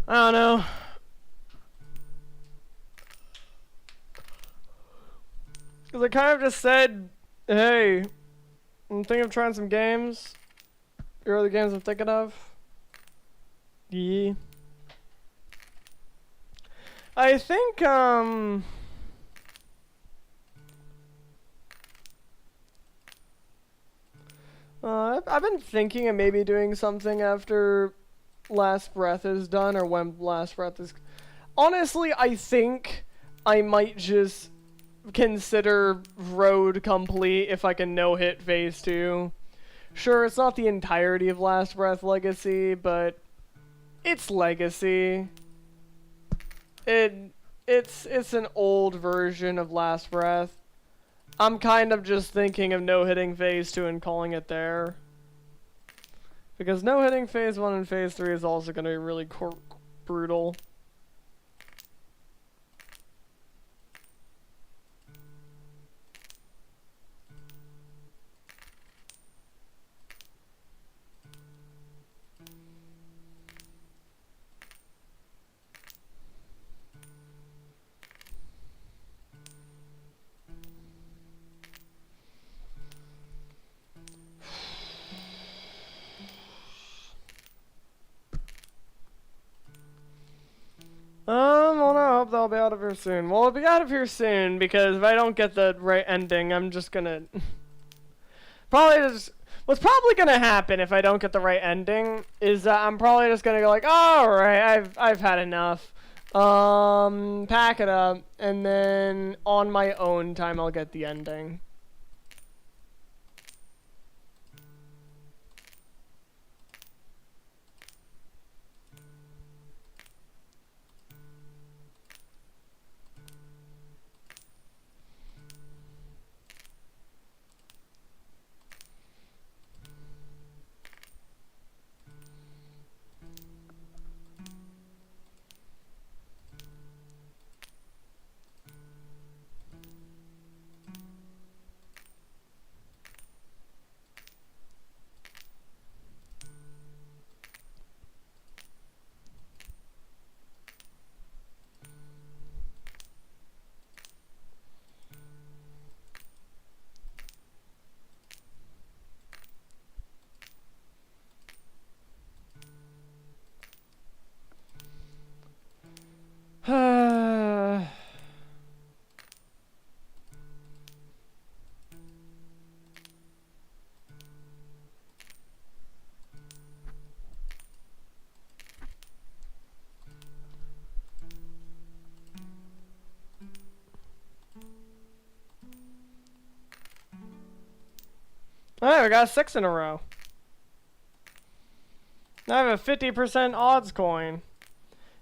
I don't know. Because I kind of just said, hey, I'm thinking of trying some games. Here are the games I'm thinking of. Yeah. I think, I've been thinking of maybe doing something after Last Breath is done, or when Last Breath is... Honestly, I think I might just consider Road complete if I can no-hit Phase 2. Sure, it's not the entirety of Last Breath Legacy, but it's Legacy. It's an old version of Last Breath. I'm kind of just thinking of no-hitting Phase 2 and calling it there. Because no-hitting Phase 1 and Phase 3 is also going to be really brutal. Well, I hope they'll be out of here soon. Well, it'll be out of here soon, because if I don't get the right ending, I'm just gonna... What's probably gonna happen if I don't get the right ending is that I'm probably just gonna go like, alright, I've had enough. Pack it up, and then on my own time I'll get the ending. Alright, we got 6 in a row. I have a 50% odds coin.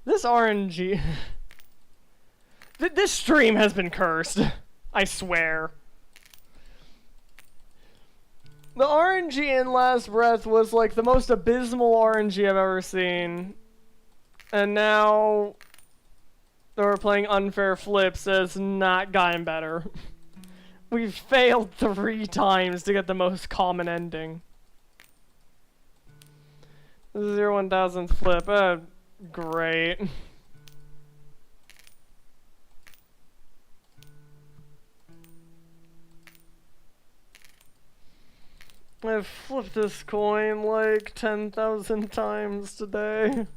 This RNG... This stream has been cursed. I swear. The RNG in Last Breath was like the most abysmal RNG I've ever seen. And now... we're playing Unfair Flips, it's not gotten better. We've failed 3 times to get the most common ending. This is your 1000th flip. Great. I've flipped this coin like 10,000 times today.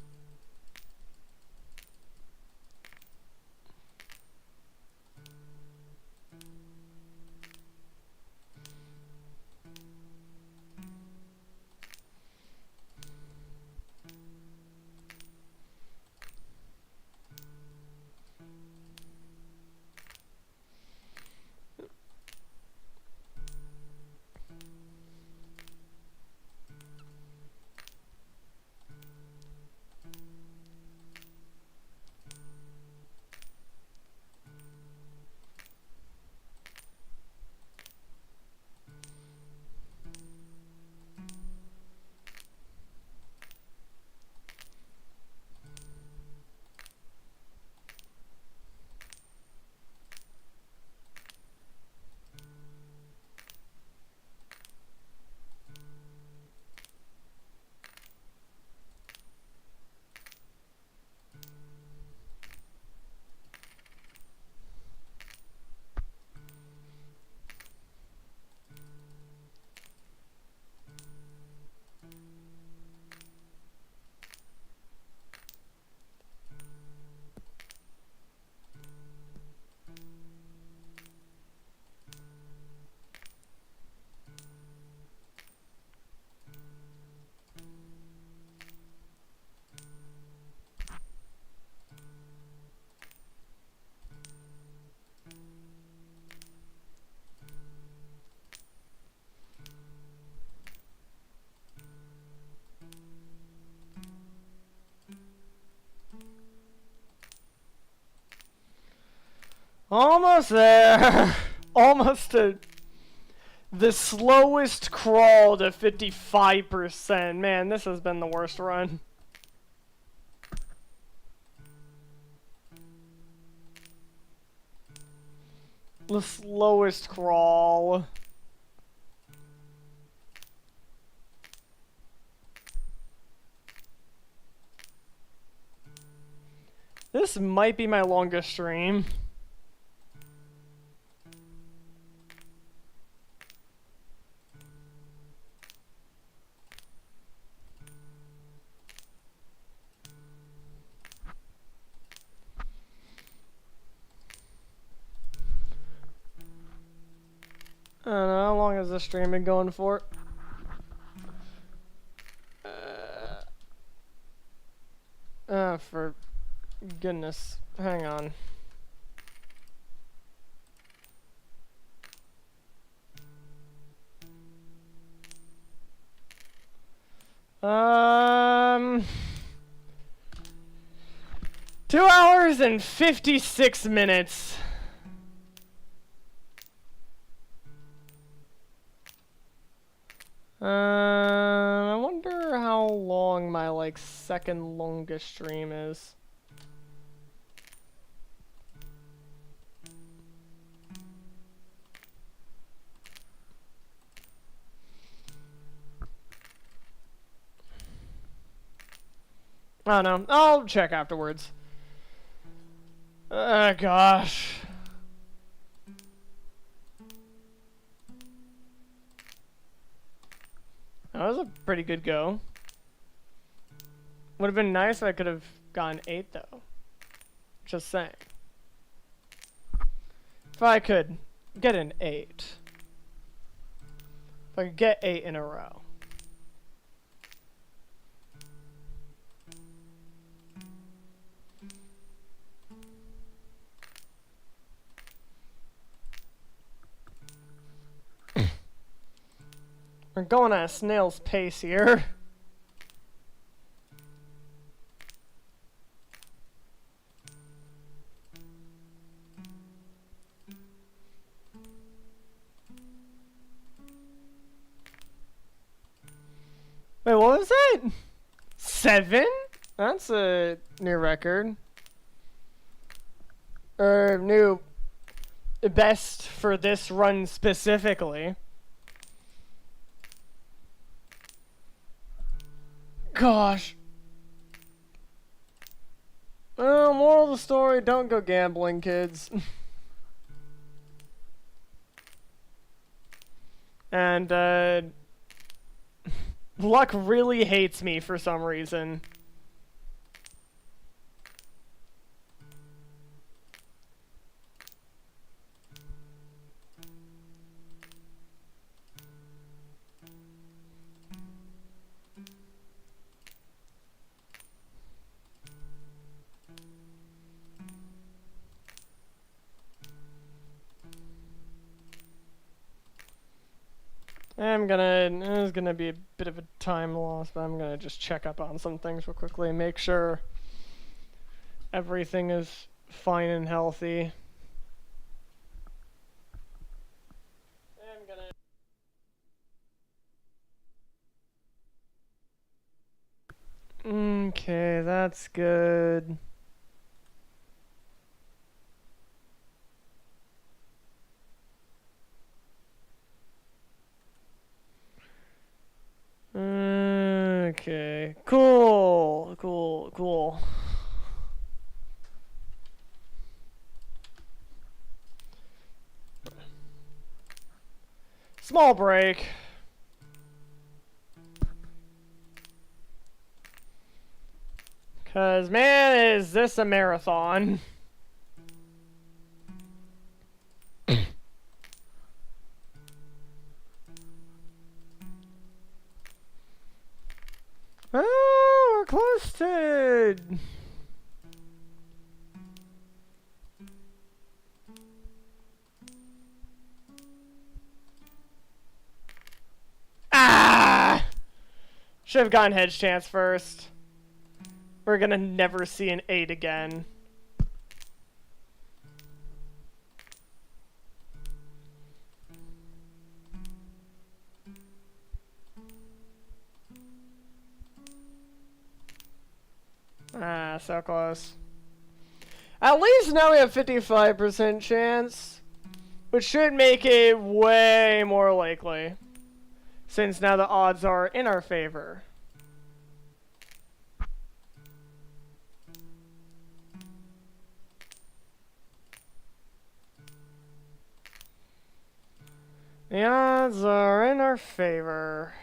Almost there. Almost to the slowest crawl to 55%. Man, this has been the worst run. The slowest crawl. This might be my longest stream. I don't know, how long has this stream been going for? For goodness, hang on. Um, 2 hours and 56 minutes. I wonder how long my, like, second longest stream is. I don't know. I'll check afterwards. Gosh. That was a pretty good go. Would have been nice if I could have gotten 8 though. Just saying. If I could get an 8. If I could get 8 in a row. We're going at a snail's pace here. Wait, what was it? 7? That's a new record. Or new best for this run specifically. Gosh. Well, moral of the story, don't go gambling, kids. And, luck really hates me for some reason. It's gonna be a bit of a time loss, but I'm gonna just check up on some things real quickly and make sure everything is fine and healthy. Okay, that's good. Okay, cool. Small break. Cause man, is this a marathon. Oh, we're close to... Ah! Should have gotten hedge chance first. We're gonna never see an 8 again. Ah, so close. At least now we have 55% chance, which should make it way more likely, since now the odds are in our favor. The odds are in our favor.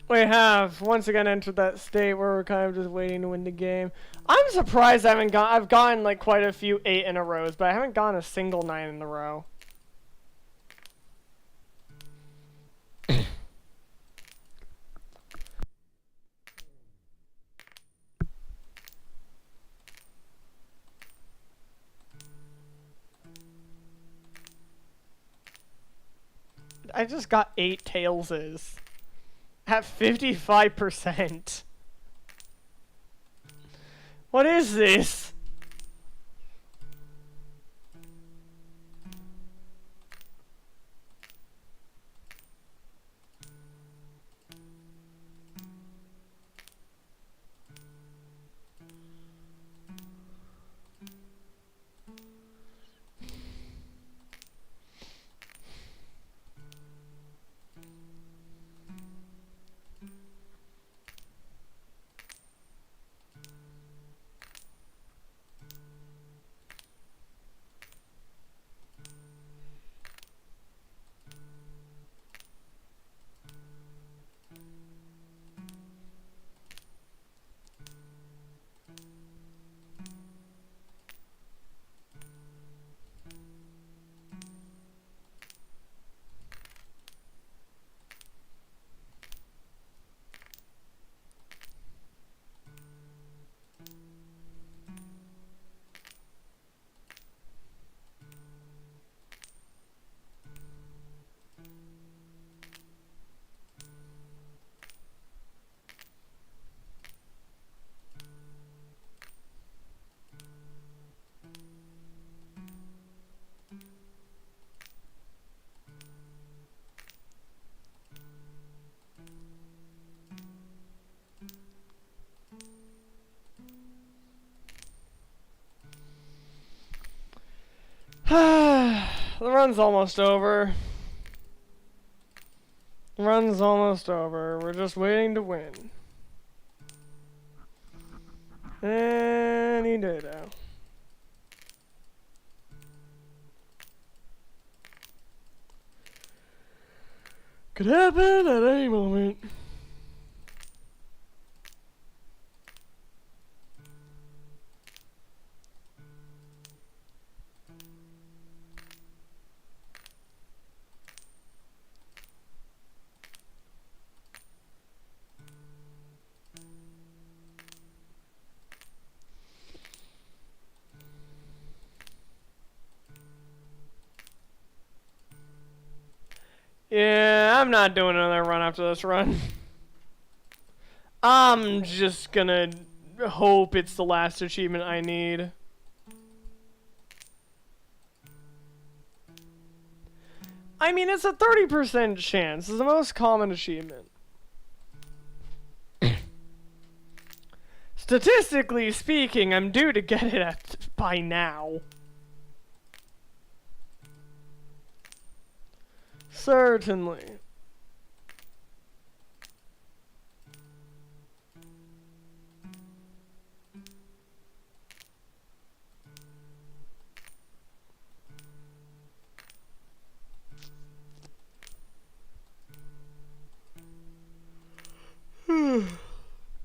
We have once again entered that state where we're kind of just waiting to win the game. I'm surprised I haven't gone. I've gotten like quite a few 8 in a row, but I haven't gotten a single 9 in a row. I just got 8 Tailses at 55%. What is this? The run's almost over. The run's almost over. We're just waiting to win. Any day now. Could happen at any moment. Yeah, I'm not doing another run after this run. I'm just gonna hope it's the last achievement I need. I mean, it's a 30% chance. It's the most common achievement. Statistically speaking, I'm due to get it by now. Certainly.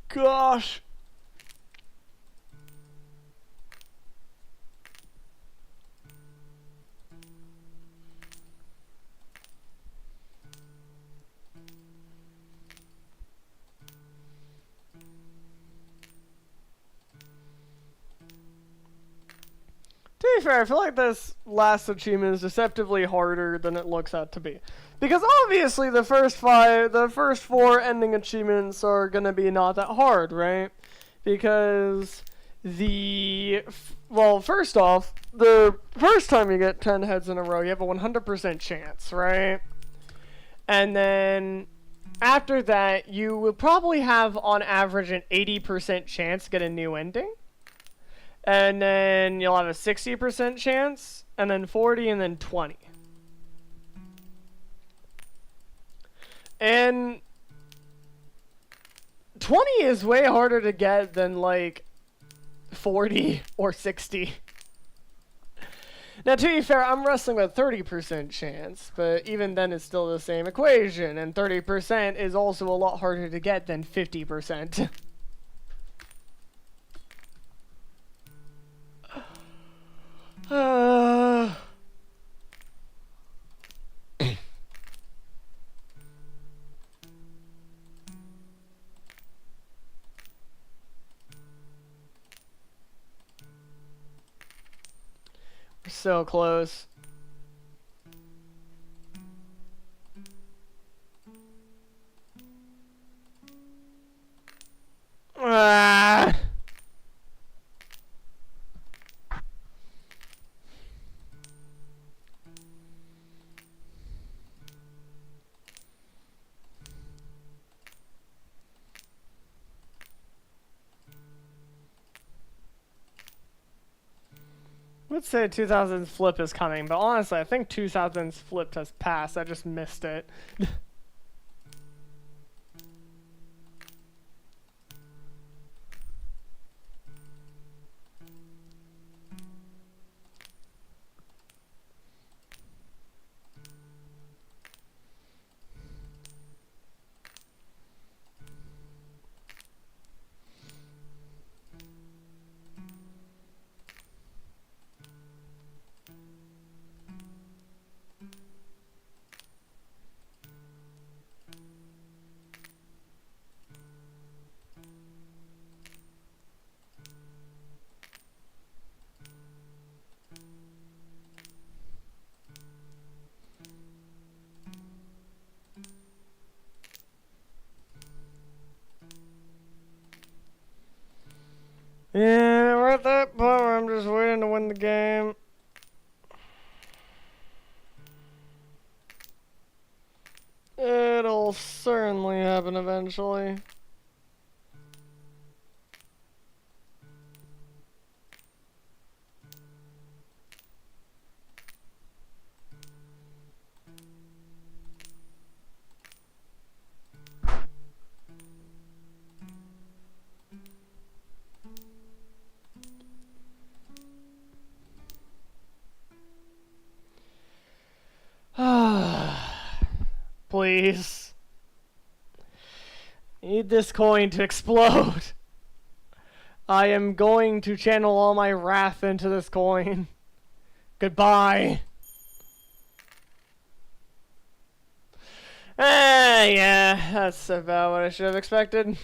Gosh. be fair, I feel like this last achievement is deceptively harder than it looks out to be. Because obviously the first four ending achievements are gonna be not that hard, right? Because first off, the first time you get 10 heads in a row, you have a 100% chance, right? And then after that, you will probably have on average an 80% chance to get a new ending. And then you'll have a 60% chance, and then 40, and then 20. And 20 is way harder to get than, like, 40 or 60. Now, to be fair, I'm wrestling with a 30% chance, but even then it's still the same equation, and 30% is also a lot harder to get than 50%. We're so close. Ah. Let's say 2000's flip is coming, but honestly, I think 2000's flip has passed. I just missed it. Yeah, we're at that point where I'm just waiting to win the game. It'll certainly happen eventually. Please. Need this coin to explode. I am going to channel all my wrath into this coin. Goodbye. Yeah, that's about what I should have expected.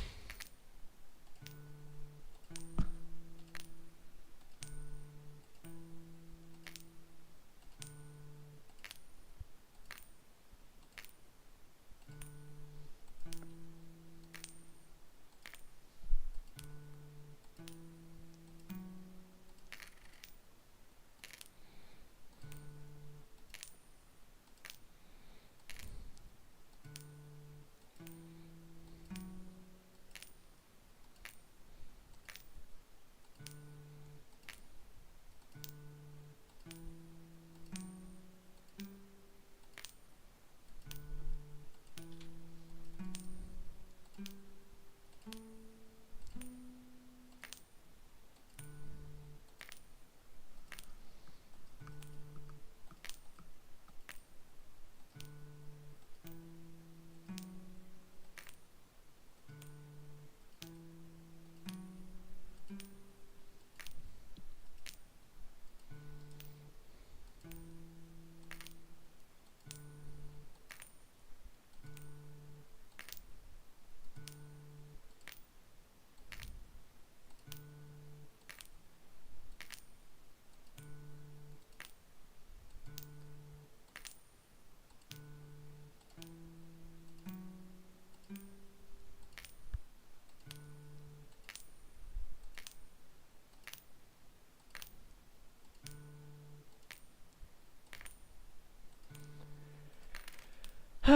We've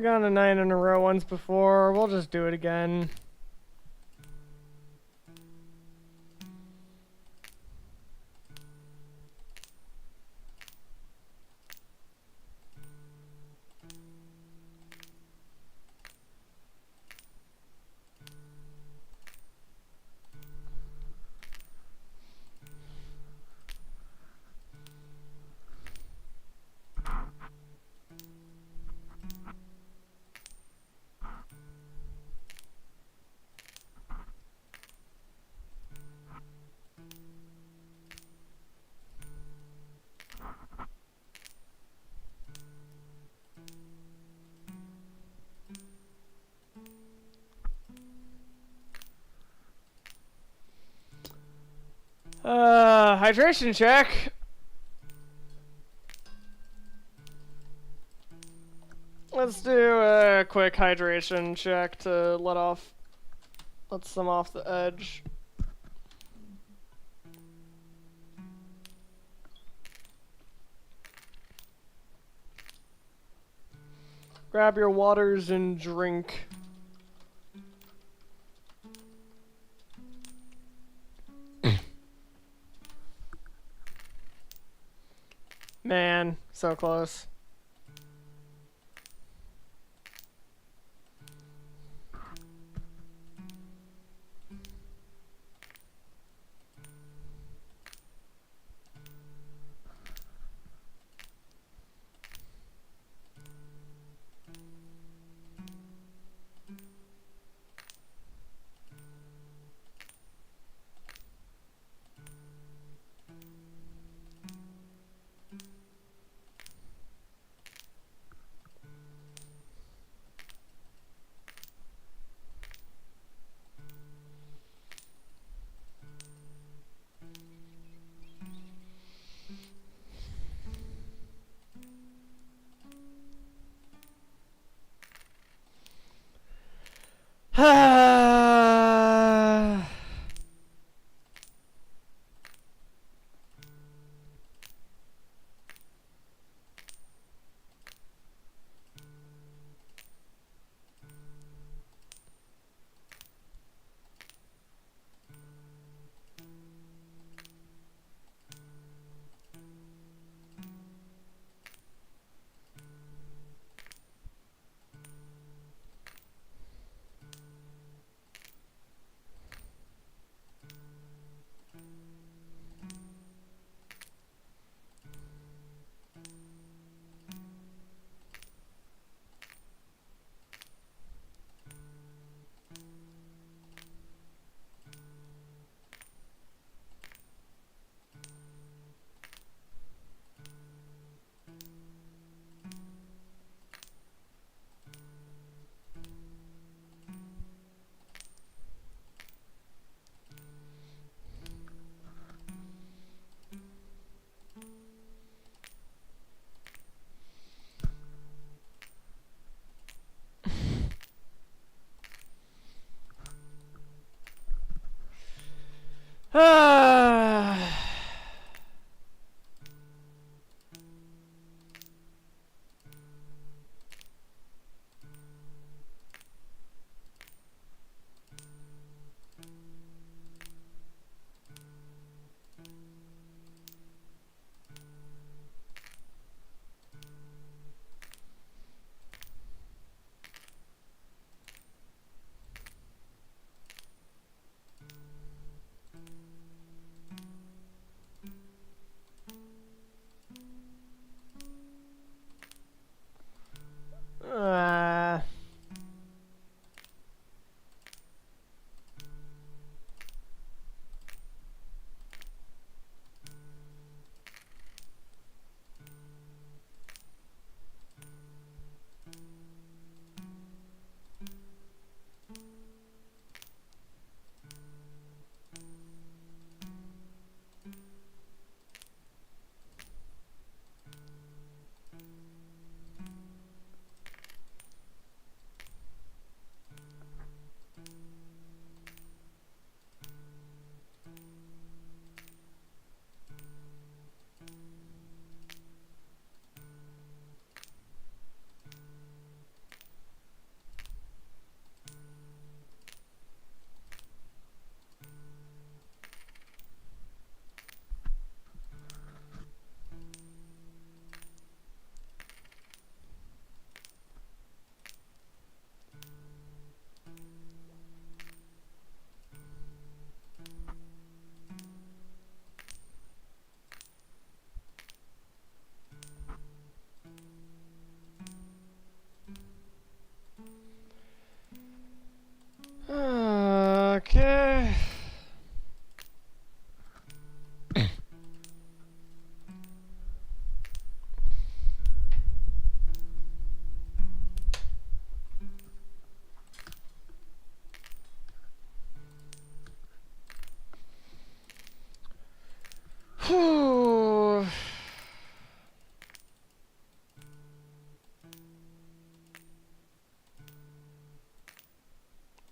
gone to 9 in a row once before. We'll just do it again. Hydration check. Let's do a quick hydration check to let some off the edge. Grab your waters and drink. Man, so close.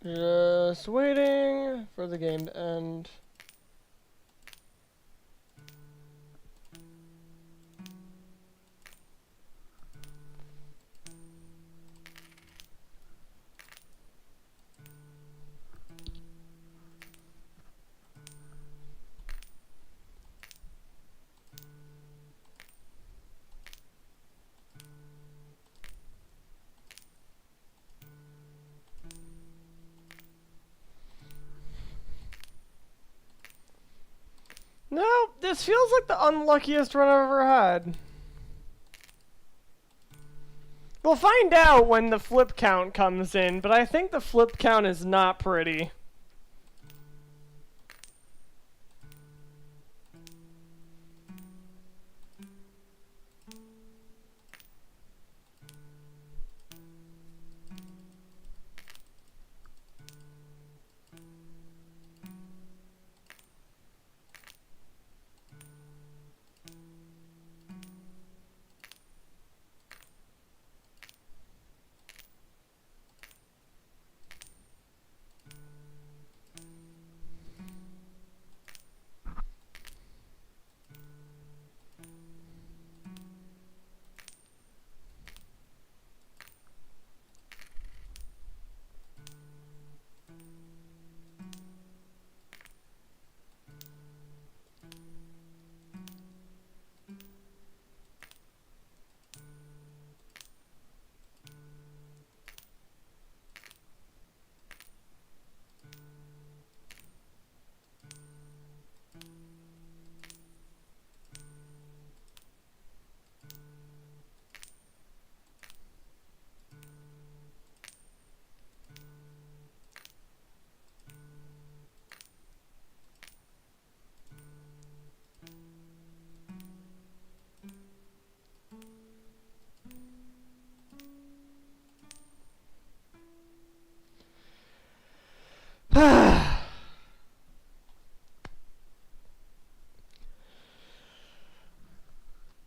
Just waiting for the game to end. No, this feels like the unluckiest run I've ever had. We'll find out when the flip count comes in, but I think the flip count is not pretty.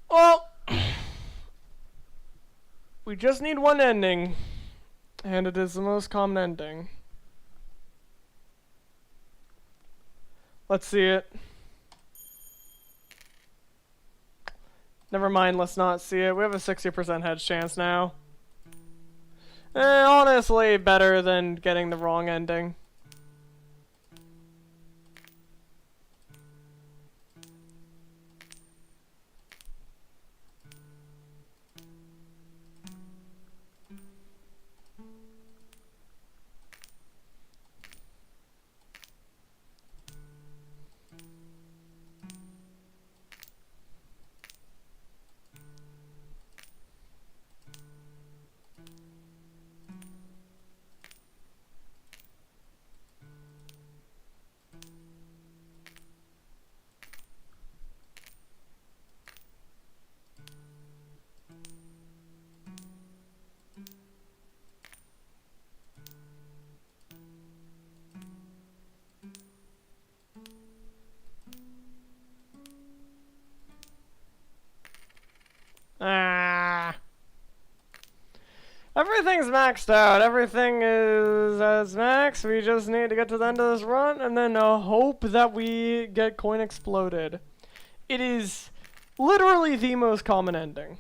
Well, we just need one ending, and it is the most common ending. Let's see it. Never mind, let's not see it. We have a 60% hedge chance now. Honestly, better than getting the wrong ending. Ah. Everything's maxed out. Everything is as max. We just need to get to the end of this run and then hope that we get coin exploded. It is literally the most common ending.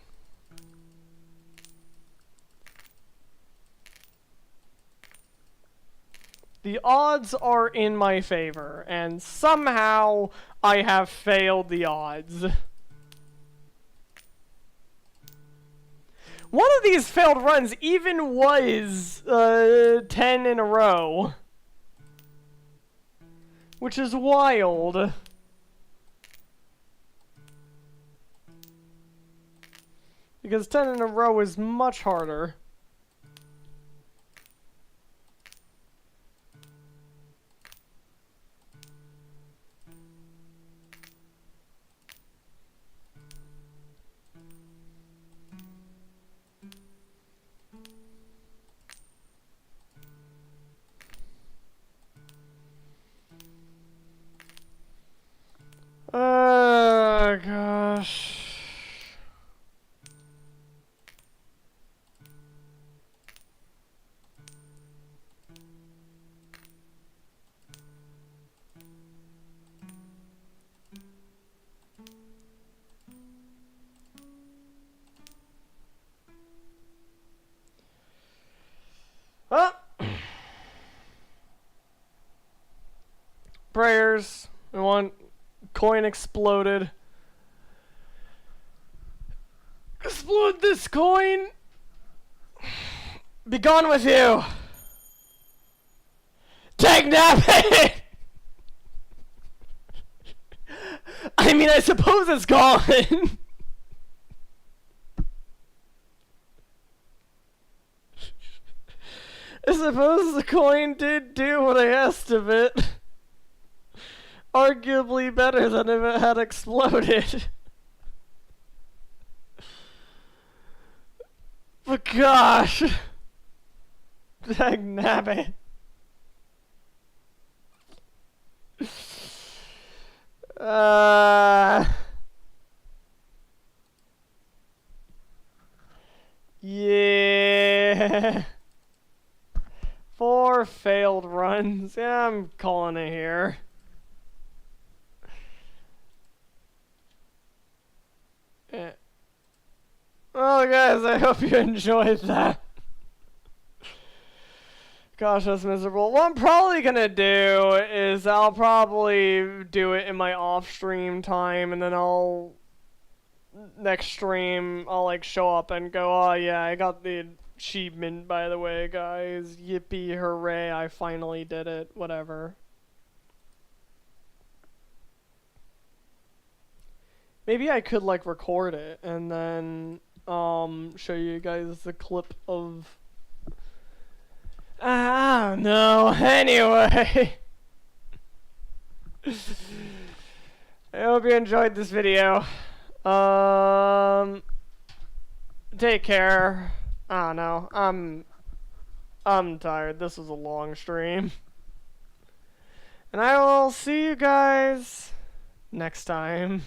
The odds are in my favor, and somehow I have failed the odds. One of these failed runs even was 10 in a row, which is wild. Because 10 in a row is much harder. Oh, gosh. Prayers. We want coin exploded. Explode this coin! Be gone with you! Tag nap it! I mean, I suppose it's gone. I suppose the coin did do what I asked of it. Arguably better than if it had exploded. But gosh. Dang nabbit. Yeah. 4 failed runs. Yeah, I'm calling it here. Yeah. Well, guys, I hope you enjoyed that. Gosh, that's miserable. What I'm probably gonna do is I'll probably do it in my off-stream time, and then next stream, I'll like show up and go, oh yeah, I got the achievement, by the way, guys. Yippee, hooray, I finally did it. Whatever. Maybe I could like record it and then show you guys the clip of I don't know. Anyway. I hope you enjoyed this video. Take care. I don't know. I'm tired. This was a long stream. And I will see you guys next time.